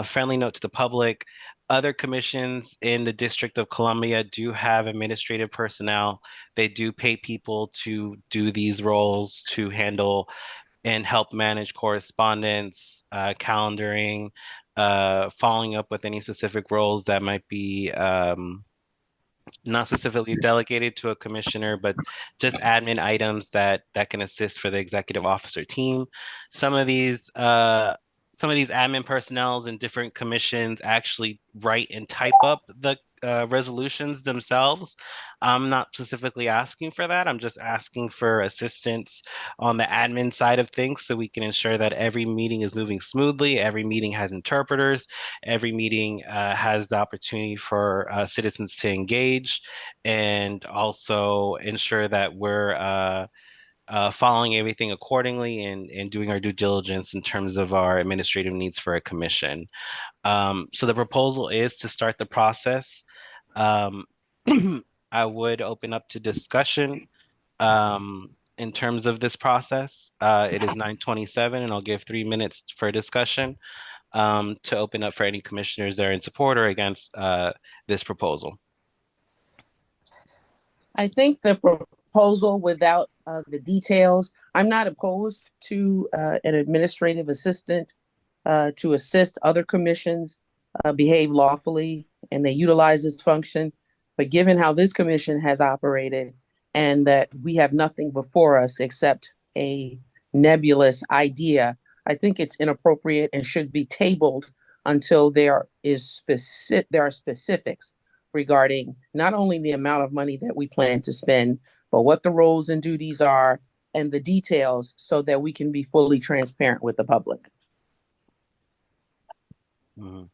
Friendly note to the public: other commissions in the District of Columbia do have administrative personnel. They do pay people to do these roles, to handle and help manage correspondence, calendaring, following up with any specific roles that might be not specifically delegated to a commissioner, but just admin items that can assist for the executive officer team. Some of these admin personnels in different commissions actually write and type up the resolutions themselves. I'm not specifically asking for that. I'm just asking for assistance on the admin side of things so we can ensure that every meeting is moving smoothly, every meeting has interpreters, every meeting has the opportunity for citizens to engage, and also ensure that we're following everything accordingly and doing our due diligence in terms of our administrative needs for a commission. So the proposal is to start the process. I would open up to discussion. in terms of this process. It is 9:27, and I'll give 3 minutes for discussion to open up for any commissioners that are in support or against this proposal. I think the proposal without the details, I'm not opposed to an administrative assistant to assist other commissions behave lawfully and they utilize this function. But given how this commission has operated and that we have nothing before us except a nebulous idea, I think it's inappropriate and should be tabled until there are specifics regarding not only the amount of money that we plan to spend, but what the roles and duties are and the details so that we can be fully transparent with the public. Mhm.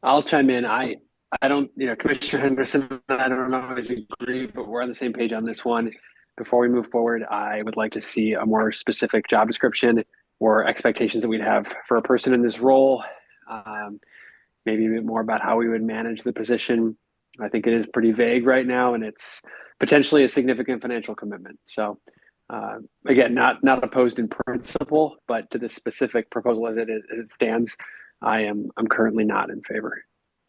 I'll chime in. I don't, Commissioner Henderson, I don't always agree, but we're on the same page on this one. Before we move forward, I would like to see a more specific job description or expectations that we'd have for a person in this role. Maybe a bit more about how we would manage the position. I think it is pretty vague right now, and it's potentially a significant financial commitment. So, again, not opposed in principle, but to the specific proposal as it stands, I'm currently not in favor.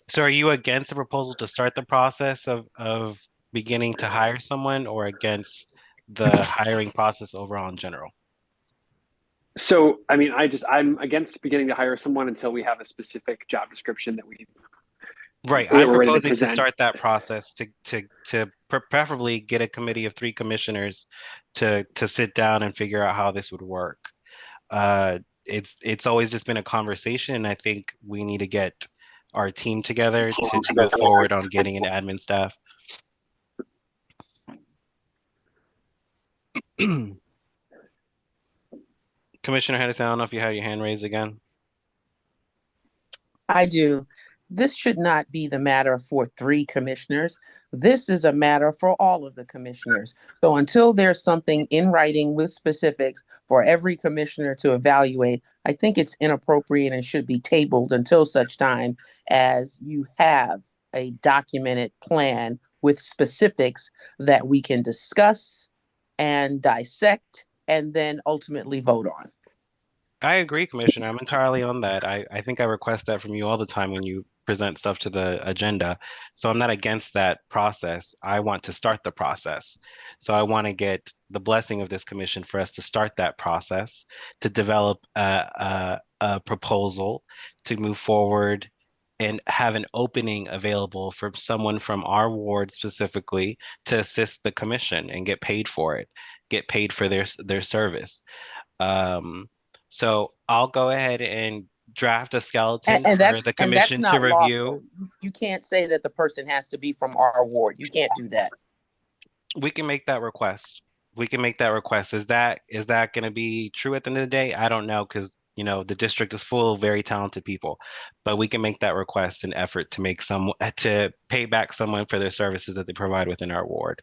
So are you against the proposal to start the process of beginning to hire someone, or against the hiring process overall in general? So, I mean, I'm against beginning to hire someone until we have a specific job description that Right. I'm we're ready to proposing to present. start that process to preferably get a committee of 3 commissioners to sit down and figure out how this would work. It's always just been a conversation, and I think we need to get our team together to move forward on getting an admin staff. Commissioner Henderson, I don't know if you have your hand raised again. I do. This should not be the matter for 3 commissioners. This is a matter for all of the commissioners. So until there's something in writing with specifics for every commissioner to evaluate, I think it's inappropriate and should be tabled until such time as you have a documented plan with specifics that we can discuss and dissect and then ultimately vote on. I agree, Commissioner. I'm entirely on that. I think I request that from you all the time when you present stuff to the agenda. So I'm not against that process. I want to start the process. So I want to get the blessing of this commission for us to start that process, to develop a proposal, to move forward and have an opening available for someone from our ward specifically to assist the commission and get paid for it, get paid for their service. So I'll go ahead and draft a skeleton And for the that's commission to not review. lawful. You can't say that the person has to be from our ward. You can't do that. We can make that request. We can make that request. Is that going to be true at the end of the day? I don't know, because the district is full of very talented people, but we can make that request and effort to pay back someone for their services that they provide within our ward.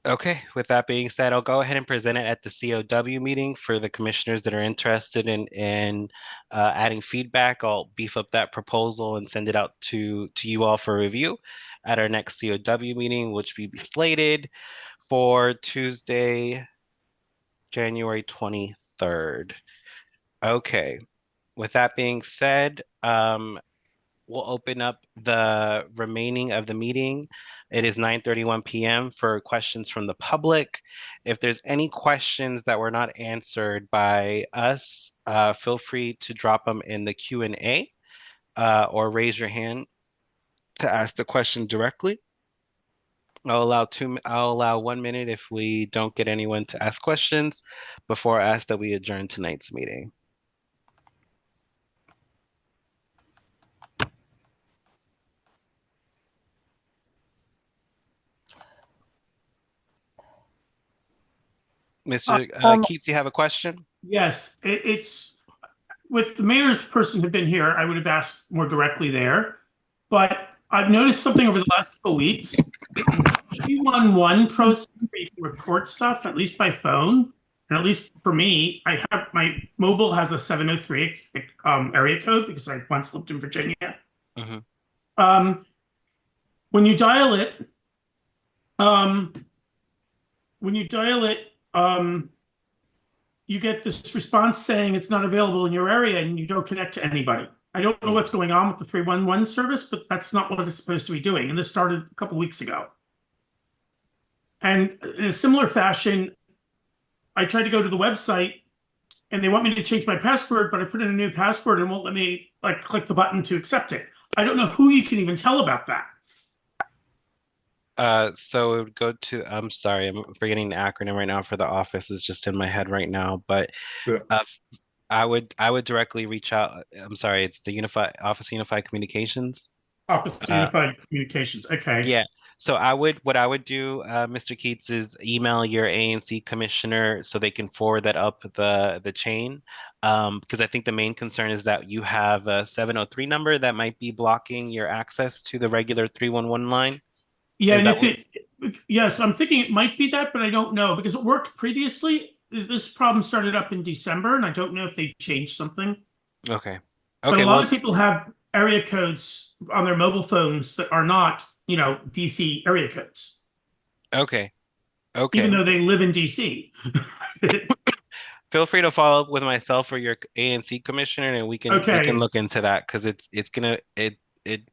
Okay, with that being said, I'll go ahead and present it at the COW meeting for the commissioners that are interested in adding feedback. I'll beef up that proposal and send it out to you all for review at our next COW meeting, which will be slated for Tuesday, January 23rd. Okay, with that being said, we'll open up the remaining of the meeting. It is 9:31 p.m. for questions from the public. If there's any questions that were not answered by us, feel free to drop them in the Q&A or raise your hand to ask the question directly. I'll allow 1 minute if we don't get anyone to ask questions before I ask that we adjourn tonight's meeting. Mr. Keats, you have a question? Yes, it's with the mayor's person who'd been here, I would have asked more directly there. But I've noticed something over the last couple of weeks. 211 process where you can report stuff, at least by phone, And at least for me, I have my mobile has a 703 area code because I once lived in Virginia. Mhm. When you dial it, um, when you dial it, you get this response saying it's not available in your area and you don't connect to anybody. I don't know what's going on with the 311 service, but that's not what it's supposed to be doing. And this started a couple weeks ago. And in a similar fashion, I tried to go to the website and they want me to change my password, but I put in a new password and won't let me like click the button to accept it. I don't know who you can even tell about that. So it would go to, I'm sorry, I'm forgetting the acronym right now for the office. It's just in my head right now, but Yeah. I would directly reach out. I'm sorry, it's the Unified Communications. Office of Unified Communications. Okay. Yeah. So what I would do, Mr. Keats, is email your ANC commissioner so they can forward that up the chain. Because I think the main concern is that you have a 703 number that might be blocking your access to the regular 311 line. Yeah, Is and that what? yes, I'm thinking it might be that, but I don't know because it worked previously. This problem started up in December, and I don't know if they changed something. Okay. But a Okay. lot Well, of people have area codes on their mobile phones that are not, DC area codes, okay. even Okay. though they live in DC. Feel free to follow up with myself or your ANC commissioner, and we can Okay. look into that because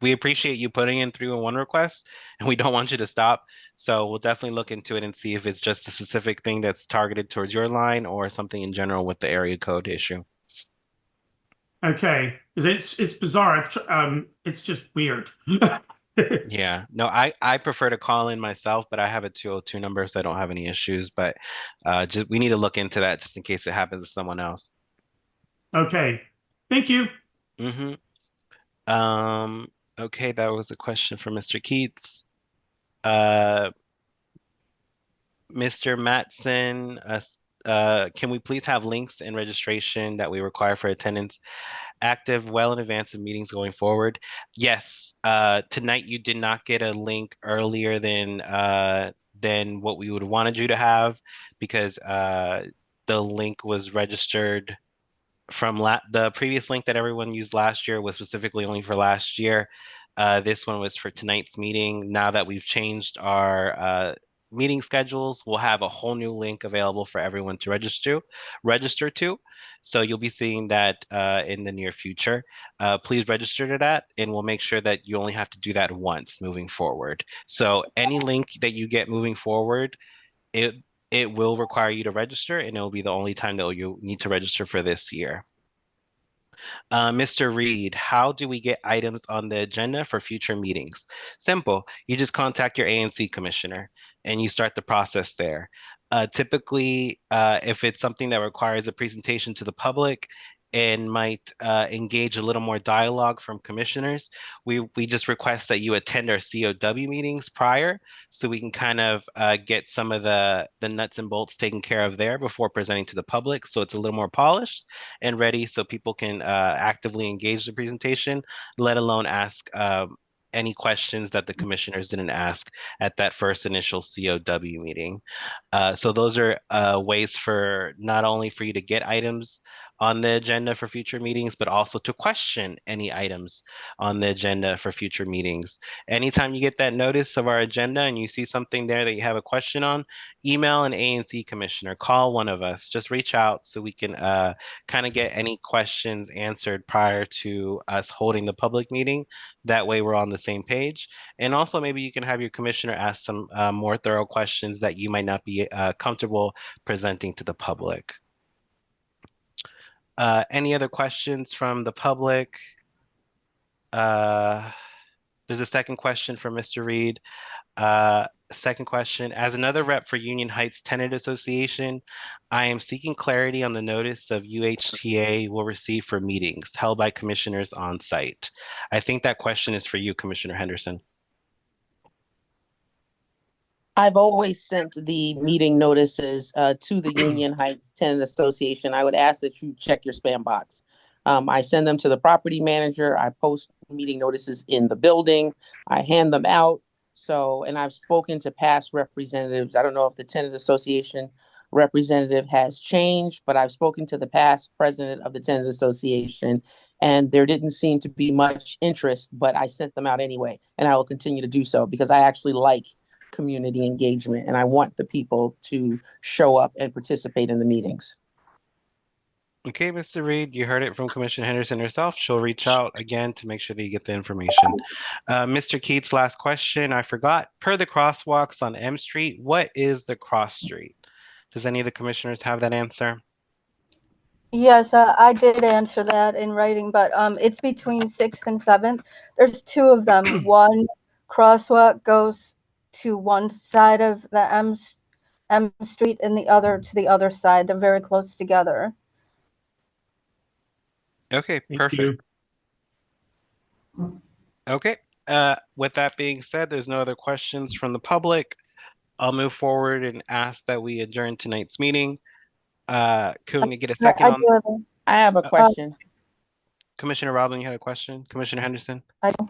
we appreciate you putting in 311 requests, and we don't want you to stop. So we'll definitely look into it and see if it's just a specific thing that's targeted towards your line or something in general with the area code issue. Okay, because it's bizarre. It's just weird. Yeah. No, I prefer to call in myself, but I have a 202 number, so I don't have any issues. But just we need to look into that just in case it happens to someone else. Okay, thank you. Mm-hmm. Okay, that was a question for Mr. Keats. Uh, Mr. Matson, can we please have links and registration that we require for attendance active well in advance of meetings going forward? Yes. Tonight you did not get a link earlier than what we would have wanted you to have because the link was registered from the previous link that everyone used last year was specifically only for last year. This one was for tonight's meeting. Now that we've changed our meeting schedules, we'll have a whole new link available for everyone to register to. So you'll be seeing that in the near future. Please register to that, and we'll make sure that you only have to do that once moving forward. So any link that you get moving forward, it it will require you to register, and it will be the only time that you need to register for this year. Mr. Reed, how do we get items on the agenda for future meetings? Simple. You just contact your ANC commissioner and you start the process there. Typically, if it's something that requires a presentation to the public and might engage a little more dialogue from commissioners, we just request that you attend our COW meetings prior so we can kind of get some of the nuts and bolts taken care of there before presenting to the public. So it's a little more polished and ready so people can actively engage the presentation, let alone ask any questions that the commissioners didn't ask at that first initial COW meeting. So those are ways for not only for you to get items on the agenda for future meetings, but also to question any items on the agenda for future meetings. Anytime you get that notice of our agenda and you see something there that you have a question on, email an ANC commissioner, call one of us, just reach out so we can kind of get any questions answered prior to us holding the public meeting. That way we're on the same page. And also maybe you can have your commissioner ask some more thorough questions that you might not be comfortable presenting to the public. Any other questions from the public? There's a second question from Mr. Reed. Second question, as another rep for Union Heights Tenant Association, I am seeking clarity on the notice of UHTA will receive for meetings held by commissioners on site. I think that question is for you, Commissioner Henderson. I've always sent the meeting notices to the Union Heights Tenant Association. I would ask that you check your spam box. I send them to the property manager. I post meeting notices in the building. I hand them out. So, and I've spoken to past representatives. I don't know if the tenant association representative has changed, but I've spoken to the past president of the Tenant Association, and there didn't seem to be much interest, but I sent them out anyway, and I will continue to do so because I actually like community engagement and I want the people to show up and participate in the meetings. Okay, Mr. Reed, you heard it from Commissioner Henderson herself. She'll reach out again to make sure that you get the information. Mr. Keats, last question. I forgot. Per the crosswalks on M Street, what is the cross street? Does any of the commissioners have that answer? Yes, I did answer that in writing, but it's between 6th and 7th. There's two of them. One crosswalk goes to one side of the M Street and the other to the other side. They're very close together. Okay, Thank perfect. you. Okay. With that being said, there's no other questions from the public. I'll move forward and ask that we adjourn tonight's meeting. Can we get a second on? I have a question. Commissioner Robin, you had a question? Commissioner Henderson? I do.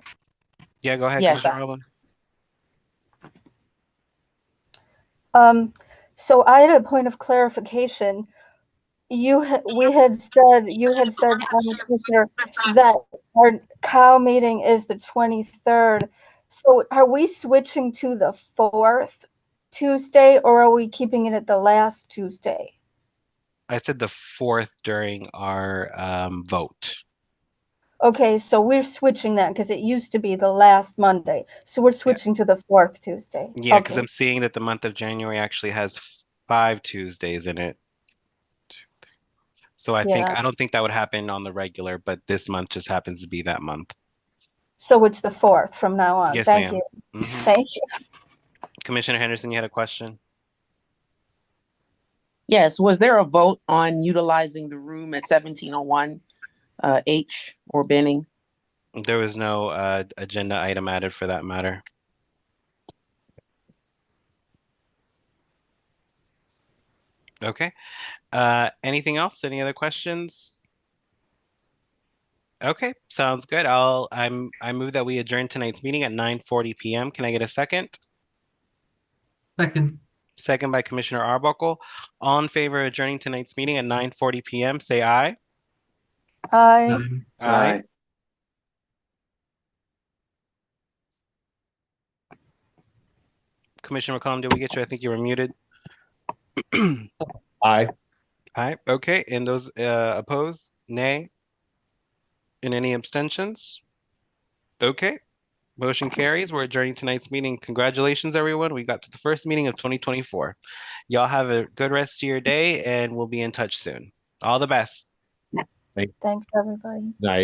Yeah, go ahead, Yes, Commissioner Robin. So I had a point of clarification. You had said, Commissioner, that our cow meeting is the 23rd. So are we switching to the 4th Tuesday, or are we keeping it at the last Tuesday? I said the 4th during our vote. Okay, so we're switching that because it used to be the last Monday. So we're switching to the 4th Tuesday. Yeah, because Okay. I'm seeing that the month of January actually has 5 Tuesdays in it. So I don't think that would happen on the regular, but this month just happens to be that month. So it's the 4th from now on. Yes, Thank ma'am. you. Mm-hmm. Thank you. Commissioner Henderson, you had a question? Yes, was there a vote on utilizing the room at 1701 H or Benning? There was no agenda item added for that matter. Okay. Anything else? Any other questions? Okay, sounds good. I move that we adjourn tonight's meeting at 9:40 p.m. Can I get a second? Second. Second by Commissioner Arbuckle. All in favor of adjourning tonight's meeting at 9:40 p.m. say aye. Aye. Aye. Commissioner McCollum, did we get you? I think you were muted. Aye. Aye. Okay. And those opposed? Nay. And any abstentions? Okay. Motion carries. We're adjourning tonight's meeting. Congratulations, everyone. We got to the first meeting of 2024. Y'all have a good rest of your day, and we'll be in touch soon. All the best. Thanks, everybody. Night.